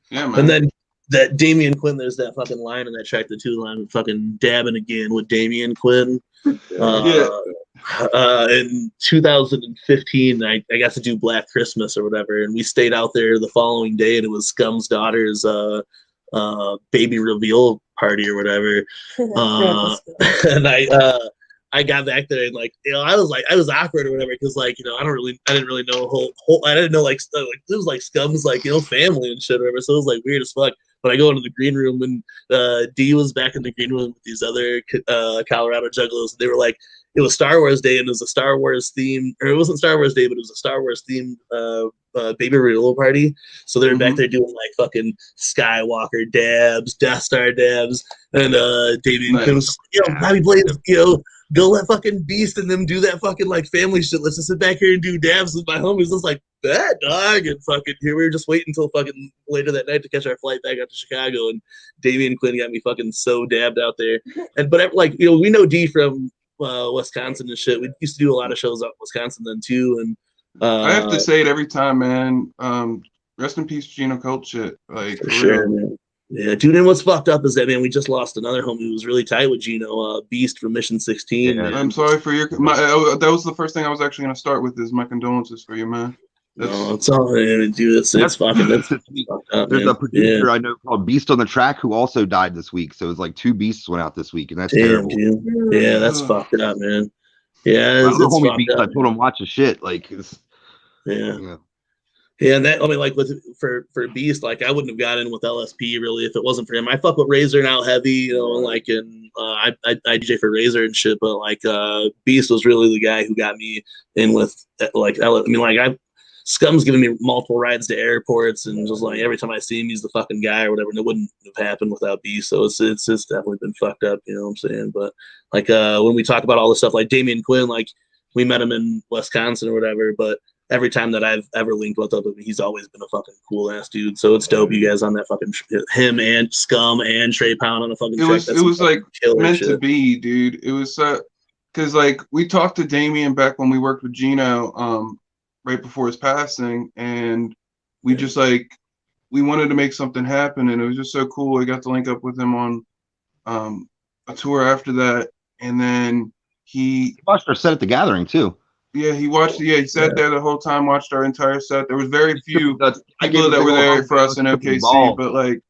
Yeah, man. And then that Damian Quinn, there's that fucking line in that track, the 2 line, fucking dabbing again with Damian Quinn. In 2015, I got to do Black Christmas or whatever, and we stayed out there the following day, and it was Scum's daughter's baby reveal party or whatever. And I got back there and like, you know, I was awkward or whatever because like, you know, I didn't really know I didn't know like it was like Scum's like, you know, family and shit or whatever, so it was like weird as fuck. But I go into the green room and D was back in the green room with these other Colorado juggalos, and they were like, it was Star Wars Day and it was a Star Wars theme, or it wasn't Star Wars Day, but it was a Star Wars themed baby reveal party. So they were back there doing like fucking Skywalker dabs, Death Star dabs, and David was, yo, Bobby Blaze, you know, go let fucking Beast and them do that fucking like family shit. Let's just sit back here and do dabs with my homies. I was like, that dog, and fucking here we were just waiting until fucking later that night to catch our flight back out to Chicago, and Damian Quinn got me fucking so dabbed out there. And but like, you know, we know D from Wisconsin and shit. We used to do a lot of shows out in Wisconsin then too, and I have to say it every time, man. Rest in peace, Gino Colt shit. Like, for sure, man. Yeah, dude, and what's fucked up is that, man, we just lost another homie who was really tight with Gino, Beast from Mission 16. Yeah, I'm sorry for your that was the first thing I was actually going to start with, is my condolences for you, man. No, it's all right, dude. It's fucking that's fucked up. There's man. a producer I know called Beast on the Track who also died this week. So it was like 2 beasts went out this week, and that's terrible. Dude. Yeah, that's fucked up, man. Yeah, it's homie fucked Beast, up. I told him watch the shit. Like, yeah, and that, I mean, like for Beast, like I wouldn't have got in with LSP really if it wasn't for him. I fuck with Razor now heavy, you know, like, and I DJ for Razor and shit, but like Beast was really the guy who got me in with like I mean, like Scum's giving me multiple rides to airports, and just like every time I see him, he's the fucking guy or whatever. And it wouldn't have happened without B. So it's definitely been fucked up, you know what I'm saying? But like when we talk about all this stuff, like Damian Quinn, like we met him in Wisconsin or whatever, but every time that I've ever linked with him, he's always been a fucking cool ass dude. So it's dope you guys on that fucking him and Scum and Trey Pound on a fucking track. It was like meant shit to be, dude. It was because like we talked to Damien back when we worked with Gino right before his passing, and we just like we wanted to make something happen, and it was just so cool. I got to link up with him on a tour after that, and then he watched our set at the Gathering too. Yeah, he watched. Yeah, he sat there the whole time, watched our entire set. There was very few people that were there for us in OKC, but like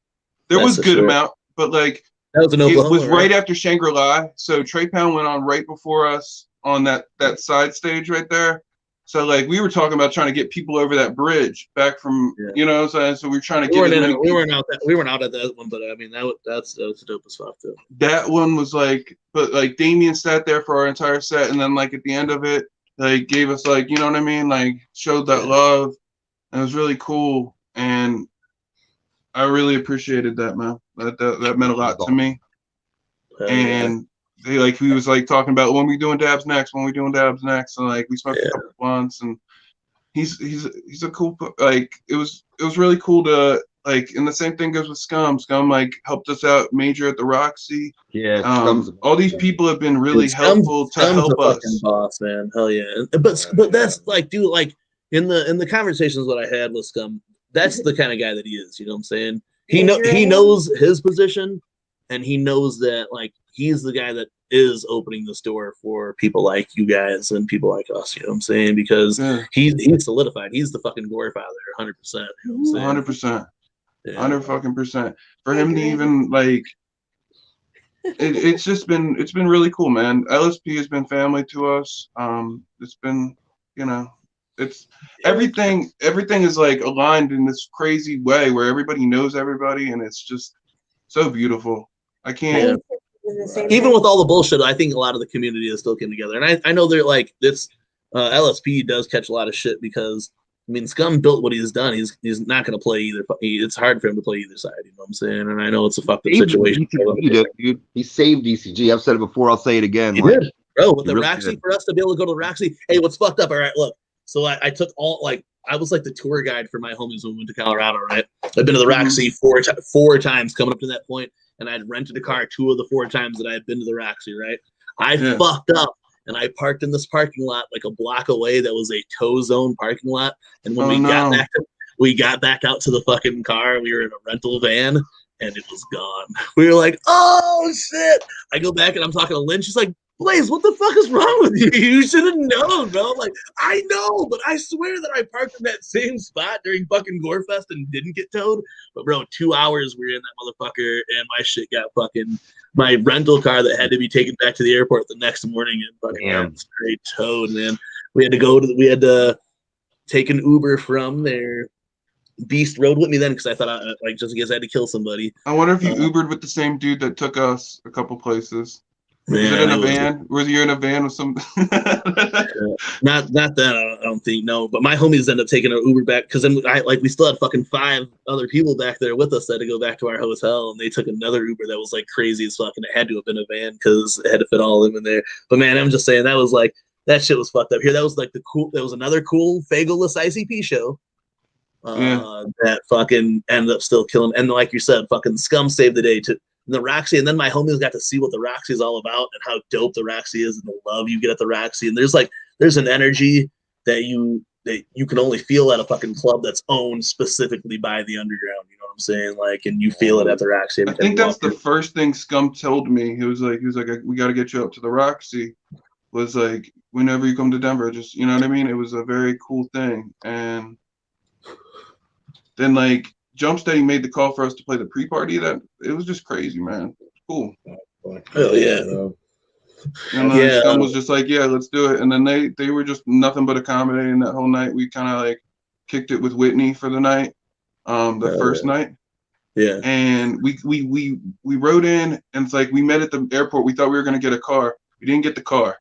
there was a good amount. But like that was in Oklahoma, it was right after Shangri-La, so Trey Pound went on right before us on that side stage right there. So like we were talking about trying to get people over that bridge back from you know what I'm saying. So we were trying to get. We weren't out at that one, but I mean that's dope as fuck too. That one was like, but like Damien sat there for our entire set, and then like at the end of it. Like gave us like, you know what I mean? Like showed that love, and it was really cool. And I really appreciated that, man. That meant a lot to me. And they like he was like talking about when we doing dabs next, and like we smoked a couple blunts, and he's a cool like it was really cool to like, and the same thing goes with Scum. Scum like helped us out major at the Roxy. Yeah, all these people have been really helpful to help us. Boss, man, hell yeah. But that's like, dude, like in the conversations that I had with Scum, that's the kind of guy that he is. You know what I'm saying? He knows his position, and he knows that like he's the guy that is opening this door for people like you guys and people like us. You know what I'm saying? Because he's solidified. He's the fucking Gorefather, 100%. You know 100%. 100% for him to even like it's been really cool, man. LSP has been family to us. It's been, you know, it's everything is like aligned in this crazy way where everybody knows everybody, and it's just so beautiful. I can't even with all the bullshit, I think a lot of the community is still came together. And I know they're like this LSP does catch a lot of shit because I mean, Scum built what he's done. He's not going to play either. It's hard for him to play either side. You know what I'm saying? And I know it's a fucked up situation. Dude. He saved DCG. I've said it before. I'll say it again. He did. Bro, with the Roxy, for us to be able to go to the Roxy. Hey, what's fucked up? All right, look. So I took all, like, I was like the tour guide for my homies when we went to Colorado, right? I've been to the Roxy four times coming up to that point, and I'd rented a car 2 of the 4 times that I had been to the Roxy, right? I fucked up. And I parked in this parking lot like a block away that was a tow zone parking lot. And when we got back out to the fucking car, we were in a rental van, and it was gone. We were like, oh, shit. I go back, and I'm talking to Lynn. She's like, Blaze, what the fuck is wrong with you? You should have known, bro. I'm like, I know, but I swear that I parked in that same spot during fucking Gorefest and didn't get towed. But, bro, 2 hours we were in that motherfucker, and my shit got fucking – my rental car that had to be taken back to the airport the next morning and fucking got straight towed, man. We had to take an Uber from there. Beast rode with me then because I thought like just in case I had to kill somebody. I wonder if you Ubered with the same dude that took us a couple places. Man, was it in a van? Was you in a van with some? Not that I don't think, no. But my homies ended up taking our Uber back because then we still had fucking 5 other people back there with us that had to go back to our hotel, and they took another Uber that was like crazy as fuck, and it had to have been a van because it had to fit all of them in there. But man, I'm just saying that shit was fucked up here. That was like that was another cool Fageless ICP show. That fucking ended up still killing, and like you said, fucking Scum saved the day to the Roxy, and then my homies got to see what the Roxy is all about and how dope the Roxy is and the love you get at the Roxy. And there's an energy that you can only feel at a fucking club that's owned specifically by the underground. You know what I'm saying? Like, and you feel it at the Roxy. I think that's the first thing Scum told me. He was like, we got to get you up to the Roxy. Was like, whenever you come to Denver, just, you know what I mean? It was a very cool thing. And then like Jumpsteady made the call for us to play the pre-party. That it was just crazy, man. Cool. Hell yeah. And Scum was just like, yeah, let's do it. And then they were just nothing but accommodating that whole night. We kind of like kicked it with Whitney for the night, the first night. Yeah. And we rode in, and it's like we met at the airport. We thought we were gonna get a car. We didn't get the car.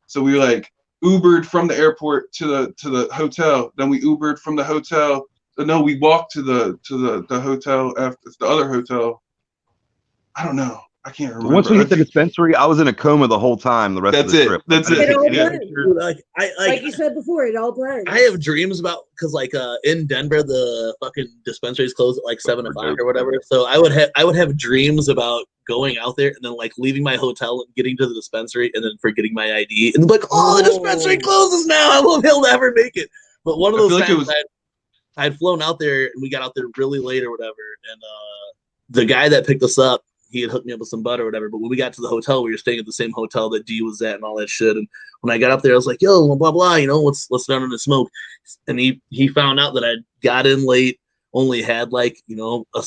So we were like, Ubered from the airport to the hotel. Then we Ubered from the hotel. No, we walked to the hotel after the other hotel. I don't know. I can't remember. Once we hit the dispensary, I was in a coma the whole time. The rest of the trip. That's It it. all Yeah. blends. Like you said before, it all blends. I have dreams about because like in Denver the fucking dispensaries close at like 7 o'clock or whatever. So I would have dreams about going out there and then like leaving my hotel and getting to the dispensary and then forgetting my ID and like, oh, the dispensary closes now. I won't be able to ever make it. But one of those times I'd flown out there and we got out there really late or whatever, and the guy that picked us up, he had hooked me up with some butter or whatever. But when we got to the hotel, we were staying at the same hotel that D was at and all that shit. And when I got up there, I was like, yo, blah, blah, you know, let's down in the smoke. And he found out that I got in late, only had like, you know, a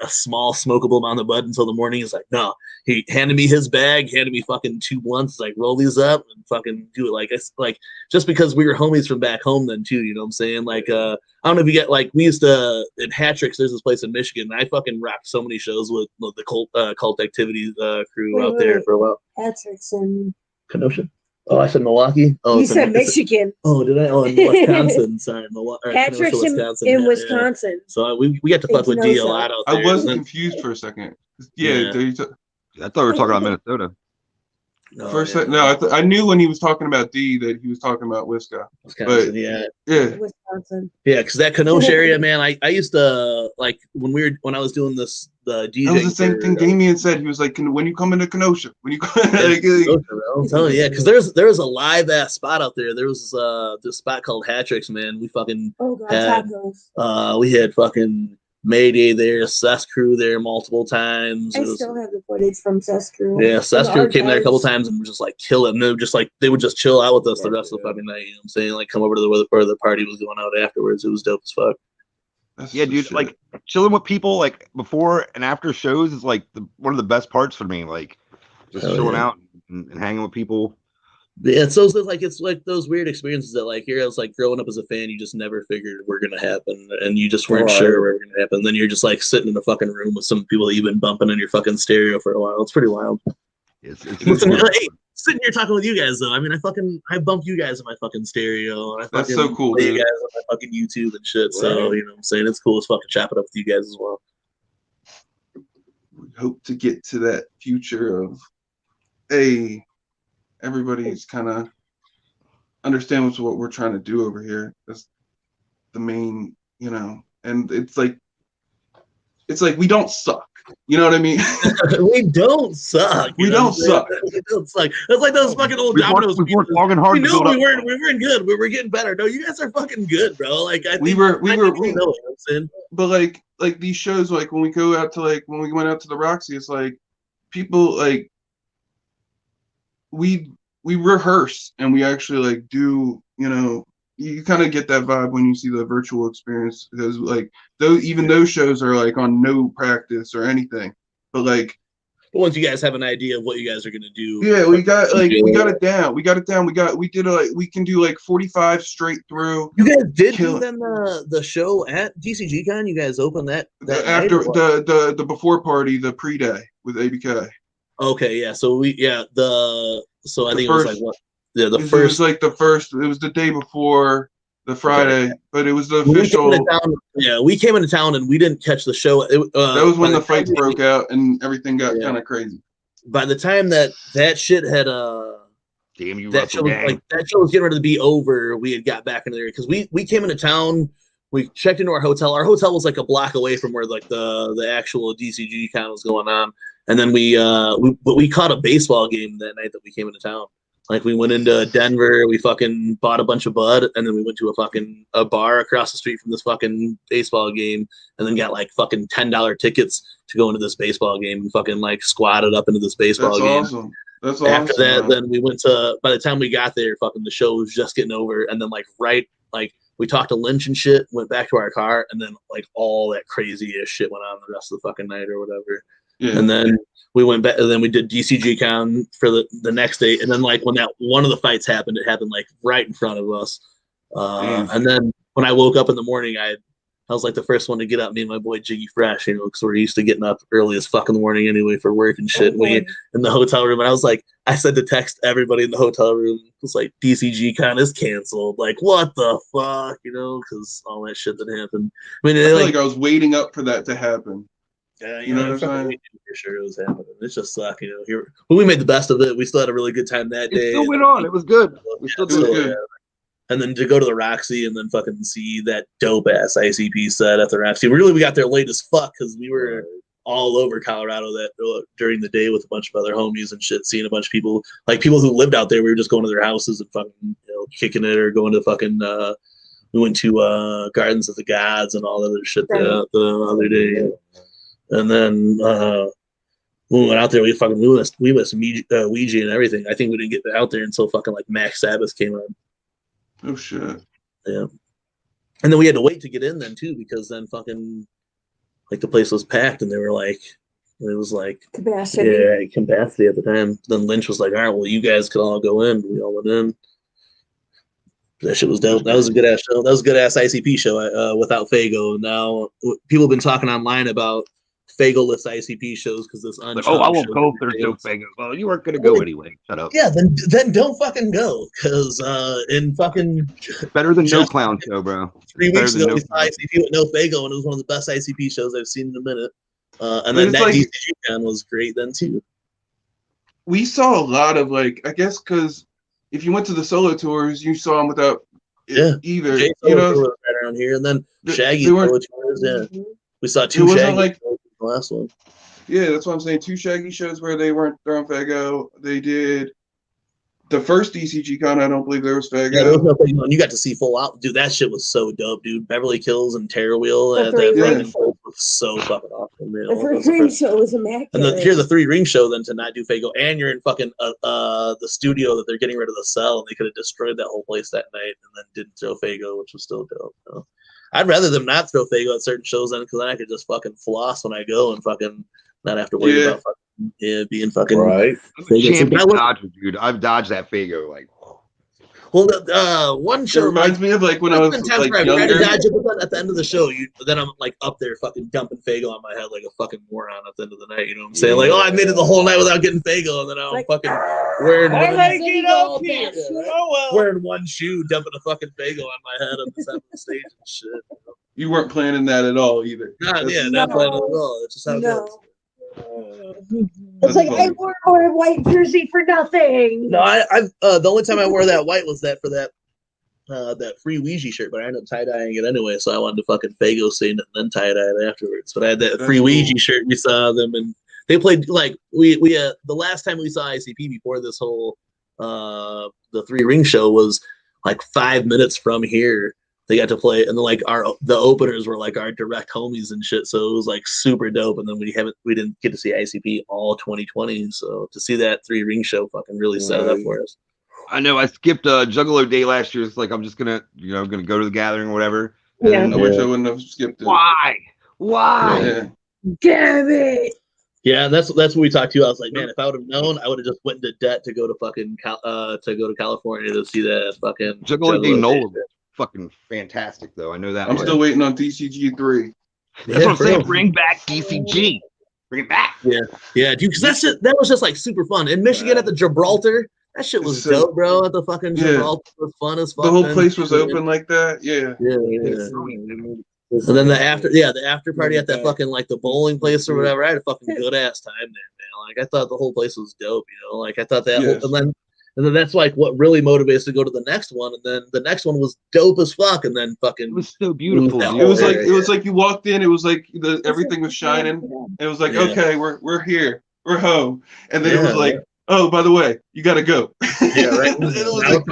small smokable amount of bud until the morning. He's like, no. He handed me his bag, handed me fucking 2 blunts, like roll these up and fucking do it. Like, it's like, just because we were homies from back home then too, you know what I'm saying? Like, I don't know if you get, like, we used to, in Hattrick's, there's this place in Michigan, and I fucking rocked so many shows with the Cult Activities crew out there for a while. Hattrick's in Kenosha? Oh, I said Milwaukee? Oh, you said Michigan. Oh, did I? Oh, in Wisconsin. Sorry, Milwaukee. Hattrick's in Wisconsin. Yeah. So we got to fuck with D a lot out there. I was confused for a second. Yeah. I thought we were talking about Minnesota. I knew when he was talking about D that he was talking about Wisconsin. But yeah. Wisconsin. Yeah, because that Kenosha area, man, I used to like when I was doing the DJ. That was the same thing Damien said. He was like, when you come into Kenosha, when you come I'm telling you, yeah, because there's a live ass spot out there. There was this spot called Hattrick's, man. We fucking tacos. We had fucking Mayday there, Cess Crew there multiple times. I still have the footage from Cess Crew. Yeah, Cess Crew came there a couple times and were just like killing. They would just chill out with us the rest of the fucking night. You know what I'm saying? Like come over to where the party was going out afterwards. It was dope as fuck. Yeah, dude. Like chilling with people like before and after shows is like one of the best parts for me. Like just chilling out and hanging with people. Yeah, it's like those weird experiences that like here I was like growing up as a fan, you just never figured were gonna happen, and you just weren't sure were gonna happen. Then you're just like sitting in a fucking room with some people that you've been bumping in your fucking stereo for a while. It's pretty wild. It's hey, sitting here talking with you guys though. I mean, I bumped you guys in my fucking stereo. And that's so cool, play dude. You guys on my fucking YouTube and shit. So you know what I'm saying? It's cool as fucking chop it up with you guys as well. We hope to get to that future of everybody's kind of understands what we're trying to do over here. That's the main, you know, and it's like we don't suck. You know what I mean? We don't suck. We don't suck. We don't suck. It's like those fucking old Domino's. We weren't long and hard. We weren't good. We were getting better. No, you guys are fucking good, bro. Like we were. You know what I'm saying? But like these shows, like when we go out to when we went out to the Roxy, it's like people like we rehearse and we actually like do, you know, you kind of get that vibe when you see the virtual experience because like even those shows are like on no practice or anything, but once you guys have an idea of what you guys are gonna do, we got it down. We can do like 45 straight through. You guys did do then the show at DCG Con. You guys opened that after the before party, the pre-day with ABK. Okay, yeah. So I think it was like what? Yeah, it was like the first. It was the day before the Friday, but it was the official. We came into town and we didn't catch the show. That was when the fights broke out and everything got kind of crazy. By the time that shit had damn you, that show was getting ready to be over, we had got back into there because we came into town. We checked into our hotel. Our hotel was like a block away from where like the actual DCG Con was going on. And then we caught a baseball game that night that we came into town. Like we went into Denver, we fucking bought a bunch of bud, and then we went to a bar across the street from this fucking baseball game, and then got like fucking $10 tickets to go into this baseball game and fucking like squatted up into this baseball game. Awesome. That's awesome. After that, then we went to. By the time we got there, fucking the show was just getting over, and then we talked to Lynch and shit, went back to our car, and then like all that crazy ass shit went on the rest of the fucking night or whatever. Yeah. And then we went back, and then we did DCG Con for the next day. And then like when that one of the fights happened, it happened like right in front of us. And then when I woke up in the morning, I was like the first one to get up. Me and my boy Jiggy Fresh, you know, because we're used to getting up early as fuck in the morning anyway for work and shit. We in the hotel room, and I was like, I said to text everybody in the hotel room, it was like DCG Con is canceled. Like, what the fuck, you know, because all that shit that happened. I mean, I feel like I was waiting up for that to happen. Yeah, you know what I'm saying? For sure it was happening. It's just suck, you know. Here, but we made the best of it. We still had a really good time that day. It still went on. It was good. We still did it. Yeah. And then to go to the Roxy and then fucking see that dope ass ICP set at the Roxy. Really, we got there late as fuck because we were all over Colorado that during the day with a bunch of other homies and shit, seeing a bunch of people, like people who lived out there. We were just going to their houses and fucking, you know, kicking it or going to fucking. We went to Gardens of the Gods and all that other shit the other day. And then when we went out there, we missed Ouija and everything. I think we didn't get out there until fucking like Max Sabbath came on. Oh shit. Yeah. And then we had to wait to get in then too, because then fucking like the place was packed and they were like, it was like capacity. Yeah, capacity at the time. Then Lynch was like, all right, well, you guys can all go in. We all went in. That shit was dope. That was a good ass show. That was a good ass ICP show without Fago. Now people have been talking online about Fago-less ICP shows because this I won't go if there's no Fago. Well, you weren't gonna go anyway. Shut up. Yeah, then don't fucking go because in fucking better than no clown show, bro. 3 weeks ago we saw ICP with no Fago and it was one of the best ICP shows I've seen in a minute. And then that like, DCG Con was great then too. We saw a lot of like, I guess because if you went to the solo tours, you saw them without either. Jay you know, right around here, and then Shaggy solo tours. Yeah, we saw two Shaggy like, shows in the last one. Yeah, that's what I'm saying. 2 Shaggy shows where they weren't throwing Fago. They did the first DCG Con. I don't believe there was Fago. Yeah, there was no Fago, and you got to see full out. Dude, that shit was so dope, dude. Beverly Kills and Terror Wheel. That was so fucking awesome, man. The first ring show was immaculate. And then here's the 3 ring show then to not do Fago, and you're in fucking the studio that they're getting rid of the cell, and they could have destroyed that whole place that night, and then didn't throw Fago, which was still dope. So I'd rather them not throw Fago at certain shows then, because then I could just fucking floss when I go and fucking not have to worry about fucking being fucking right. Champion dodger, dude. I've dodged that Fago like. Well, the one show it reminds me of like when I was like younger. Dodge it, at the end of the show, then I'm like up there fucking dumping Fago on my head like a fucking moron at the end of the night. You know what I'm saying? Like, oh, I made it the whole night without getting Fago, and then I'm like, fucking wearing wearing one shoe, dumping a fucking Fago on my head on the side of the stage and shit. You weren't planning that at all either. Not planning at all. It's just how it goes. It's like I wore a white jersey for nothing. No, I the only time I wore that white was that for that free Ouija shirt, but I ended up tie dyeing it anyway, so I wanted to fucking Fago stain it and then tie dye it afterwards. But I had that free Ouija shirt. We saw them and they played like we the last time we saw ICP before this whole the 3 ring show was like 5 minutes from here. They got to play, and then like the openers were like our direct homies and shit. So it was like super dope. And then we didn't get to see ICP all 2020. So to see that 3 ring show fucking really set it up for us. I know I skipped Juggalo Day last year. It's like I'm just gonna go to the gathering or whatever. I wish I wouldn't have skipped it. Why? Yeah. Damn it. Yeah, that's what we talked to. I was like, man, if I would have known, I would have just went into debt to go to fucking California to see that fucking Juggalo Day Nola. Fucking fantastic though. I know that. I'm still waiting on DCG 3. That's what I'm saying. Bring back DCG. Bring it back. Yeah, dude. Because that was just like super fun. In Michigan at the Gibraltar, that shit was dope, bro. At the fucking Gibraltar, it was fun as fuck. The whole place was open like that. Yeah. And then the after party at that fucking like the bowling place or whatever. I had a fucking good ass time there, man. Like I thought the whole place was dope. You know, like I thought that. And then that's like what really motivates to go to the next one. And then the next one was dope as fuck. And then fucking it was so beautiful. It was like you walked in. It was like everything was shining. It was like okay, we're here, we're home. And then it was like, oh, by the way, you gotta go. Yeah, right. It was like,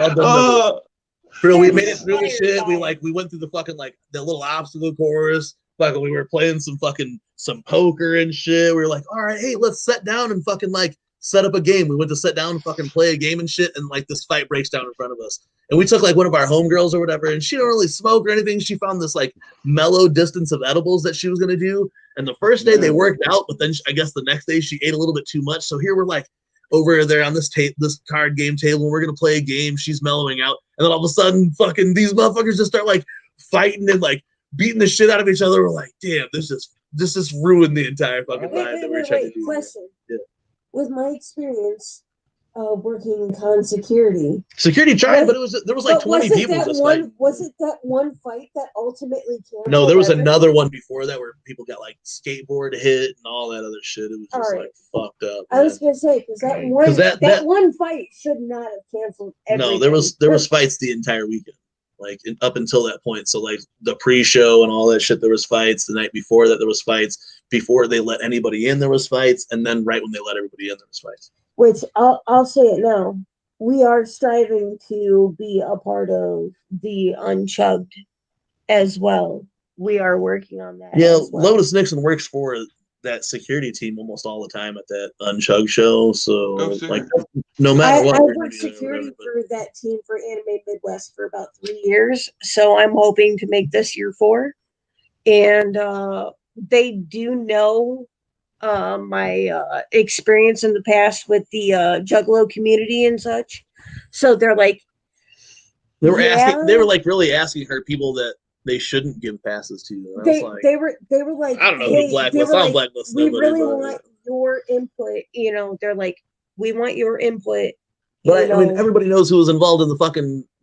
bro, we made it through the shit. We went through the fucking like the little obstacle course. Fucking we were playing some poker and shit. We were like, all right, hey, let's sit down and fucking like set up a game. We went to sit down and fucking play a game and shit, and like this fight breaks down in front of us. And we took like one of our homegirls or whatever, and she don't really smoke or anything. She found this like mellow distance of edibles that she was gonna do. And the first day they worked out, but then I guess the next day she ate a little bit too much. So here we're like over there on this card game table, and we're gonna play a game. She's mellowing out, and then all of a sudden, fucking these motherfuckers just start like fighting and like beating the shit out of each other. We're like, damn, this just ruined the entire fucking vibe that we're trying to do. Question. Yeah. With my experience working con security tried, but there was like 20 people just fighting. Was it that one fight that ultimately canceled? No, there was another one before that where people got like skateboard hit and all that other shit. It was just like fucked up. I was gonna say because that one fight should not have canceled everything. No, there was fights the entire weekend, like up until that point. So like the pre-show and all that shit, there was fights. The night before that, there was fights. Before they let anybody in, there was fights, and then right when they let everybody in, there was fights. Which I'll say it now. We are striving to be a part of the Unchugged as well. We are working on that. Yeah, as well. Lotus Nixon works for that security team almost all the time at that Unchugged show. So like, no matter what, I worked security for that team for Anime Midwest for about 3 years. So I'm hoping to make this year 4. And they do know my experience in the past with the Juggalo community and such. So they're like, they were like really asking her people that they shouldn't give passes to. They were like, I don't know who blacklist. I don't blacklist we nobody, really want your input. They're like, we want your input. But I mean, everybody knows who was involved in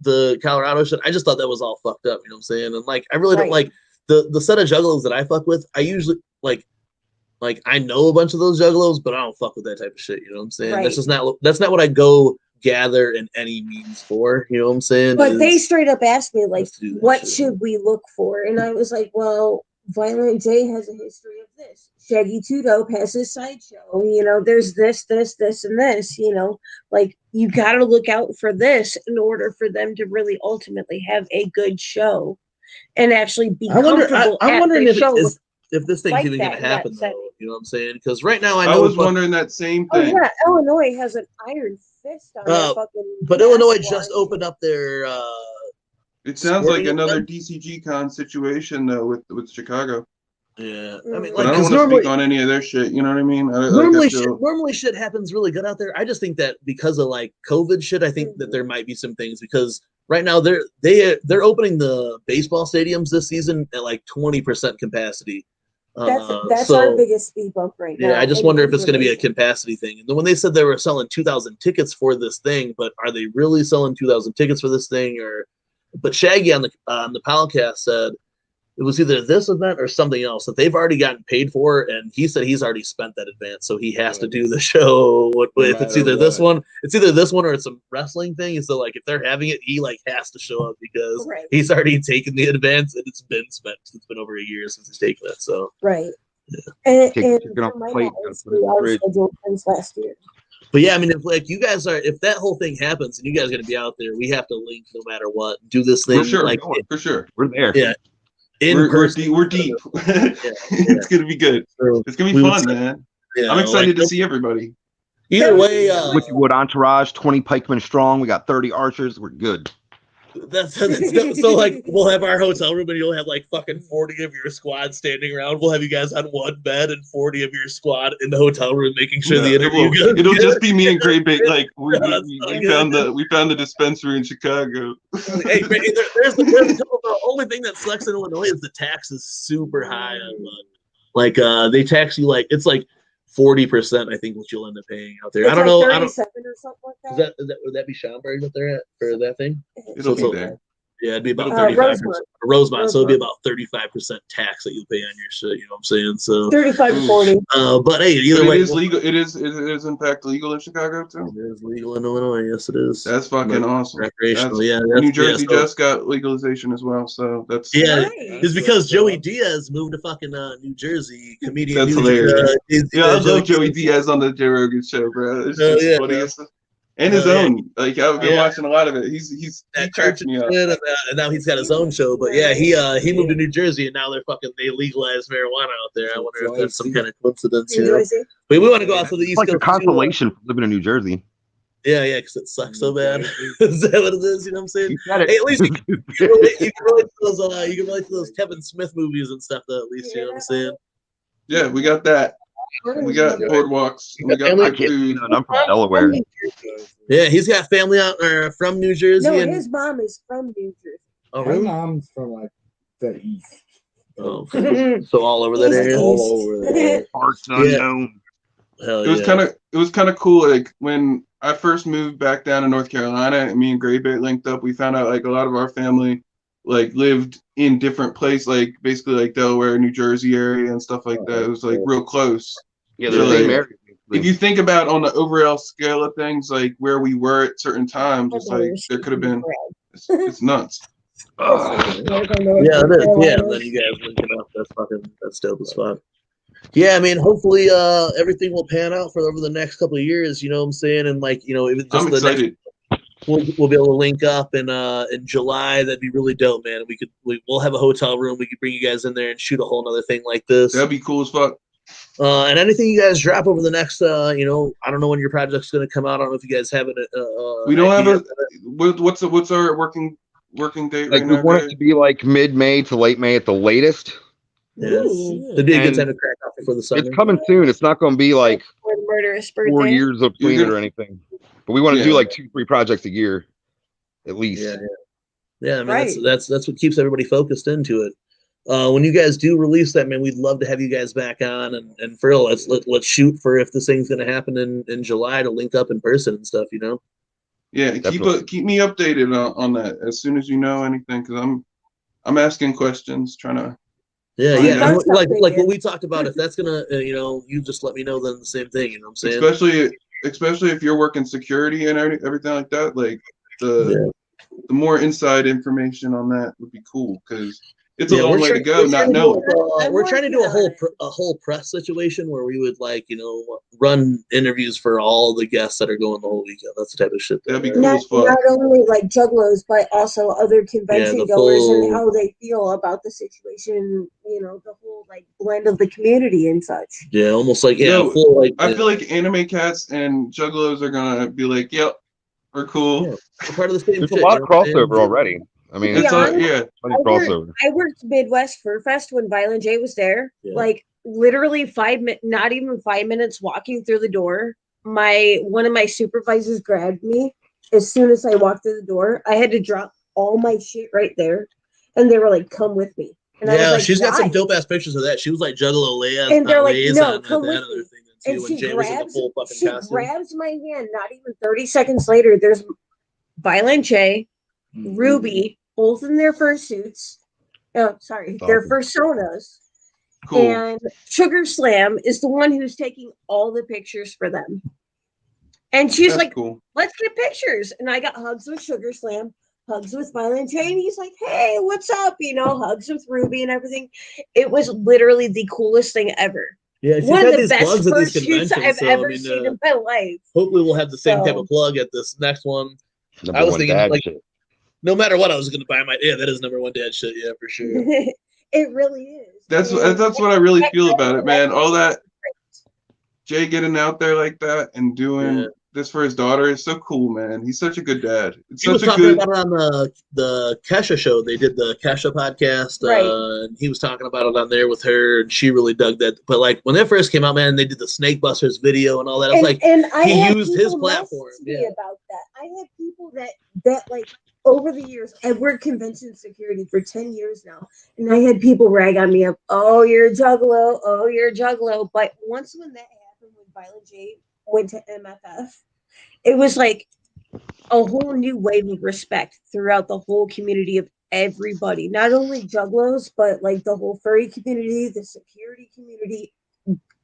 the Colorado shit. I just thought that was all fucked up. You know what I'm saying? And like, I really don't like the set of juggalos that I fuck with. I usually like I know a bunch of those juggalos, but I don't fuck with that type of shit. You know what I'm saying? Right. That's not what I go gather in any means for. You know what I'm saying? But they straight up asked me like, what should we look for? And I was like, well, Violent J has a history of this. Shaggy Two Dope has his sideshow. There's this, and this. Like you got to look out for this in order for them to really ultimately have a good show and actually be comfortable. I'm wondering if this thing's even going to happen, though. You know what I'm saying? Because right now I was wondering that same thing. Oh, yeah. Illinois has an iron fist on their fucking. But Illinois just opened up their. It sounds like another DCG Con situation, though, with Chicago. Yeah. I mean, but I don't want to speak on any of their shit. You know what I mean? Normally shit happens really good out there. I just think that because of like COVID shit, I think that there might be some things because right now they're opening the baseball stadiums this season at like 20% capacity. That's our biggest speed bump right now. Yeah, I just wonder if it's going to be a capacity thing. And then when they said they were selling 2,000 tickets for this thing, but are they really selling 2,000 tickets for this thing? But Shaggy on the podcast said it was either this event or something else that they've already gotten paid for, and he said he's already spent that advance, so he has to do the show. If it's either this one or it's a wrestling thing. So like if they're having it, he like has to show up because he's already taken the advance and it's been spent. It's been over a year since he's taken it. So right. And for my knowledge, we already scheduled things last year. But yeah, I mean, if that whole thing happens and you guys are going to be out there, we have to link no matter what. Do this thing for sure. We're there. Yeah. We're deep. It's gonna be good. It's gonna be fun, man. Yeah, I'm excited to see everybody. Either way, Wiked Wood entourage, 20 pikemen strong. We got 30 archers. We're good. So like we'll have our hotel room and you'll have like fucking 40 of your squad standing around. We'll have you guys on one bed and 40 of your squad in the hotel room making sure the interview goes. It'll just be me and Great Bait. Like we found the dispensary in Chicago. Hey, there's the only thing that sucks in Illinois is the tax is super high on like they tax you like it's like 40%, I think, what you'll end up paying out there. It's I don't like know. 37 or something like that. Would that be Schaumburg that they're at for that thing? It'll be there. Yeah, it'd be about 35%. Rosemont, so it'd be about 35% tax that you'll pay on your shit. You know what I'm saying? So 35 to 40. But hey, either way, it is legal. It is in fact legal in Chicago too. It is legal in Illinois. Yes, it is. That's fucking awesome. Recreational. New Jersey just got legalization as well. So that's it's because Joey Diaz moved to fucking New Jersey. Comedian. That's hilarious. I love Joey Diaz on the Joe Rogan show, bro. It's just funny. And his own, like I've been watching a lot of it. He cracks me up. And now he's got his own show. But yeah, he moved to New Jersey, and now they legalized marijuana out there. I wonder if that's some kind of coincidence. But we want to go out to the East Coast. It's like a consolation for living in New Jersey. Yeah, because it sucks so bad. Is that what it is? You know what I'm saying? Hey, at least you can relate to those Kevin Smith movies and stuff. Though, at least you know what I'm saying. Yeah, we got that. We got boardwalks. We got food. I'm from Delaware. Yeah, he's got family out from New Jersey. No, his mom is from New Jersey. Oh, really? My mom's from like the east. Oh, so all over that area. All over there. Parts unknown. Hell It was kind of cool. Like when I first moved back down to North Carolina, and me and Gray Bear linked up, we found out like a lot of our family like lived in different places, like basically like Delaware, New Jersey area and stuff like that. It was like real close. Yeah, So, the same like, area. if you think about on the overall scale of things, like where we were at certain times, it's like there could have been. It's nuts. Yeah, it is. Yeah, and then you guys linking up. That's dope as fuck. Yeah, I mean, hopefully, everything will pan out for over the next couple of years. You know what I'm saying? And like, you know, even just I'm excited. We'll be able to link up in July. That'd be really dope, man. We'll have a hotel room. We could bring you guys in there and shoot a whole nother thing like this. That'd be cool as fuck. And anything you guys drop over the next, you know, I don't know when your project's going to come out. I don't know if you guys have it. We don't have a. What's our working date Like right we now? want it to be like mid-May to late May at the latest. Yes. It'd be a good time to crack off before the summer. It's coming soon. It's not going to be like For the murderous birthday. 4 years of between it or anything. But we want to do like 2-3 projects a year, at least. Yeah. I mean, that's what keeps everybody focused into it. When you guys do release that, man, we'd love to have you guys back on and for real, let's shoot for if this thing's gonna happen in July to link up in person and stuff, you know. Yeah, keep me updated on that as soon as you know anything, because I'm asking questions, trying to. Yeah. Like what we talked about, if that's gonna, you know, you just let me know. Then the same thing, you know what I'm saying? Especially if you're working security and everything like that, like the more inside information on that would be cool, because it's a long way to go not knowing. We're trying to do a whole press situation where we would, like, you know, run interviews for all the guests that are going the whole weekend. That's the type of shit. That'd be cool not, as fuck. not only like juggalos, but also other convention goers and how they feel about the situation. You know, the whole like blend of the community and such. Yeah, almost like I feel like anime cats and juggalos are gonna be like, yep, we're cool. Yeah, we're part of the same. There's a lot of crossover already. I mean, it's crossover. I worked Midwest Fur Fest when Violent J was there. Yeah. Like literally not even 5 minutes walking through the door. One of my supervisors grabbed me as soon as I walked through the door. I had to drop all my shit right there, and they were like, "Come with me." And I was like, she's got some dope ass pictures of that. She was like Juggalo Leia, and they're like, "No, come with me." And she grabs my hand. Not even 30 seconds later, there's Violent J, Ruby, both in their fursuits. Oh, sorry, their fursonas. Cool. And Sugar Slam is the one who's taking all the pictures for them. And she's like, cool. Let's get pictures. And I got hugs with Sugar Slam, hugs with Violent J, and he's like, hey, what's up? You know, hugs with Ruby and everything. It was literally the coolest thing ever. Yeah, one of the best fursuits I've ever seen in my life. Hopefully we'll have the same type of plug at this next one. I was thinking, like, no matter what, I was going to buy that is number one dad shit. Yeah, for sure. It really is. That's what I really feel about it, man. All that Jay getting out there like that and doing this for his daughter is so cool, man. He's such a good dad. He was talking about it on the Kesha show. They did the Kesha podcast. And he was talking about it on there with her, and she really dug that. But like when that first came out, man, they did the Snake Busters video and all that. I was like, he used his platform. About that, I had people that like over the years. I've worked convention security for 10 years now, and I had people rag on me of, "Oh, you're a juggalo. Oh, you're a juggalo." But once when that happened, when Violent J went to MFF, it was like a whole new wave of respect throughout the whole community of everybody, not only juggalos, but like the whole furry community, the security community,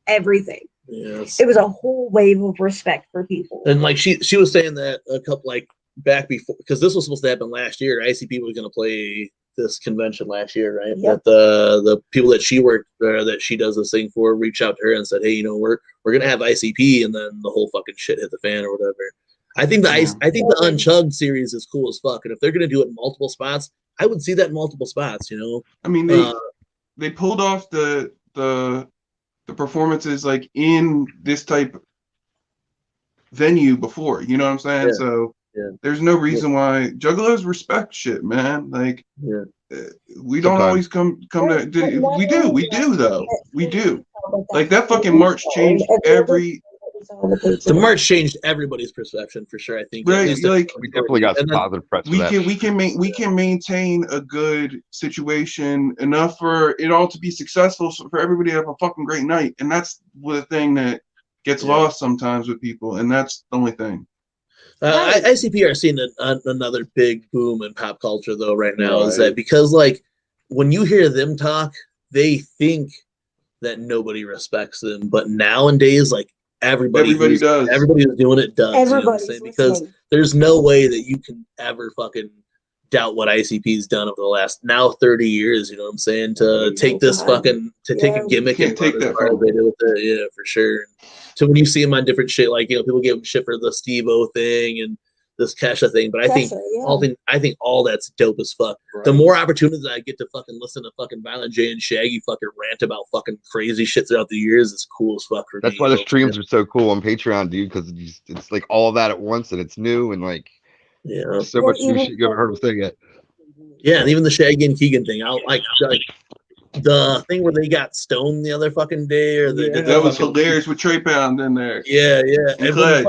everything. Yes. It was a whole wave of respect for people. And like she was saying that a couple like back before, because this was supposed to happen last year. ICP was going to play this convention last year, right? Yep. But the people that she worked that she does this thing for reached out to her and said, hey, you know, we're gonna have ICP, and then the whole fucking shit hit the fan or whatever. I think the Unchugged series is cool as fuck, and if they're gonna do it in multiple spots, I would see that in multiple spots, you know. I mean, they pulled off the performances like in this type venue before, you know what I'm saying? So there's no reason why juggalos respect shit, man. Like we don't always come to we do though. We do. Like that fucking march changed every The merch changed everybody's perception for sure. I think. Right, like we definitely got some positive press. We can maintain a good situation enough for it all to be successful, for everybody to have a fucking great night, and that's the thing that gets lost sometimes with people, and that's the only thing. ICP are seeing another big boom in pop culture though right now. Is that because like when you hear them talk, they think that nobody respects them, but nowadays like everybody does. Everybody who's doing it does. You know what I'm saying? Because there's no way that you can ever fucking doubt what ICP's done over the last now 30 years. You know what I'm saying? To take this fucking take a gimmick and take that far they do with it. Yeah, for sure. So when you see him on different shit, like people give him shit for the Steve-O thing and this Kesha thing, but I think all that's dope as fuck. Right. The more opportunities I get to fucking listen to fucking Violent J and Shaggy fucking rant about fucking crazy shit throughout the years, it's cool as fuck for me. That's why the streams are so cool on Patreon, dude, because it's like all of that at once and it's new and like so much new shit you haven't heard him say yet. Yeah, and even the Shaggy and Keegan thing, I like the thing where they got stoned the other fucking day, or that was hilarious with Trey Pound in there. Yeah. And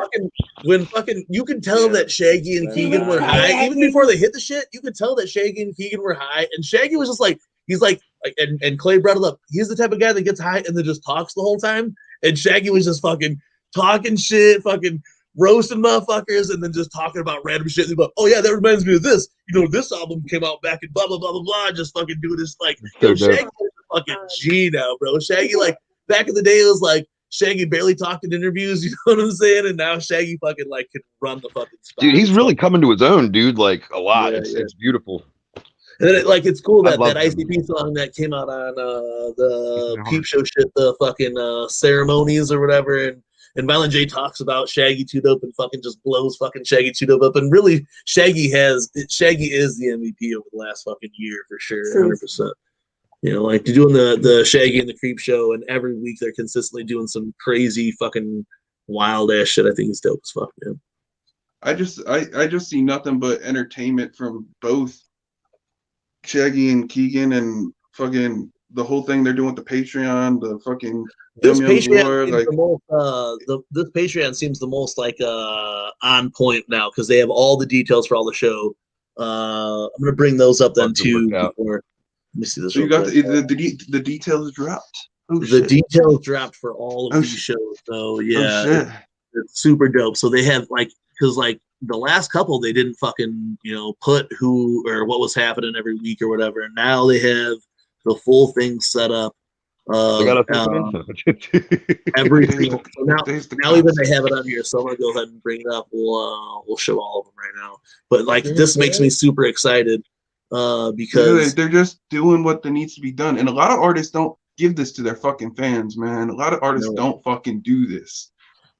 when fucking you could tell that Shaggy and Keegan were high, even before they hit the shit, you could tell that Shaggy and Keegan were high, and Shaggy was just like, he's like, and Clay brought it up. He's the type of guy that gets high and then just talks the whole time, and Shaggy was just fucking talking shit, fucking roasting motherfuckers, and then just talking about random shit. About, oh yeah, that reminds me of this. You know, this album came out back in blah blah blah blah blah. Just fucking doing this like, Shaggy is a fucking G now, bro. Shaggy, like back in the day, it was like Shaggy barely talked in interviews. You know what I'm saying? And now Shaggy fucking like can run the fucking spot. Dude, he's really coming to his own, dude. Like a lot. It's beautiful. And then it's cool that ICP song that came out on the Peep Show shit, the fucking ceremonies or whatever, and Violent J talks about Shaggy 2 Dope and fucking just blows fucking Shaggy 2 Dope up. And really, Shaggy is the MVP over the last fucking year for sure, 100%. You know, like doing the Shaggy and the Creep Show, and every week they're consistently doing some crazy fucking wild ass shit. I think it's dope as fuck, man. I just see nothing but entertainment from both Shaggy and Keegan, and fucking the whole thing they're doing with the Patreon, the fucking this Patreon this Patreon seems the most like on point now because they have all the details for all the show. I'm gonna bring those up then too. Let me see this. So you got the details dropped. The details dropped for all of these shows. So yeah, it's super dope. So they have because the last couple they didn't fucking put who or what was happening every week or whatever. And now they have the full thing set up. Everything. So now even they have it on here, so I'm gonna go ahead and bring it up. We'll show all of them right now. But this makes me super excited because they're just doing what needs to be done, and a lot of artists don't give this to their fucking fans, man. A lot of artists don't fucking do this.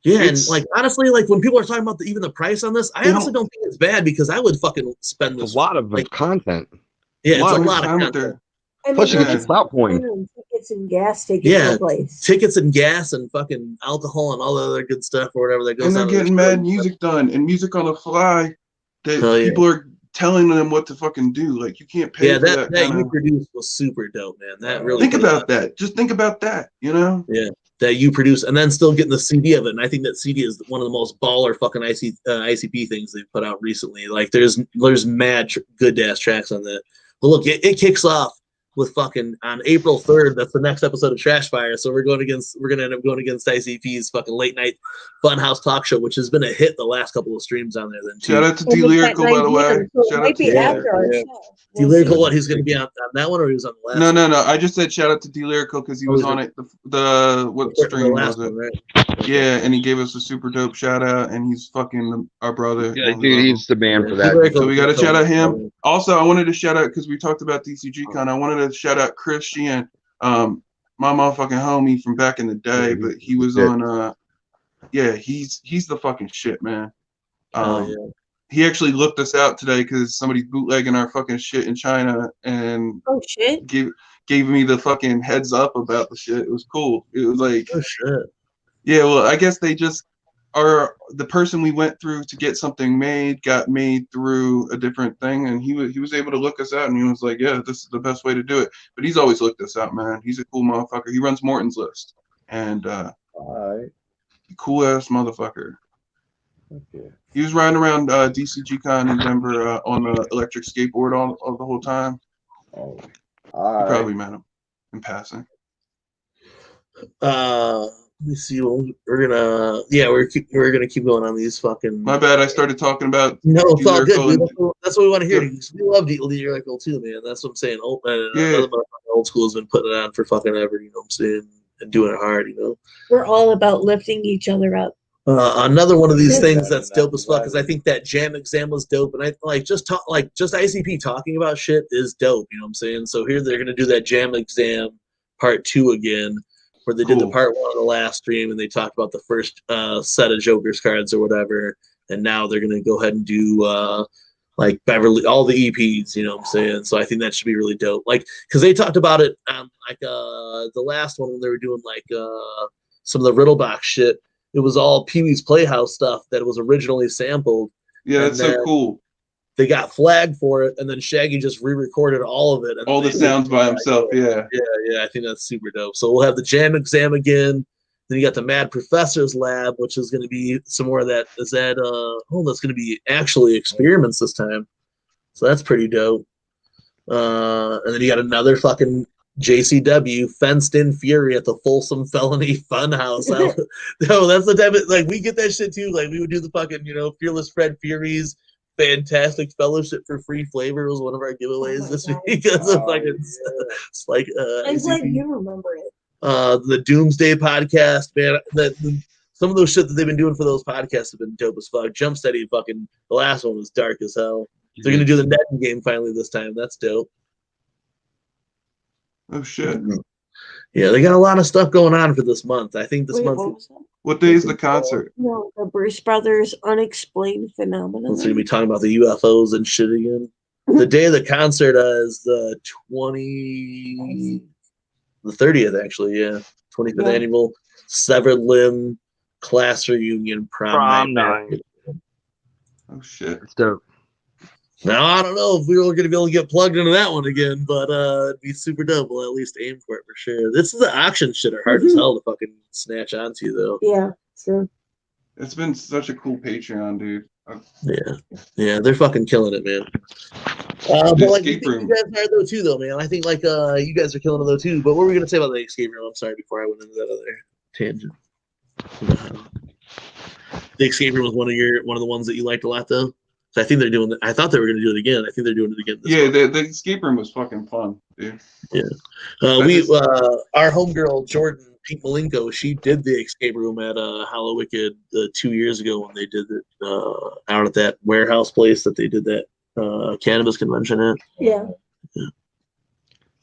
Yeah, and honestly, when people are talking about even the price on this, I honestly don't think it's bad because I would fucking spend this. A lot of content. Yeah, it's a lot of content. Plus, you get clout point. Tickets and gas to place. Tickets and gas and fucking alcohol and all the other good stuff or whatever that goes. And they're getting mad music done and music on the fly that people are telling them what to fucking do. Like you can't pay. Yeah, that you produced was super dope, man. That really. Think about that. Just think about that. Yeah. That you produce and then still getting the CD of it. And I think that CD is one of the most baller fucking ICP things they've put out recently. Like there's mad good ass tracks on that. But look, it kicks off with fucking on April 3rd. That's the next episode of Trash Fire. So we're gonna end up going against ICP's fucking late night Funhouse talk show, which has been a hit the last couple of streams on there. Then too. Shout out to D Lyrical, by the way. Shout out to D Lyrical. What he's gonna be on that one, or he was on the last? No. I just said shout out to D Lyrical because he was on it. What stream was it? Right? Yeah, and he gave us a super dope shout out, and he's fucking our brother. Yeah, dude, he's the man for that. So we got to shout out him. Also, I wanted to shout out because we talked about DCG Con. I wanted to shout out Chris Sheehan, my motherfucking homie from back in the day. But he was on. He's the fucking shit, man. He actually looked us out today because somebody's bootlegging our fucking shit in China, and gave me the fucking heads up about the shit. It was cool. It was like, oh shit. Yeah, well, I guess they just are the person we went through to get something made got made through a different thing, and he was able to look us out, and he was like, yeah, this is the best way to do it. But he's always looked us out, man. He's a cool motherfucker. He runs Morton's List, and Cool ass motherfucker. Okay. He was riding around DCG Con in Denver on the electric skateboard all the whole time. Oh, You all probably right. met him in passing. Let me see. We're gonna keep going on these fucking. My bad. I started talking about No, it's all good, dude. and- That's what we want to hear. Yeah. We love the lyrical too, man. That's what I'm saying. Yeah. Another old school has been putting it on for fucking ever. You know what I'm saying? And doing it hard. You know. We're all about lifting each other up. Another one of these things Exactly, that's dope as fuck exactly. is I think that jam exam was dope, and I like just ICP talking about shit is dope. You know what I'm saying? So here they're gonna do that jam exam part 2 again, where they did the Cool. part 1 on the last stream, and they talked about the first set of Joker's cards or whatever, and now they're gonna go ahead and do like Beverly, all the EPs. You know what I'm saying? So I think that should be really dope. Like, because they talked about it on like the last one when they were doing like some of the riddle box shit. It was all Pee-wee's Playhouse stuff that was originally sampled. Yeah, that's so cool. They got flagged for it, and then Shaggy just re-recorded all of it. And All the sounds by himself, yeah. Yeah, I think that's super dope. So we'll have the jam exam again. Then you got the Mad Professor's Lab, which is going to be some more of that. That's going to be actually experiments this time. So that's pretty dope. And then you got another fucking JCW fenced in fury at the Folsom Felony Funhouse. No, that's the type of, like, we get that shit too. Like, we would do the fucking, Fearless Fred Fury's Fantastic Fellowship for Free Flavor was one of our giveaways this week because of fucking it's like I'm glad you remember it. The Doomsday podcast, man. Some of those shit that they've been doing for those podcasts have been dope as fuck. Jump Steady, fucking the last one was dark as hell. They're gonna do the netting game finally this time. That's dope. Oh shit! Yeah, they got a lot of stuff going on for this month. I think this month. What day is the concert? No, the Bruce Brothers Unexplained Phenomenon. So you're gonna be talking about the UFOs and shit again. The day of the concert is the 30th, actually. Yeah, 25th annual Severed Limb Class Reunion Prom night. Oh shit! It's dope. Now, I don't know if we were going to be able to get plugged into that one again, but it'd be super dope. We'll at least aim for it for sure. This is the auction shit are hard as hell to fucking snatch onto, though. Yeah, true. It's been such a cool Patreon, dude. Yeah, they're fucking killing it, man. But like, escape room. you guys are though too, though, man. I think like you guys are killing it though too. But what were we gonna say about the escape room? I'm sorry, before I went into that other tangent. The escape room was one of the ones that you liked a lot, though. I think they're doing. I thought they were going to do it again. I think they're doing it again. The escape room was fucking fun, dude. Yeah. Our homegirl Jordan Pete Malenko, she did the escape room at Hollow Wicked 2 years ago when they did it out at that warehouse place that they did that cannabis convention at. Yeah.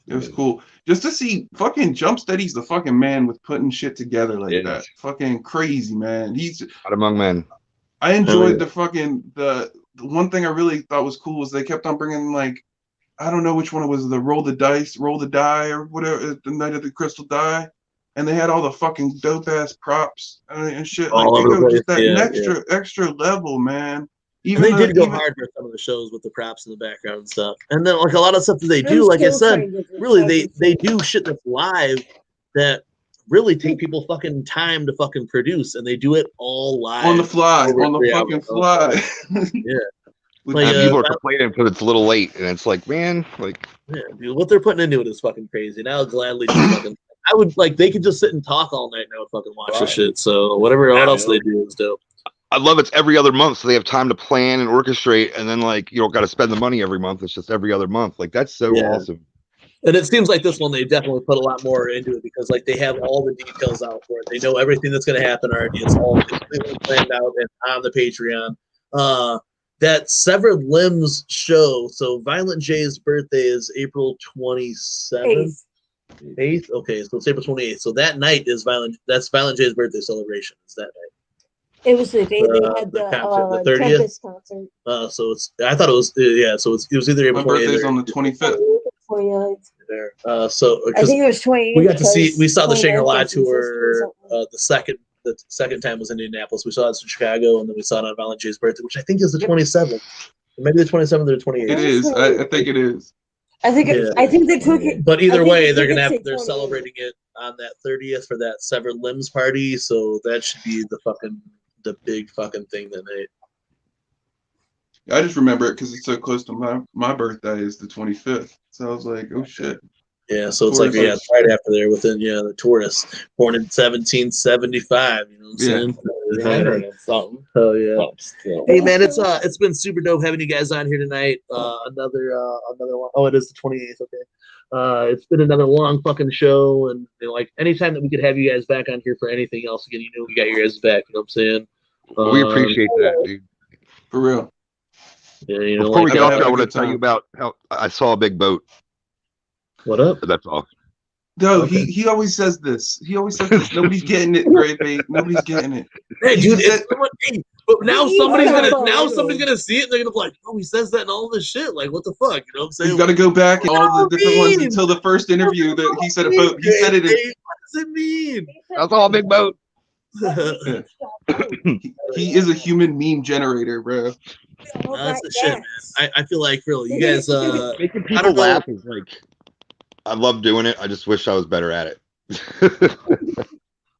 It was cool just to see fucking Jump Steady's the fucking man with putting shit together like that. Fucking crazy, man. He's out among men. I enjoyed the one thing I really thought was cool was they kept on bringing, like, I don't know which one it was, the roll the die or whatever, the night of the crystal die, and they had all the fucking dope ass props and shit. Like, they go just that extra level, man. Even they did go hard for some of the shows with the props in the background and stuff. And then like a lot of stuff that they do, like I said, really they do shit that's live that really take people fucking time to fucking produce, and they do it all live on the fly. Yeah. Like, people are complaining because it's a little late, and it's like, man, like, yeah, dude, what they're putting into it is fucking crazy. And I'll gladly do fucking. I would like they could just sit and talk all night and I would fucking watch this shit. So what else they do is dope. I love it's every other month, so they have time to plan and orchestrate, and then like you don't got to spend the money every month. It's just every other month. Like that's so awesome. And it seems like this one, they definitely put a lot more into it because, like, they have all the details out for it. They know everything that's going to happen already. It's all completely planned out and on the Patreon. That Severed Limbs show, so Violent J's birthday is April 27th. 8th? Okay, so it's April 28th. So that night is Violent J's birthday celebration. It's that night. It was the day they had the concert, the 30th Tempest concert. So it's. I thought it was. So it was either April 28th. My birthday's on the 25th. 29th. So I think it was 28th. We saw the Shangri-La tour. The second time was in Indianapolis. We saw it in Chicago, and then we saw it on Violent J's birthday, which I think is the 27th. Maybe the 27th or the 28th. It is. I think it is. I think they took it. But either way, they're celebrating it on that 30th for that severed limbs party, so that should be the big fucking thing that night. I just remember it because it's so close to my birthday is the 25th. So I was like, oh shit. Yeah, so it's like it's right after there within the tourist, born in 1775. You know what I'm saying? Something. Oh yeah. Hey man, it's been super dope having you guys on here tonight. Another one. Oh, it is the 28th. Okay. It's been another long fucking show, and like anytime that we could have you guys back on here for anything else again, we got your guys back. You know what I'm saying? We appreciate that, dude. For real. Yeah, Before we get off, I want to good tell you time. about how I saw a big boat. What up? That's all. No, Okay. he always says this. He always says this. Nobody's getting it, Great Bait. Nobody's getting it. Hey, He dude, just but now somebody's Hey. gonna see it. And they're gonna be like, "Oh, he says that and all this shit. Like, what the fuck?" You know what I'm saying? You got to go back and all the different ones mean? until the first interview that he said a boat. He said it. What does it mean? That's all, big boat. He is a human meme generator, bro. That's the shit, man. I feel like really, you guys. Making I people don't know. laugh is like, I love doing it. I just wish I was better at it.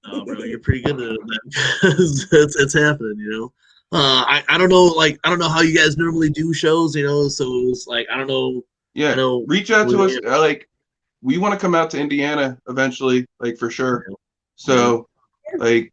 Oh, bro, you're pretty good at it, man. it's happening, you know. I don't know, like I don't know how you guys normally do shows, you know. So it's like I don't know. Yeah, I know, reach out to us. Like, we want to come out to Indiana eventually, like for sure. So, like,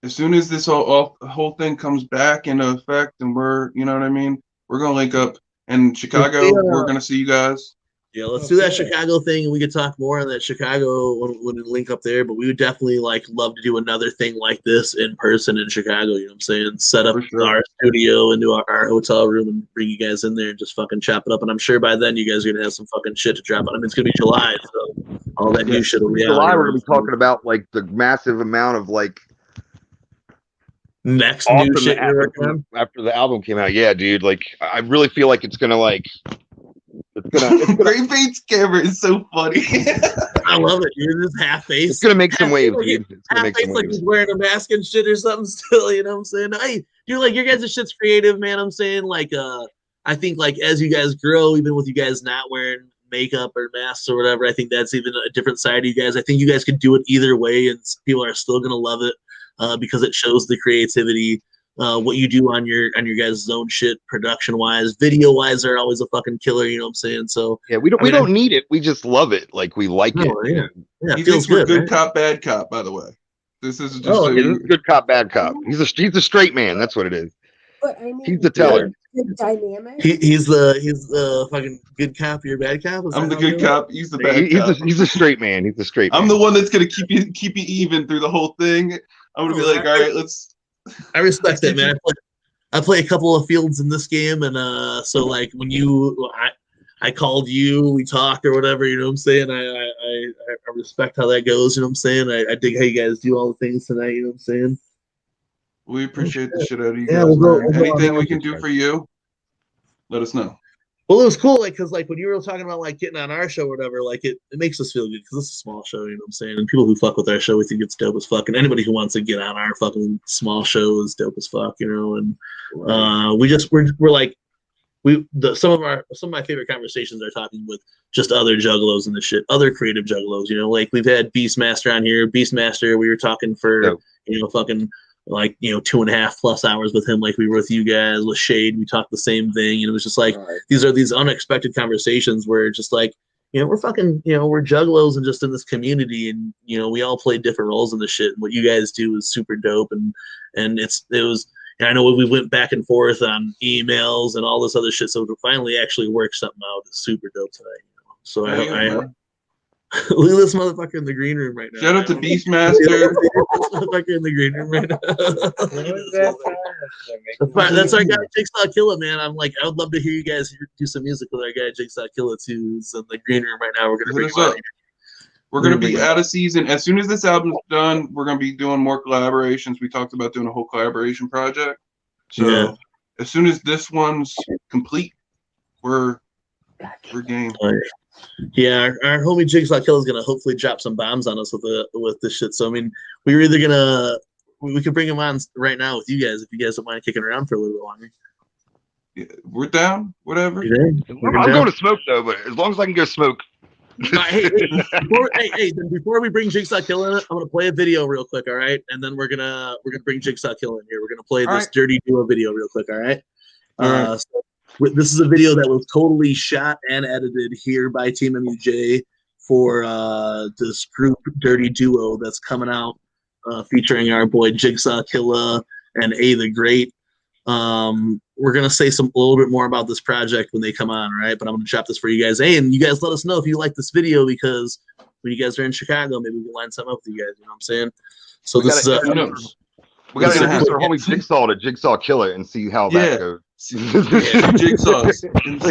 as soon as this whole thing comes back into effect, and we're, you know what I mean, we're gonna link up. And Chicago, we're gonna see you guys. Yeah, let's do that Chicago thing, and we could talk more on that Chicago when we link up there. But we would definitely love to do another thing like this in person in Chicago. You know what I'm saying? Set up our studio into our hotel room and bring you guys in there and just fucking chop it up. And I'm sure by then you guys are gonna have some fucking shit to drop on. I mean, it's gonna be July, so all that new shit will be out. July, we're gonna be talking about like the massive amount of like next awesome new shit after the album came out. Yeah, dude. Like, I really feel like it's gonna Great Bait's camera is so funny. I love it, dude. This half face. It's gonna make some waves, dude. It's gonna Half make face some like waves. he's wearing a mask and shit or something still, you know what I'm saying? Hey, dude, like your guys' shit's creative, man. I'm saying, like, I think like as you guys grow, even with you guys not wearing makeup or masks or whatever, I think that's even a different side of you guys. I think you guys could do it either way, and people are still gonna love it because it shows the creativity. What you do on your guys' own shit, production wise, video wise, are always a fucking killer. You know what I'm saying? So yeah, we don't need it. We just love it. Like, we like it. Yeah, He feels thinks we're good, good cop, bad cop. By the way, this is just he's a good cop, bad cop. He's a straight man. That's what it is. But I mean, He's the teller. good dynamic. He's the fucking good cop. You're a bad cop. I'm the good cop. He's the bad cop. He's a straight man. He's a straight man. I'm the one that's gonna keep you even through the whole thing. I'm gonna be like, all right, let's. I respect that, man. I play a couple of fields in this game, and so like when I called you, we talked or whatever, you know what I'm saying? I respect how that goes, you know what I'm saying? I dig how you guys do all the things tonight, you know what I'm saying? We appreciate the shit out of you Yeah, guys. we'll Man. go Anything on. we can do for you, let us know. Well, it was cool, like, because like when you were talking about like getting on our show or whatever, like it makes us feel good because it's a small show, you know what I'm saying? And people who fuck with our show, we think it's dope as fuck. And anybody who wants to get on our fucking small show is dope as fuck, you know. And we're like some of my favorite conversations are talking with just other juggalos and the shit, other creative juggalos, you know. Like we've had Beastmaster on here. Beastmaster, we were talking for fucking like 2.5+ hours with him, like we were with you guys. With Shade, we talked the same thing, and it was just like these are these unexpected conversations where just like we're fucking we're juggalos and just in this community, and we all play different roles in this shit. And what you guys do is super dope, and it was. And I know we went back and forth on emails and all this other shit, so to finally actually work something out is super dope tonight. So I look at this motherfucker in the green room right now. Shout out to Beastmaster. This motherfucker in the green room right now. That's our guy, Jigsaw Killa, man. I'm like, I would love to hear you guys do some music with our guy, Jigsaw Killa, too. Who's in the green room right now. We're gonna bring him out. We're gonna be out of season as soon as this album's done. We're gonna be doing more collaborations. We talked about doing a whole collaboration project. So as soon as this one's complete, we're game. Yeah, our homie Jigsaw Killa is gonna hopefully drop some bombs on us with this shit. So I mean, we were either gonna we could bring him on right now with you guys if you guys don't mind kicking around for a little bit longer. Yeah, we're down. Whatever. I'm going to smoke though, but as long as I can go smoke, Before we bring Jigsaw Killer in, I'm gonna play a video real quick, all right? And then we're gonna bring Jigsaw Killer in here. We're gonna play this Dirty Duo video real quick, all right? This is a video that was totally shot and edited here by TeamMUJ for this group Dirty Duo that's coming out, featuring our boy Jigsaw Killer and A the Great. We're gonna say a little bit more about this project when they come on, right? But I'm gonna chop this for you guys. Hey, and you guys let us know if you like this video, because when you guys are in Chicago, maybe we can line something up with you guys. You know what I'm saying? So we gotta introduce our homie Jigsaw to Jigsaw Killer and see how that goes. Jigsaws.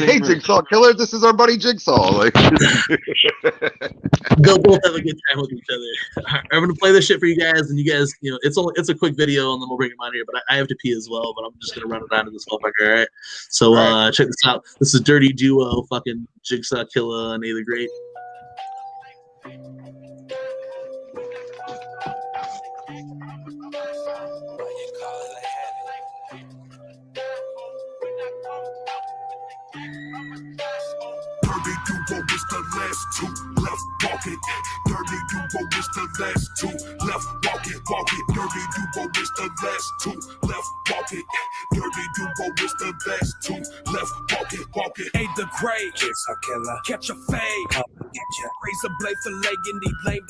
Hey, Jigsaw Killer, this is our buddy Jigsaw. Like, they'll both have a good time with each other. I'm gonna play this shit for you guys, and you guys, it's a quick video, and then we'll bring him on here. But I have to pee as well, but I'm just gonna run it onto this motherfucker. All right. So check this out. This is Dirty Duo, fucking Jigsaw Killer and A the Great. Duo is the last two left walking. Dirty Duo is the last two left walking. Dirty Duo is the last two left walking. Dirty Duo is the last two left walking. A the Great, Jigsaw Killer, catch a fade. Raise a blade for legging these lame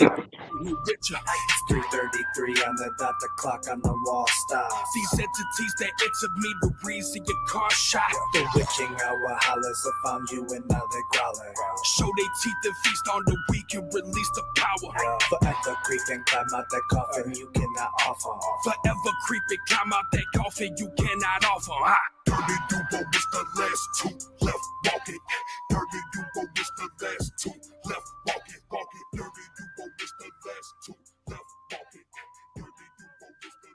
you richer. It's 3:33 on the dot, the clock on the wall stops. These entities that enter me, the reason your car shot. The witching hour hollers have found you and now they're growling. Show they teeth and feast on the weak and release the power. Forever creeping, climb out that coffin you cannot offer. Forever creeping, climb out that coffin you cannot offer. Dirty Duo is the last two left walking. Dirty Duo is the last two left walking. Dirty Duo is the last two left walking. Dirty Duo is the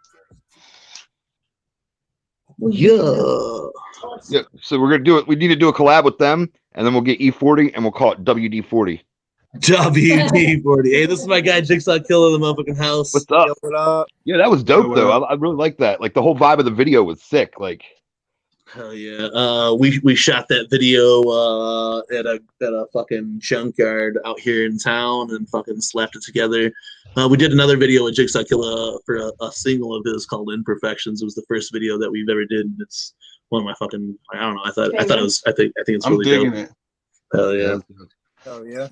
last. Yeah. So we're gonna do it. We need to do a collab with them, and then we'll get E40, and we'll call it WD40. WD40. Hey, this is my guy Jigsaw Killer, the motherfucking house. What's up? Yo, what up? Yeah, that was dope though. I really like that. Like the whole vibe of the video was sick. Like, hell yeah. We shot that video at a fucking junkyard out here in town and fucking slapped it together. We did another video with Jigsaw Killer for a single of his called Imperfections. It was the first video that we've ever did, and it's one of my fucking, I don't know. I think it's really digging dope. it. Hell yeah. Oh yeah.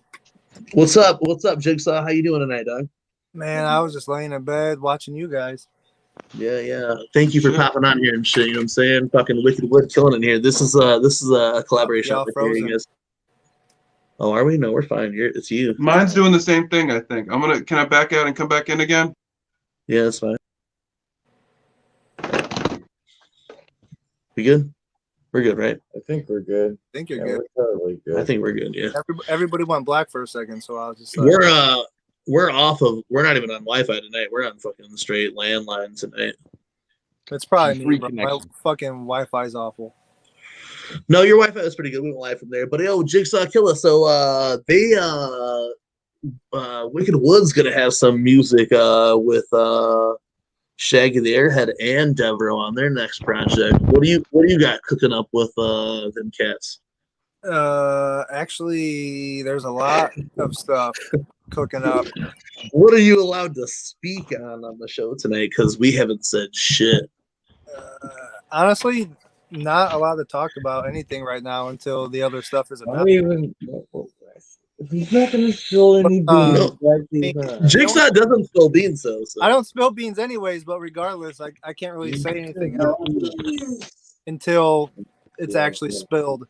What's up, Jigsaw? How you doing tonight, dog? Man, I was just laying in bed watching you guys. Yeah. Thank you for popping on here and shit. You know what I'm saying? Fucking Wiked Wood killing in here. This is a collaboration with you guys. Oh, are we? No, we're fine. It's you. Mine's doing the same thing, I think. Can I back out and come back in again? Yeah, that's fine. We good? We're good, right? I think we're good. I think you're Yeah, good. we're totally good. I think we're good, yeah. Everybody went black for a second, so I was just we're off of, we're not even on Wi-Fi tonight. We're on fucking straight landline tonight. It's probably me, Free bro. My connection. fucking Wi-Fi's awful. No, your Wi-Fi is pretty good. We went live from there. But yo, Jigsaw Killer. So Wiked Wood's gonna have some music with Shaggy the Airhead and Devereaux on their next project. What do you got cooking up with them cats? Actually, there's a lot of stuff cooking up. What are you allowed to speak on the show tonight? Because we haven't said shit. Honestly, not allowed to talk about anything right now until the other stuff is I don't about. even. He's not gonna spill any beans. Jigsaw doesn't spill beans, though. So. I don't spill beans anyways, but regardless, I can't really say anything else until it's actually spilled.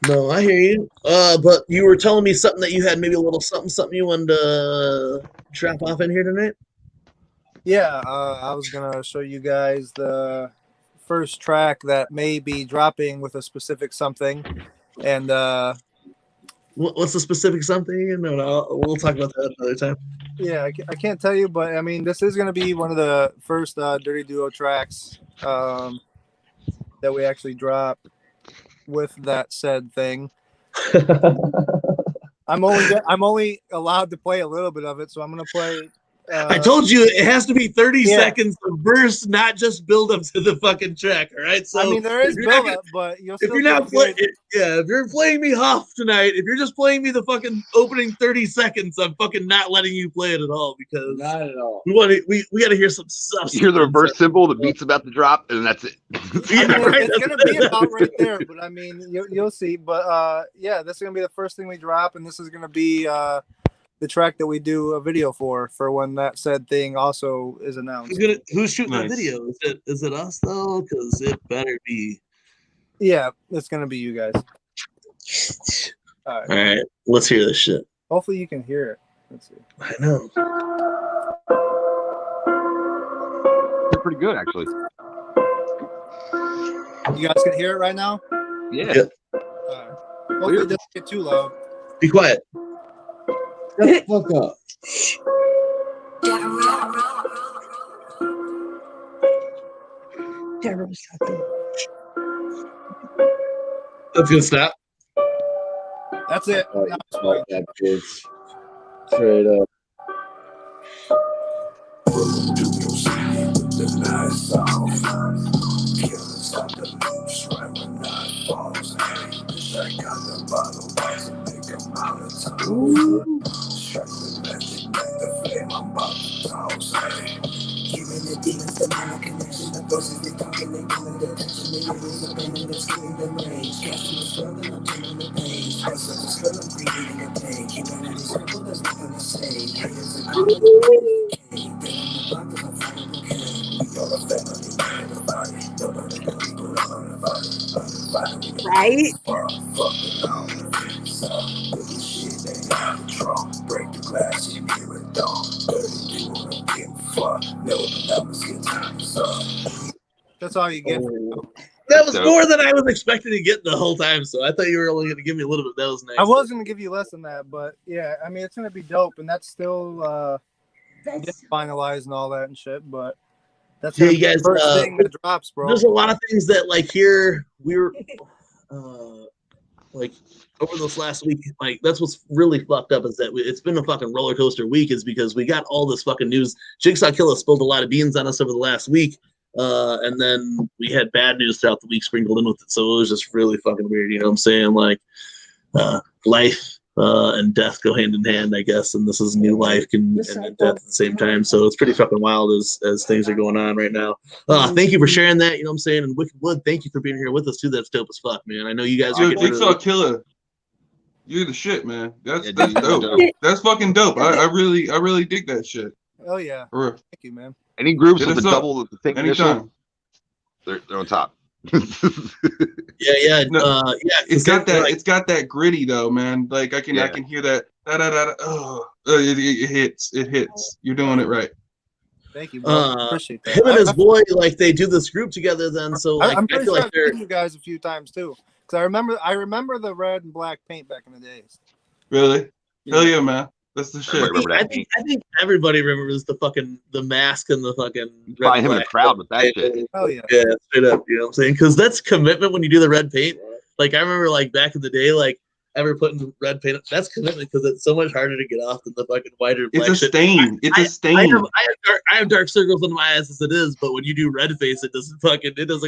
No, I hear you. But you were telling me something that you had maybe a little something you wanted to drop off in here tonight? Yeah, I was gonna show you guys the first track that may be dropping with a specific something, and what's the specific something? No, we'll talk about that another time. Yeah, I can't tell you, but I mean, this is gonna be one of the first Dirty Duo tracks that we actually drop with that said thing. I'm only allowed to play a little bit of it, so I'm gonna play I told you it has to be 30 yeah. seconds of verse, not just build up to the fucking track. All right. So I mean, there is build up, but you'll if still you're get not playing, good. if you're playing me Huff tonight, if you're just playing me the fucking opening 30 seconds, I'm fucking not letting you play it at all because Not at all. we want to. We got to hear some stuff. You hear the reverse symbol, the beat's about to drop, and that's it. Yeah, I mean, right. it's gonna be about right there, but I mean, you'll see. But yeah, this is gonna be the first thing we drop, and this is gonna be the track that we do a video for when that said thing also is announced. Who's shooting Nice. the video? Is it us though? Because it better be. Yeah, it's gonna be you guys. All right, let's hear this shit. Hopefully you can hear it. Let's see. I know. They're pretty good, actually. You guys can hear it right now? Yeah. Yep. Hopefully it doesn't get too loud. Be quiet. Shut the fuck up. That's gonna stop. That's it. Oh, Now it's fuck that bitch. Straight up. Right? That's all you get. That was So- more than I was expecting to get the whole time. So I thought you were only going to give me a little bit. That was nice. I was gonna give you less than that, but yeah, I mean it's gonna be dope, and that's still getting finalized and all that and shit. But that's Yeah, gonna you be the guys, first thing that drops, bro. There's a lot of things that like here we were like over this last week. Like that's what's really fucked up is that it's been a fucking roller coaster week. Is because we got all this fucking news. Jigsaw Killa spilled a lot of beans on us over the last week. And then we had bad news throughout the week sprinkled in with it. So it was just really fucking weird. You know what I'm saying? Like, life and death go hand in hand, I guess. And this is new life and death at the same time. So it's pretty fucking wild as things are going on right now. Thank you for sharing that. You know what I'm saying? And Wiked Wood, thank you for being here with us too. That's dope as fuck, man. I know you guys Yo, are Jigsaw Killa, you're the shit, man. That's Yeah, dude, dope. That's fucking dope. I really dig that shit. Oh yeah, For real. thank you, man. Any groups Hit with us the up. double the thing Anytime. they're on top. Yeah. It's got that. It's got that gritty though, man. Like I can Yeah. hear that. It hits. It hits. You're doing it right. Thank you, bro. Appreciate that. Him and his boy, like they do this group together. Then so like I'm I pretty feel sure like I've they're seen you guys a few times too, because I remember the red and black paint back in the days. Really? Hell yeah, man. That's the shit. Remember that I think everybody remembers the mask and the fucking Find him in a crowd with that shit. Oh yeah. Yeah, straight up. You know what I'm saying? Because that's commitment when you do the red paint. Like I remember, like back in the day, like ever putting red paint. That's commitment because it's so much harder to get off than the fucking white or black. It's a shit. stain. It's a stain. I have dark circles under my eyes as it is, but when you do red face, it doesn't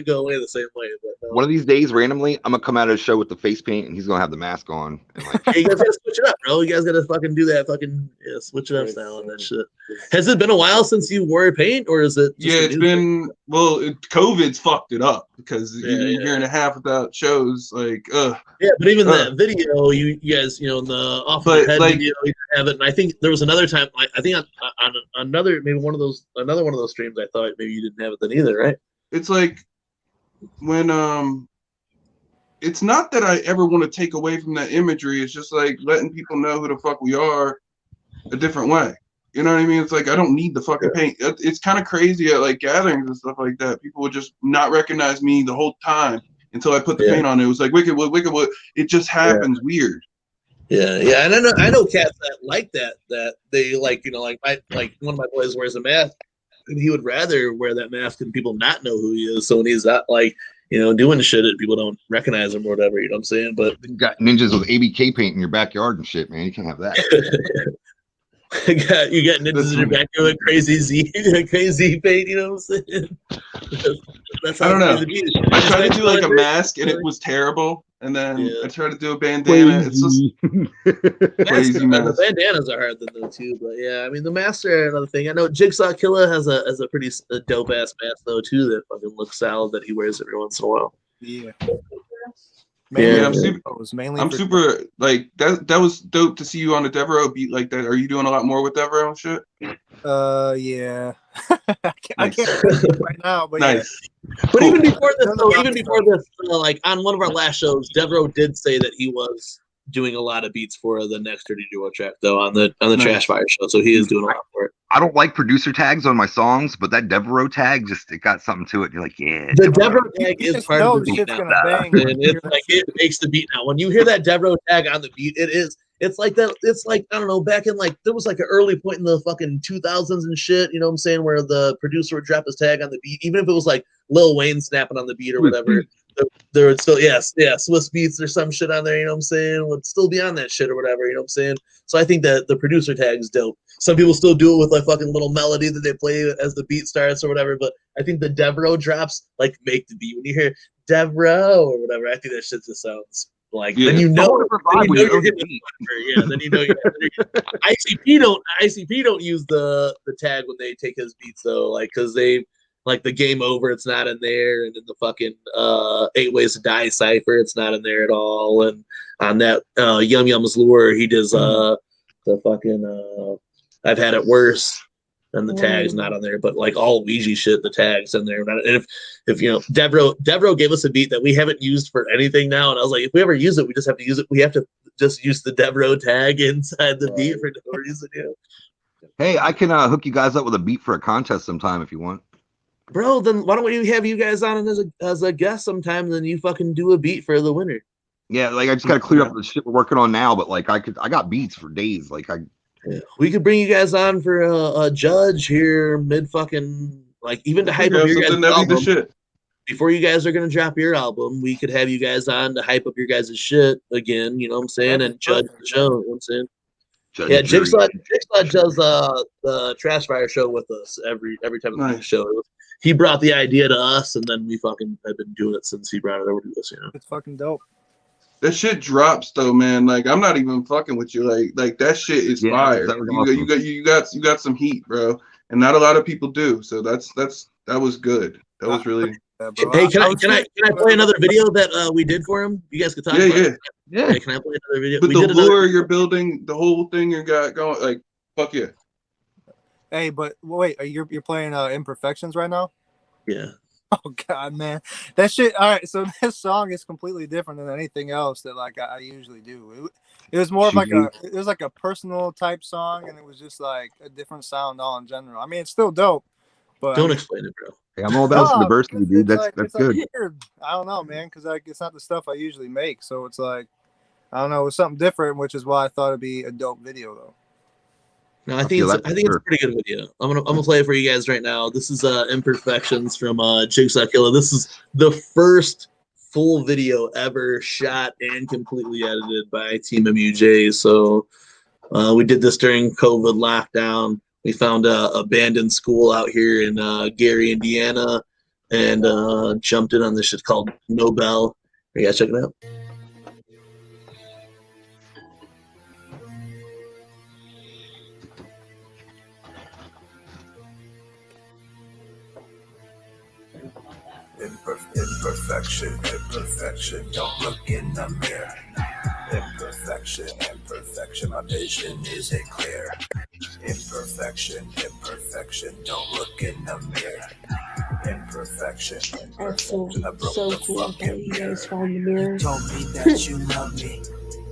go away the same way. But, One of these days, randomly, I'm gonna come out of the show with the face paint, and he's gonna have the mask on. And like, hey, you guys gotta switch it up, bro. You guys gotta fucking do that switch it up style on that shit. Has it been a while since you wore paint, or is it? Yeah, it's been COVID's fucked it up because a year and a half without shows. Like, yeah, but even that video, you guys, the off the head video, you have it. And I think there was another time. I think on another one of those streams, I thought maybe you didn't have it then either, right? It's like when it's not that I ever want to take away from that imagery. It's just like letting people know who the fuck we are a different way. You know what I mean? It's like I don't need the fucking paint. It's kind of crazy at like gatherings and stuff like that. People would just not recognize me the whole time until I put the paint on. It was like Wiked Wood. It just happens weird. Yeah, and I know cats that like that they like, like one of my boys wears a mask and he would rather wear that mask and people not know who he is. So when he's not like, doing shit that people don't recognize him or whatever, you know what I'm saying? But you got ninjas with ABK paint in your backyard and shit, man. You can't have that. you got ninjas in your back doing crazy paint, you know what I'm saying? That's how I don't know. crazy it is. I tried to do like a mask and it was terrible. And then I tried to do a bandana. Crazy. It's just crazy The mess. bandanas are hard though too, but yeah, I mean the masks are another thing. I know Jigsaw Killer has a pretty dope ass mask though too that fucking looks solid that he wears every once in a while. Yeah. Yeah, Mainly I'm super like that was dope to see you on a Devereaux beat like that. Are you doing a lot more with Devereaux and shit? Yeah. I can't right now, but nice. Yeah. But even before this, like on one of our last shows, Devereaux did say that he was doing a lot of beats for the next Dirty Duo track though on the Trash Fire show, so he is doing a lot for it. I don't like producer tags on my songs, but that Devereaux tag it got something to it. You're like, yeah. The Devereaux tag is part of the beat now. And it's like it makes the beat now. When you hear that Devereaux tag on the beat, it's like that. It's like, I don't know, back in like there was like an early point in the fucking 2000s and shit, you know what I'm saying, where the producer would drop his tag on the beat, even if it was like Lil Wayne snapping on the beat or whatever. There would still, Swiss Beats or some shit on there, you know what I'm saying, would still be on that shit or whatever, you know what I'm saying? So I think that the producer tag is dope. Some people still do it with like fucking little melody that they play as the beat starts or whatever, but I think the Devereaux drops like make the beat. When you hear Devereaux or whatever, I think that shit just sounds like, then you know you're hitting the button. Yeah, then you know ICP don't use the tag when they take his beats though, like because they like the Game Over, it's not in there, and in the fucking 8 Ways to Die cipher, it's not in there at all. And on that Yum Yum's Lure, he does the fucking I've Had It Worse, and the tag's not on there, but like all Ouija shit, the tag's in there. And if you know, Devereaux gave us a beat that we haven't used for anything now, and I was like, if we ever use it, we just have to use it. We have to just use the Devereaux tag inside the beat for no reason. You know? Hey, I can hook you guys up with a beat for a contest sometime if you want. Bro, then why don't we have you guys on as a guest sometime? Then you fucking do a beat for the winner. Yeah, like I just gotta clear up the shit we're working on now, but like I got beats for days. Like we could bring you guys on for a judge here mid fucking like even to hype up your guys' album. Before you guys are gonna drop your album, we could have you guys on to hype up your guys' shit again. You know what I'm saying, and judge the show. You know what I'm saying. Yeah, Jigsaw does the Trash Fire show with us every time we do the show. He brought the idea to us, and then we fucking have been doing it since he brought it over to us. You know, it's fucking dope. That shit drops though, man. Like I'm not even fucking with you. Like that shit is fire. You got some heat, bro, and not a lot of people do. So that was good. That was really. Hey, can I play another video that we did for him? You guys could talk. Yeah. Hey, can I play another video? But the lure you're building, the whole thing you got going, like fuck yeah. Hey, but wait, you're playing Imperfections right now? Yeah. Oh god, man, that shit. All right, so this song is completely different than anything else that like I usually do. It was more of like a personal type song, and it was just like a different sound all in general. I mean, it's still dope, but don't explain it, bro. Hey, I'm all about some diversity, dude. That's good. Like weird. I don't know, man, because like it's not the stuff I usually make, so it's like I don't know, it's something different, which is why I thought it'd be a dope video though. No, I think it's a pretty good video. I'm gonna play it for you guys right now. This is Imperfections from Jigsaw Killer. This is the first full video ever shot and completely edited by TeamMUJ's. So we did this during COVID lockdown. We found a abandoned school out here in Gary, Indiana, and jumped in on this shit called Nobel. You guys check it out. Imperfection, don't look in the mirror. Imperfection, my vision isn't clear. Imperfection, don't look in the mirror. Imperfection, that's so cool that you guys found the mirror. You told me that you love me,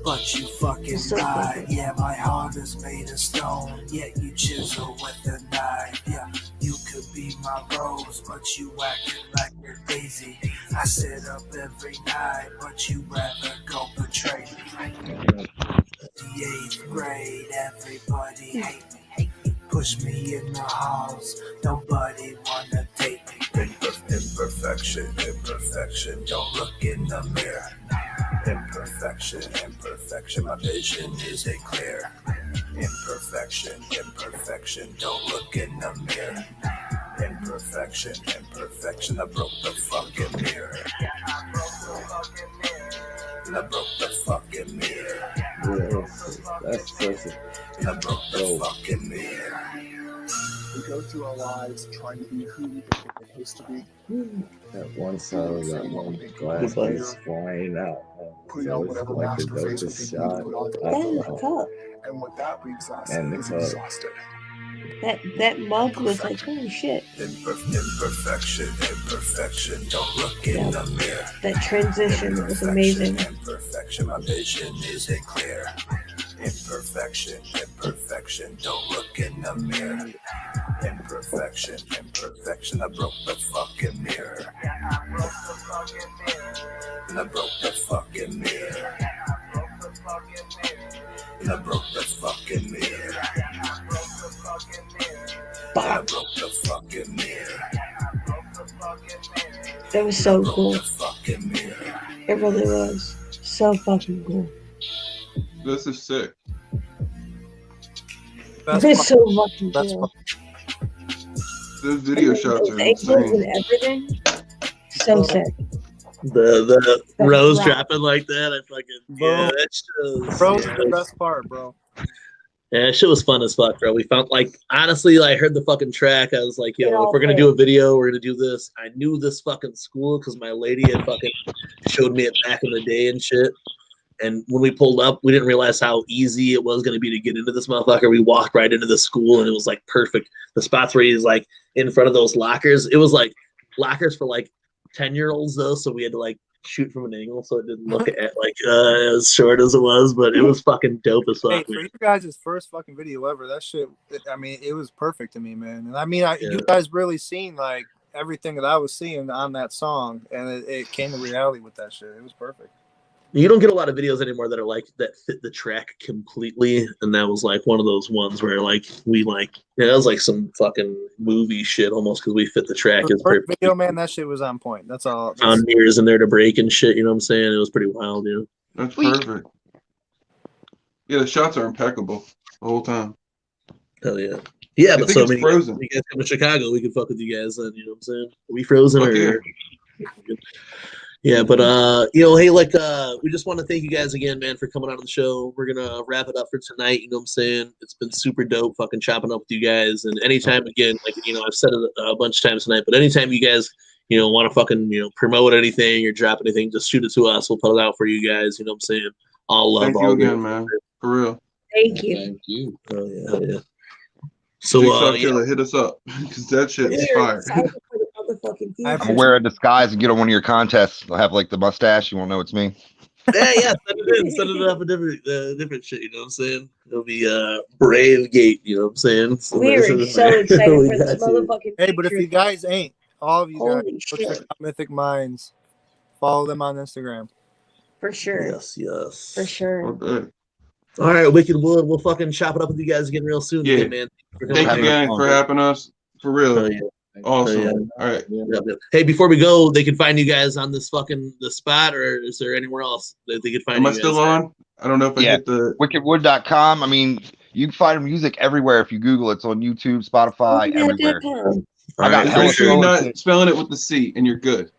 but you fucking lied. Yeah, my heart is made of stone, yet you chisel with a knife. Yeah, you could be my rose, but you acting like you're Daisy. I sit up every night, but you rather go betray me. The 8th grade, everybody hate me. Push me in the halls, nobody wanna date me. Imperfection, don't look in the mirror. Imperfection, my vision isn't clear. Imperfection, imperfection, don't look in the mirror. Imperfection, imperfection, I broke the fucking mirror. And I broke the fucking mirror. That's such a And I broke the fucking mirror. We go through our lives trying to be who we think we're supposed to be. that one side of that one glass is flying out. Putting on whatever mask or face we think we need to put on. Then the cup. And what that leaves us And the is cup. exhausted. That mug was like, holy shit. Imperfection, imperfection, don't look in the mirror. That transition was amazing. Imperfection, my vision isn't clear. Imperfection, imperfection, don't look in the mirror. Imperfection, imperfection, I broke the fucking mirror. And I broke the fucking mirror. And I broke the fucking mirror. And I broke the fucking mirror. That was so cool. Fucking mirror. It really was. So fucking cool. This is sick. It's so fucking cool. Those video shots are The angles and insane. everything. So sick. The Rose rock. dropping like that, I fucking Bro. that shit was, Bro's the best part, bro. Yeah, that shit was fun as fuck, bro. We found like honestly, I heard the fucking track. I was like, yo, Yeah, if we're gonna do a video, we're gonna do this. I knew this fucking school because my lady had fucking showed me it back in the day and shit. And when we pulled up, we didn't realize how easy it was gonna be to get into this motherfucker. We walked right into the school and it was like perfect. The spots where he's like in front of those lockers, it was like lockers for like 10-year-olds though, so we had to like shoot from an angle so it didn't look at like as short as it was, but it was fucking dope as fuck. Hey, for you guys' first fucking video ever, that shit, I mean, it was perfect to me, man. And I mean, you guys really seen like everything that I was seeing on that song, and it came to reality with that shit. It was perfect. You don't get a lot of videos anymore that are like that fit the track completely, and that was like one of those ones where like we like that was like some fucking movie shit almost because we fit the track. For It's the first perfect. video, man, that shit was on point. That's all. Found mirrors in there to break and shit. You know what I'm saying? It was pretty wild, you know. That's perfect. Yeah, the shots are impeccable the whole time. Hell yeah. Yeah, I but think so it's many Frozen. you guys come to Chicago, we can fuck with you guys then, you know what I'm saying? Are we frozen Fuck or yeah. Yeah, but you know, hey, like we just want to thank you guys again, man, for coming on the show. We're gonna wrap it up for tonight, you know what I'm saying? It's been super dope fucking chopping up with you guys. And anytime again, like you know, I've said it a bunch of times tonight, but anytime you guys, you know, want to fucking, you know, promote anything or drop anything, just shoot it to us. We'll put it out for you guys, you know what I'm saying? All love, Thank you all again, good. man. For real. Thank you. Thank you. Oh yeah, hell yeah. So Jigsaw yeah. Killer, hit us up because that shit is We're fire. excited for the motherfucking I'm future. wear a disguise and get on one of your contests. I'll have like the mustache. You won't know it's me. Yeah, send it in. Send it up a different shit, you know what I'm saying? It'll be Brave Gate, you know what I'm saying? So We're that's- so excited we for this got you. motherfucking Hey, but if future. you guys ain't, all of you guys, Holy go check shit. out Mythic Minds. Follow them on Instagram. For sure. Yes. For sure. Okay. All right, Wicked Wood. We'll fucking chop it up with you guys again real soon. Yeah. Again, man. Thank you, gang, for having us. For real. Oh, yeah. Awesome. Yeah. All right. Yep. Hey, before we go, they can find you guys on this fucking the spot, or is there anywhere else that they could find Am you I guys still at? on? I don't know if I Yeah. get the. Wickedwood.com. I mean, you can find music everywhere if you Google it. It's on YouTube, Spotify, everywhere. I got Alright, hella Make sure you're solo not shit. spelling it with the C and you're good.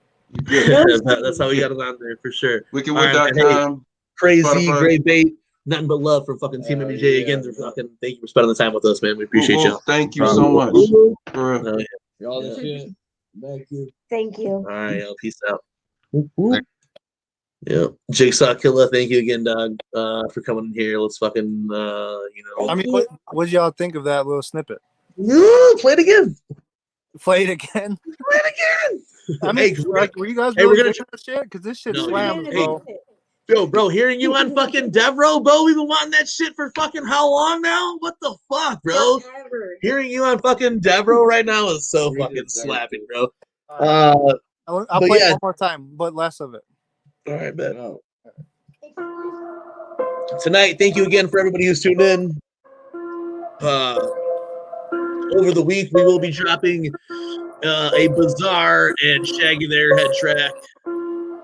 You're good. That's how we got it on there for sure. Wickedwood.com. Crazy, Spotify. great bait. Nothing but love from fucking TeamMUJ again. Fucking thank you for spending the time with us, man. We appreciate Well, you. thank you so much. For real. Oh, yeah. Y'all the shit. Thank you. Thank you. All right, yo, peace out. Yeah, Jigsaw Killer, thank you again, dog, for coming in here. Let's fucking, you know. I mean, what did y'all think of that little snippet? Play it again. Play it again. Play it again. I mean, Hey, like, were you guys hey, really we're gonna digging this shit? Because this shit No, slams, hey, bro. Yo, bro, hearing you on fucking Devro, bro, we've been wanting that shit for fucking how long now? What the fuck, bro? Forever. Hearing you on fucking Devro right now is so fucking slapping, bro. I'll but play it yeah. one more time, but less of it. All right, man. Tonight, thank you again for everybody who's tuned in. Over the week, we will be dropping a Bizarre and Shaggy the Airhead track.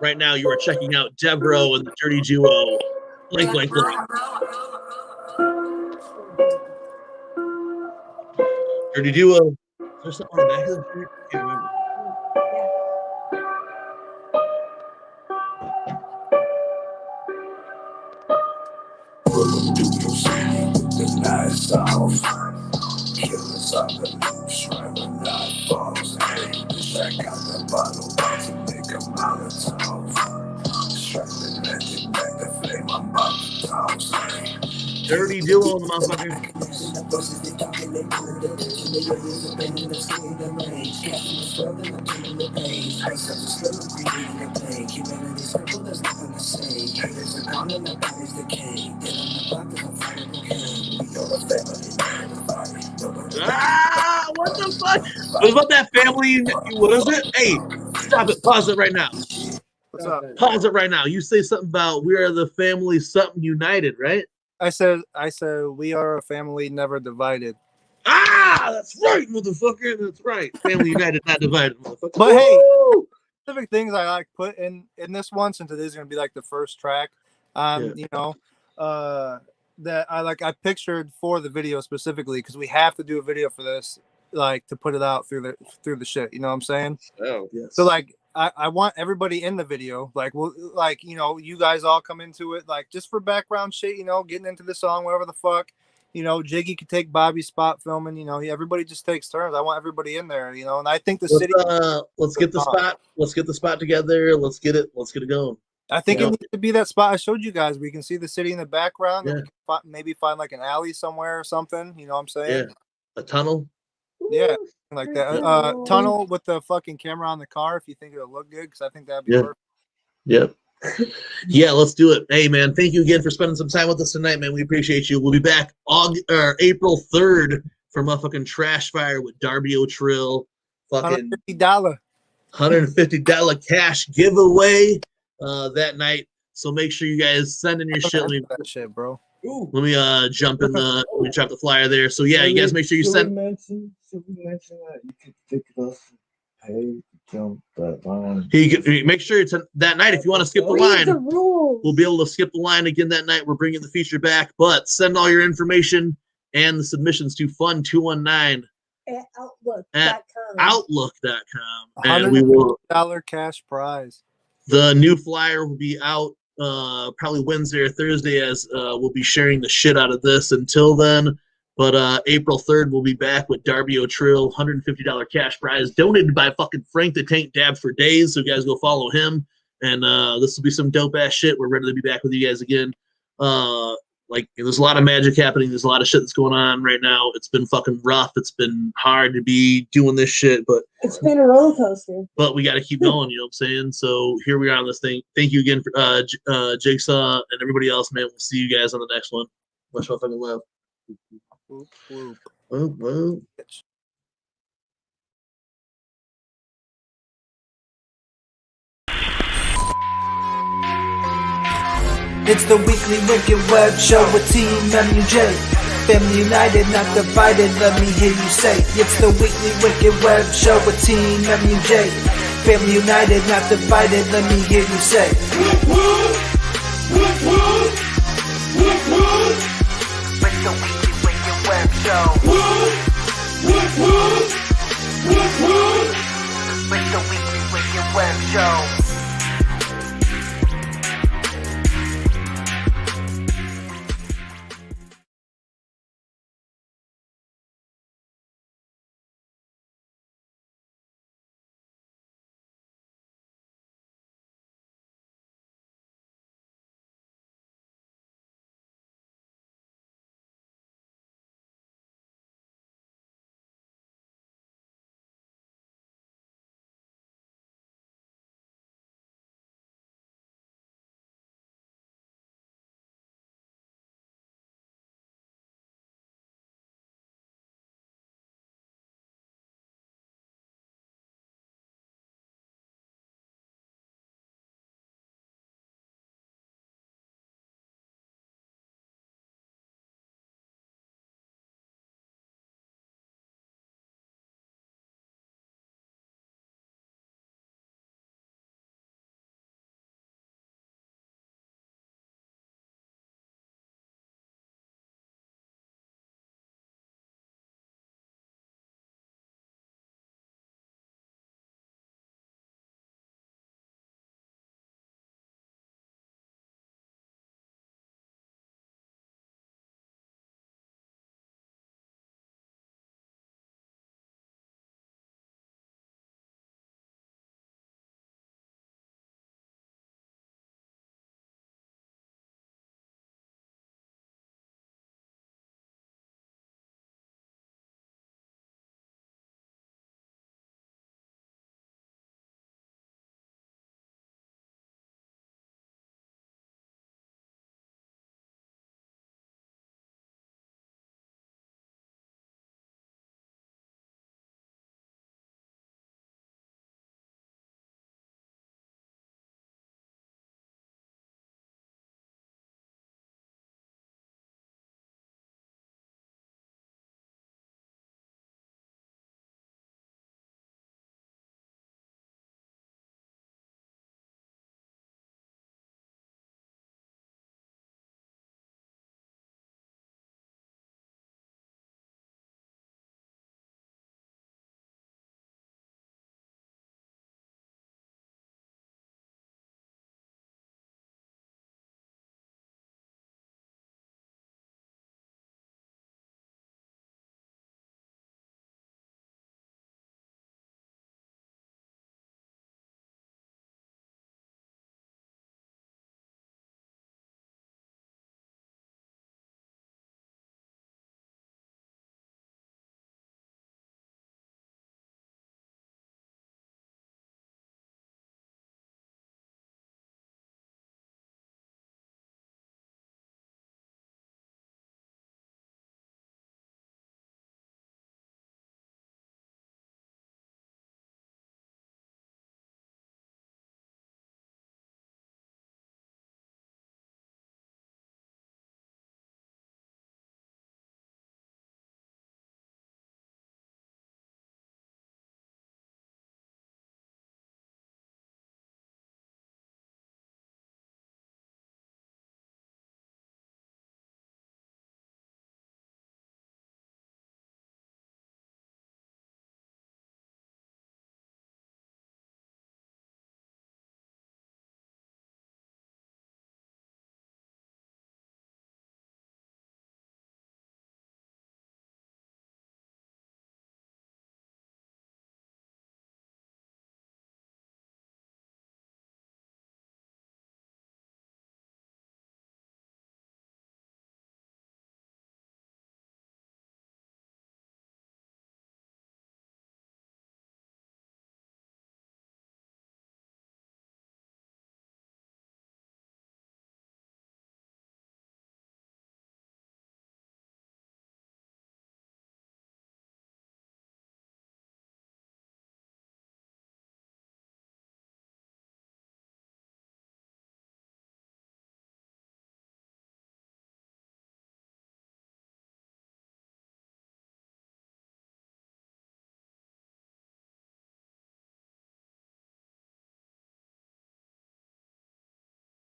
Right now, you are checking out Devro and the Dirty Duo. Blank, blank, blank. Or did you? Is there something on the back of the shirt? I can't remember. The nights off, killers on the loose, running night falls. Check out the bottle to make a Molotov. Strike the magic, make the flame, I'm about to toss. Dirty duo, motherfucker. Ah, what the fuck? What about that family? What is it? Hey, stop it. Pause it right now. What's up? Pause it right now. You say something about we are the family, something united, right? I said we are a family never divided. Ah, that's right, motherfucker. That's right. Family united, not divided, motherfucker. But hey, specific things I like put in this one, since it is going to be like the first track. You know, that I pictured for the video specifically, because we have to do a video for this, like to put it out through the shit. You know what I'm saying? Oh, yes. So like I want everybody in the video, like you know, you guys all come into it, like just for background shit, you know, getting into the song, whatever the fuck. You know, Jiggy could take Bobby's spot filming. You know, everybody just takes turns. I want everybody in there. You know, and I think the city. Let's get the spot. Let's get the spot together. Let's get it going. I think it needs to be that spot I showed you guys. We can see the city in the background. Yeah. And maybe find like an alley somewhere or something. You know what I'm saying? Yeah. A tunnel. Yeah, like that. Tunnel with the fucking camera on the car. If you think it'll look good, because I think that'd be perfect. Yep. Yeah, let's do it. Hey, man, thank you again for spending some time with us tonight, man. We appreciate you. We'll be back April 3rd for motherfucking Trash Fire with Darby O'Trill. Fucking $150 cash giveaway that night. So make sure you guys send in your shit. That shit, bro. Let me drop the flyer there. So yeah, you guys make sure you send. Should we mention that you could pick us pay jump that line? Make sure it's that night. If you want to skip the line, we'll be able to skip the line again that night. We're bringing the feature back, but send all your information and the submissions to fun219 at outlook.com, and we will $100 cash prize. The new flyer will be out probably Wednesday or Thursday, as we'll be sharing the shit out of this. Until then, but April 3rd we'll be back with Darby O'Trill, $150 cash prize donated by fucking Frank the Tank Dab for Days. So you guys go follow him, and this will be some dope ass shit. We're ready to be back with you guys again. Like, there's a lot of magic happening. There's a lot of shit that's going on right now. It's been fucking rough. It's been hard to be doing this shit, but it's been a roller coaster. But we got to keep going, you know what I'm saying? So here we are on this thing. Thank you again for Jigsaw and everybody else, man. We'll see you guys on the next one. Much fucking love. Whoop, whoop. Whoop, whoop. It's the weekly Wicked Web Show with TeamMUJ. Family united, not divided, let me hear you say. It's the weekly Wicked Web Show with TeamMUJ. Family united, not divided, let me hear you say. Woot woot, woot woot, woot woot. It's the weekly Wicked Web Show. Woot woot, woot woot.